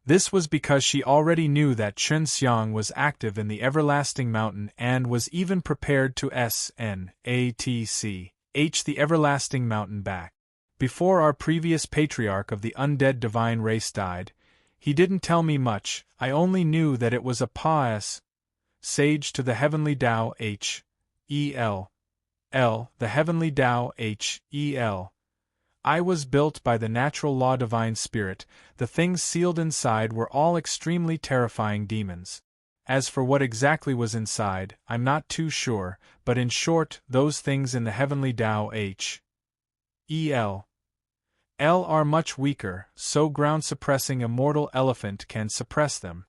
This was because she already knew that Chen Xiang was active in the Everlasting Mountain and was even prepared to SNATCH the Everlasting Mountain back. Before our previous patriarch of the undead divine race died, he didn't tell me much. I only knew that it was a PAS, sage to the heavenly Tao H.E.L. The heavenly Tao H.E.L. I was built by the natural law divine spirit. The things sealed inside were all extremely terrifying demons. As for what exactly was inside, I'm not too sure, but in short, those things in the heavenly Tao H.E.L. are much weaker, so ground-suppressing immortal elephant can suppress them.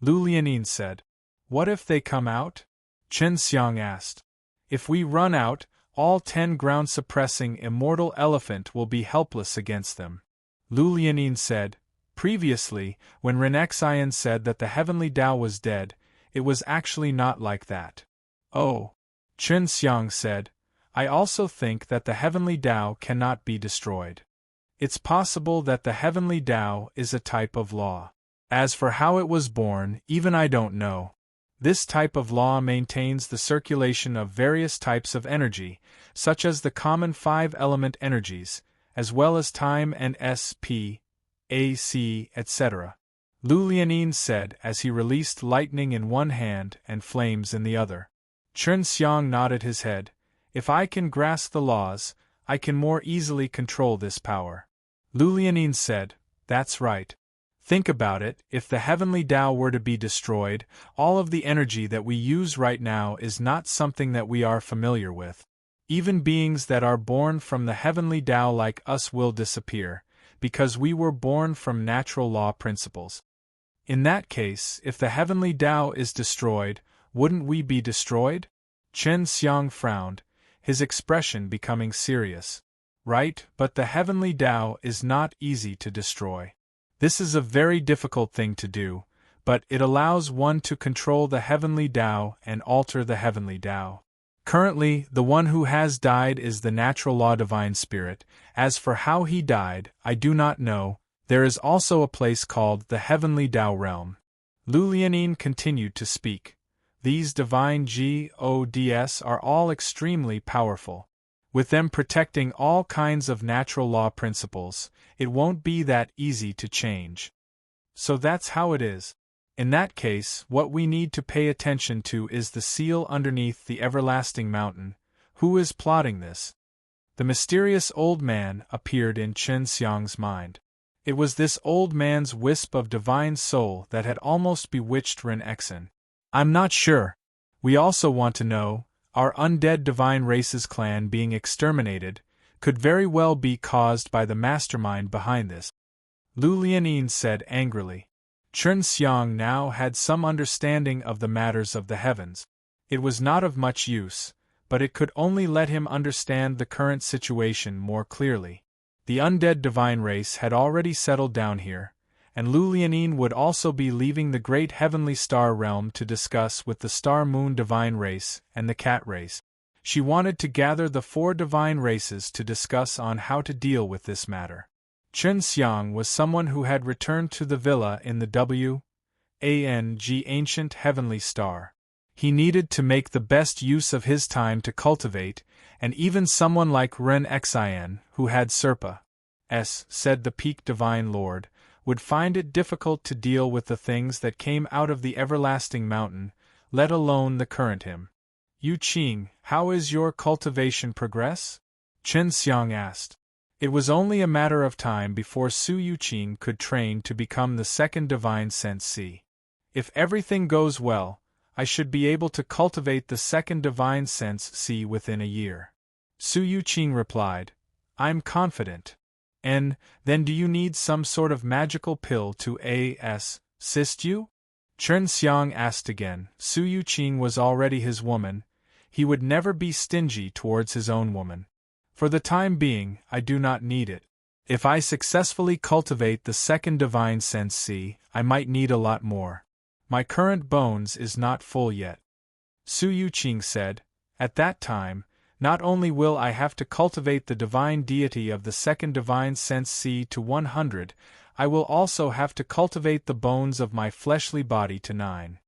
Lu Lianin said. What if they come out? Chen Xiang asked. If we run out, all 10 ground-suppressing immortal elephant will be helpless against them. Lu Lianin said. Previously, when Ren Xian said that the heavenly Tao was dead, it was actually not like that. Oh. Chen Xiang said. I also think that the heavenly Tao cannot be destroyed. It's possible that the heavenly Tao is a type of law. As for how it was born, even I don't know. This type of law maintains the circulation of various types of energy, such as the common 5-element energies, as well as time and SP, AC, etc. Lu Lianin said as he released lightning in one hand and flames in the other. Chen Xiang nodded his head. If I can grasp the laws, I can more easily control this power. Lu Lianin said, That's right. Think about it, if the heavenly Tao were to be destroyed, all of the energy that we use right now is not something that we are familiar with. Even beings that are born from the heavenly Tao like us will disappear, because we were born from natural law principles. In that case, if the heavenly Tao is destroyed, wouldn't we be destroyed? Chen Xiang frowned, his expression becoming serious. Right, but the heavenly Tao is not easy to destroy. This is a very difficult thing to do, but it allows one to control the heavenly Tao and alter the heavenly Tao. Currently, the one who has died is the natural law divine spirit. As for how he died, I do not know. There is also a place called the heavenly Tao realm. Lu Lianin continued to speak. These divine gods are all extremely powerful. With them protecting all kinds of natural law principles, it won't be that easy to change. So that's how it is. In that case, what we need to pay attention to is the seal underneath the everlasting mountain. Who is plotting this? The mysterious old man appeared in Chen Xiang's mind. It was this old man's wisp of divine soul that had almost bewitched Ren Exen. I'm not sure. We also want to know, our undead divine race's clan being exterminated, could very well be caused by the mastermind behind this. Lu Lianin said angrily. Chen Xiang now had some understanding of the matters of the heavens. It was not of much use, but it could only let him understand the current situation more clearly. The undead divine race had already settled down here, and Lu Lianin would also be leaving the great heavenly star realm to discuss with the star-moon divine race and the cat race. She wanted to gather the 4 divine races to discuss on how to deal with this matter. Chen Xiang was someone who had returned to the villa in the W.A.N.G. ancient heavenly star. He needed to make the best use of his time to cultivate, and even someone like Ren Xin, who had Serpa, said the peak divine lord, would find it difficult to deal with the things that came out of the everlasting mountain, let alone the current him. Yu Qing, how is your cultivation progress? Chen Xiang asked. It was only a matter of time before Su Yuqing could train to become the second divine sense C. If everything goes well, I should be able to cultivate the second divine sense C within a year. Su Yuqing replied, I'm confident. And, then do you need some sort of magical pill to assist you? Chen Xiang asked again. Su Yuqing was already his woman. He would never be stingy towards his own woman. For the time being, I do not need it. If I successfully cultivate the second divine sense C, I might need a lot more. My current bones is not full yet. Su Yuqing said, at that time, not only will I have to cultivate the divine deity of the second divine sense C to 100, I will also have to cultivate the bones of my fleshly body to 9.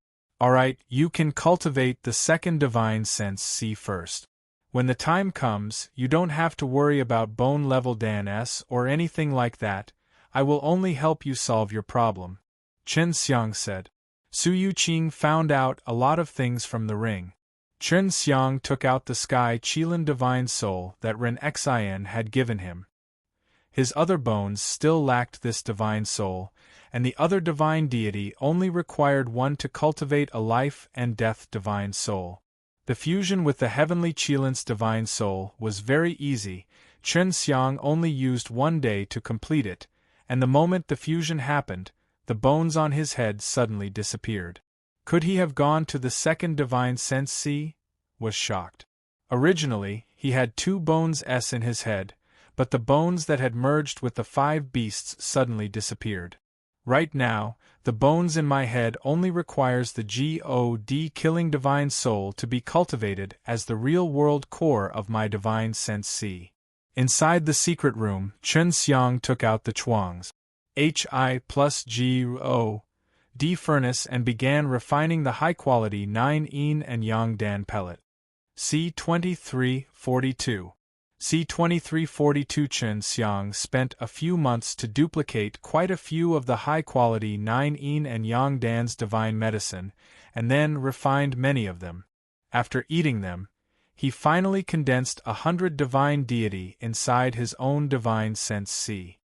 Alright, you can cultivate the second divine sense C first. When the time comes, you don't have to worry about bone level Dan S or anything like that. I will only help you solve your problem. Chen Xiang said. Su Yuqing found out a lot of things from the ring. Chen Xiang took out the Sky Qilin divine soul that Ren Xin had given him. His other bones still lacked this divine soul, and the other divine deity only required one to cultivate a life and death divine soul. The fusion with the heavenly Qilin's divine soul was very easy. Chen Xiang only used 1 day to complete it, and the moment the fusion happened, the bones on his head suddenly disappeared. Could he have gone to the second divine sense C? Was shocked. Originally, he had 2 bones S in his head, but the bones that had merged with the 5 beasts suddenly disappeared. Right now, the bones in my head only requires the God killing divine soul to be cultivated as the real-world core of my divine sense C. Inside the secret room, Chen Xiang took out the Chuang's Hi plus God furnace and began refining the high-quality 9 yin and yang dan pellet. C2342. C2342 Chen Xiang spent a few months to duplicate quite a few of the high-quality 9 yin and yang dan's divine medicine, and then refined many of them. After eating them, he finally condensed 100 divine deity inside his own divine sense C.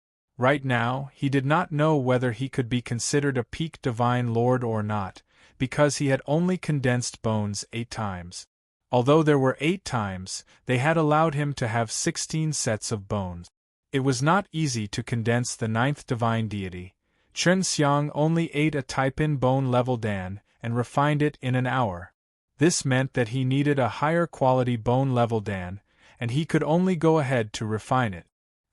Right now, he did not know whether he could be considered a peak divine lord or not, because he had only condensed bones 8 times. Although there were 8 times, they had allowed him to have 16 sets of bones. It was not easy to condense the 9th divine deity. Chen Xiang only ate a type-in bone-level Dan, and refined it in an hour. This meant that he needed a higher quality bone-level Dan, and he could only go ahead to refine it.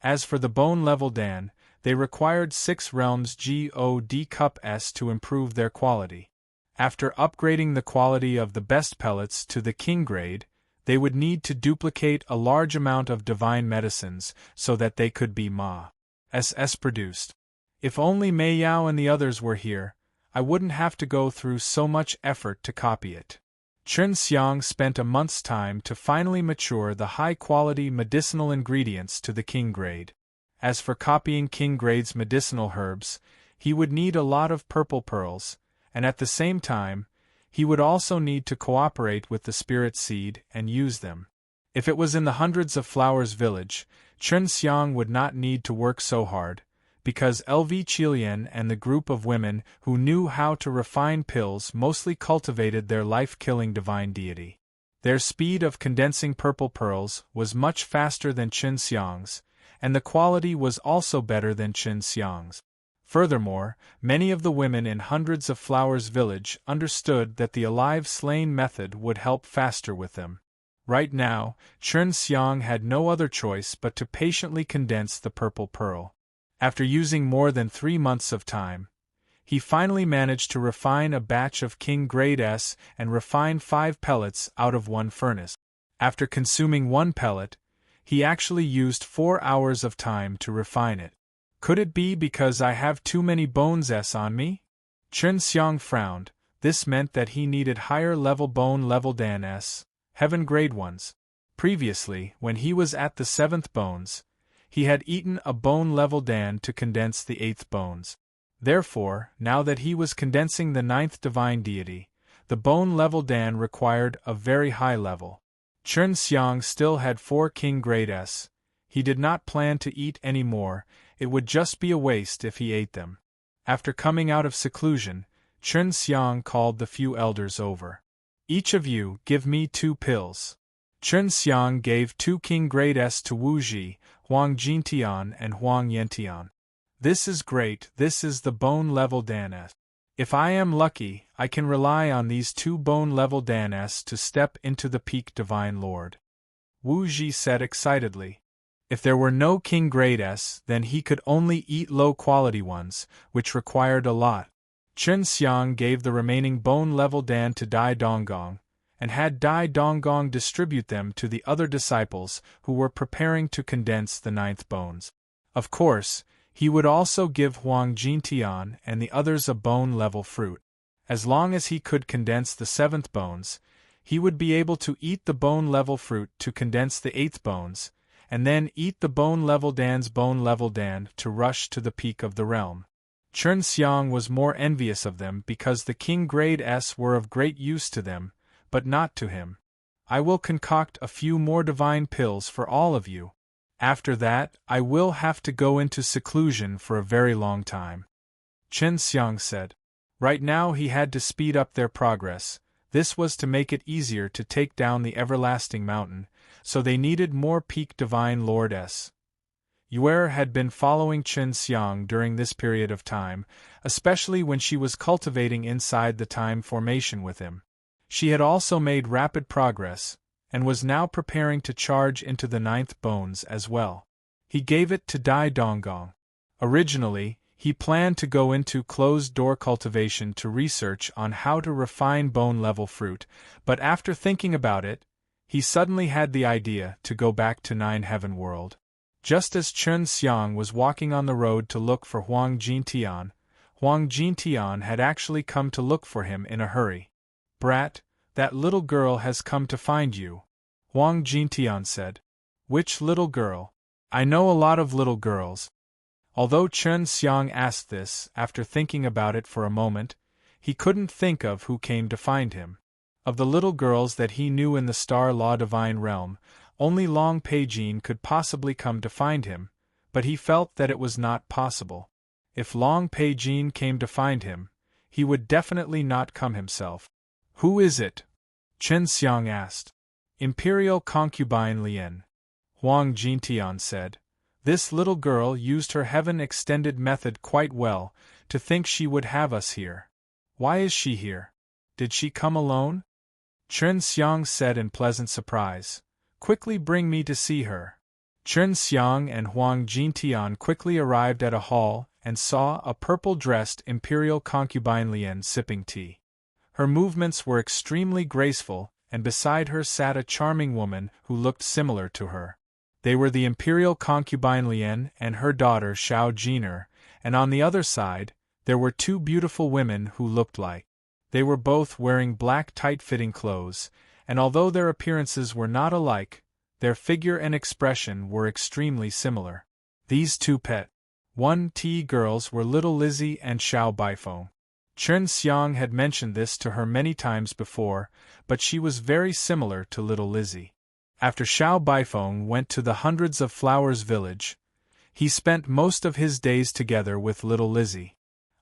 As for the bone-level Dan, they required 6 realms God Cup S to improve their quality. After upgrading the quality of the best pellets to the king grade, they would need to duplicate a large amount of divine medicines so that they could be Ma.S produced. If only Mei Yao and the others were here, I wouldn't have to go through so much effort to copy it. Chen Xiang spent a month's time to finally mature the high-quality medicinal ingredients to the king grade. As for copying king grade's medicinal herbs, he would need a lot of purple pearls, and at the same time, he would also need to cooperate with the spirit seed and use them. If it was in the hundreds of flowers village, Chen Xiang would not need to work so hard, because LV Qilian and the group of women who knew how to refine pills mostly cultivated their life-killing divine deity. Their speed of condensing purple pearls was much faster than Chen Xiang's, and the quality was also better than Chen Xiang's. Furthermore, many of the women in hundreds of flowers village understood that the alive slain method would help faster with them. Right now, Chen Xiang had no other choice but to patiently condense the purple pearl. After using more than 3 months of time, he finally managed to refine a batch of King Grade S and refine 5 pellets out of 1 furnace. After consuming 1 pellet, he actually used 4 hours of time to refine it. Could it be because I have too many bones S on me? Chen Xiang frowned. This meant that he needed higher level bone level Dan S, heaven grade ones. Previously, when he was at the 7th bones, he had eaten a bone level Dan to condense the 8th bones. Therefore, now that he was condensing the 9th divine deity, the bone level Dan required a very high level. Chen Xiang still had 4 king grade S. He did not plan to eat any more. It would just be a waste if he ate them. After coming out of seclusion, Chen Xiang called the few elders over. Each of you give me 2 pills. Chen Xiang gave 2 king grade S to Wu Ji, Huang Jintian and Huang Yantian. This is great, this is the bone level Dan S. If I am lucky, I can rely on these 2 bone level Dan S to step into the peak divine lord. Wu Ji said excitedly. If there were no king grade S, then he could only eat low-quality ones, which required a lot. Chen Xiang gave the remaining bone-level Dan to Dai Donggong, and had Dai Donggong distribute them to the other disciples who were preparing to condense the 9th bones. Of course, he would also give Huang Jintian and the others a bone-level fruit. As long as he could condense the 7th bones, he would be able to eat the bone-level fruit to condense the 8th bones, and then eat the bone-level Dan's bone-level Dan to rush to the peak of the realm. Chen Xiang was more envious of them because the king grade S were of great use to them, but not to him. I will concoct a few more divine pills for all of you. After that, I will have to go into seclusion for a very long time. Chen Xiang said. Right now he had to speed up their progress. This was to make it easier to take down the everlasting mountain, so they needed more peak divine Lord S. Yuer had been following Chen Xiang during this period of time, especially when she was cultivating inside the time formation with him. She had also made rapid progress, and was now preparing to charge into the 9th bones as well. He gave it to Dai Donggong. Originally, he planned to go into closed-door cultivation to research on how to refine bone-level fruit, but after thinking about it, he suddenly had the idea to go back to 9 Heaven World. Just as Chen Xiang was walking on the road to look for Huang Jintian had actually come to look for him in a hurry. "Brat, that little girl has come to find you," Huang Jintian said. "Which little girl? I know a lot of little girls." Although Chen Xiang asked this, after thinking about it for a moment, he couldn't think of who came to find him. Of the little girls that he knew in the Star Law Divine Realm, only Long Peijin could possibly come to find him, but he felt that it was not possible. If Long Pei Jin came to find him, he would definitely not come himself. "Who is it?" Chen Xiang asked. "Imperial concubine Lien," Huang Jintian said. "This little girl used her heaven-extended method quite well to think she would have us here. Why is she here? Did she come alone?" Chen Xiang said in pleasant surprise. "Quickly bring me to see her." Chen Xiang and Huang Jintian quickly arrived at a hall and saw a purple-dressed imperial concubine Lien sipping tea. Her movements were extremely graceful, and beside her sat a charming woman who looked similar to her. They were the imperial concubine Lien and her daughter Xiao Jiner, and on the other side, there were two beautiful women who looked like. They were both wearing black tight-fitting clothes, and although their appearances were not alike, their figure and expression were extremely similar. These two pet 1T girls were little Lizzie and Xiao Baifeng. Chen Xiang had mentioned this to her many times before, but she was very similar to little Lizzie. After Xiao Baifeng went to the Hundreds of Flowers village, he spent most of his days together with little Lizzie.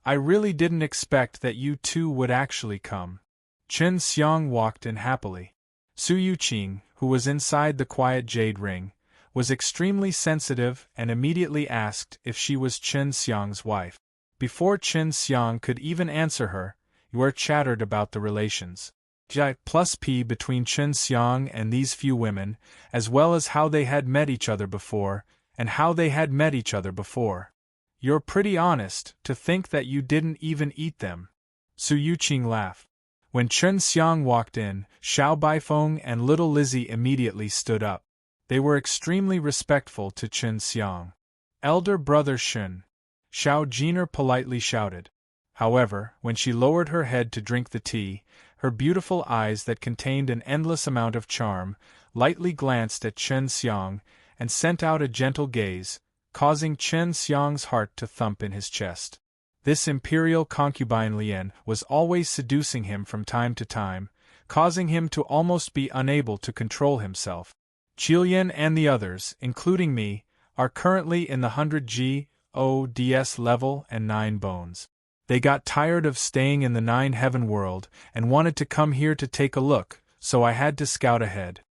"I really didn't expect that you two would actually come." Chen Xiang walked in happily. Su Yuqing, who was inside the quiet jade ring, was extremely sensitive and immediately asked if she was Chen Xiang's wife. Before Chen Xiang could even answer her, Yuer chattered about the relations J+P between Chen Xiang and these few women, as well as how they had met each other before, and how they had met each other before. "You're pretty honest to think that you didn't even eat them." Su Yuqing laughed. When Chen Xiang walked in, Xiao Baifeng and little Lizzie immediately stood up. They were extremely respectful to Chen Xiang. "Elder brother Shun," Xiao Jiner politely shouted. However, when she lowered her head to drink the tea, her beautiful eyes that contained an endless amount of charm lightly glanced at Chen Xiang and sent out a gentle gaze, causing Chen Xiang's heart to thump in his chest. This imperial concubine Lien was always seducing him from time to time, causing him to almost be unable to control himself. Qilian and the others, including me, are currently in the 100 GODS level and 9 bones. They got tired of staying in the 9 heaven world and wanted to come here to take a look, so I had to scout ahead.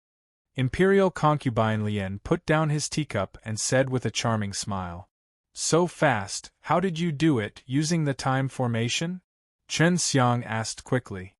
Imperial concubine Lien put down his teacup and said with a charming smile. "So fast, how did you do it, using the time formation?" Chen Xiang asked quickly.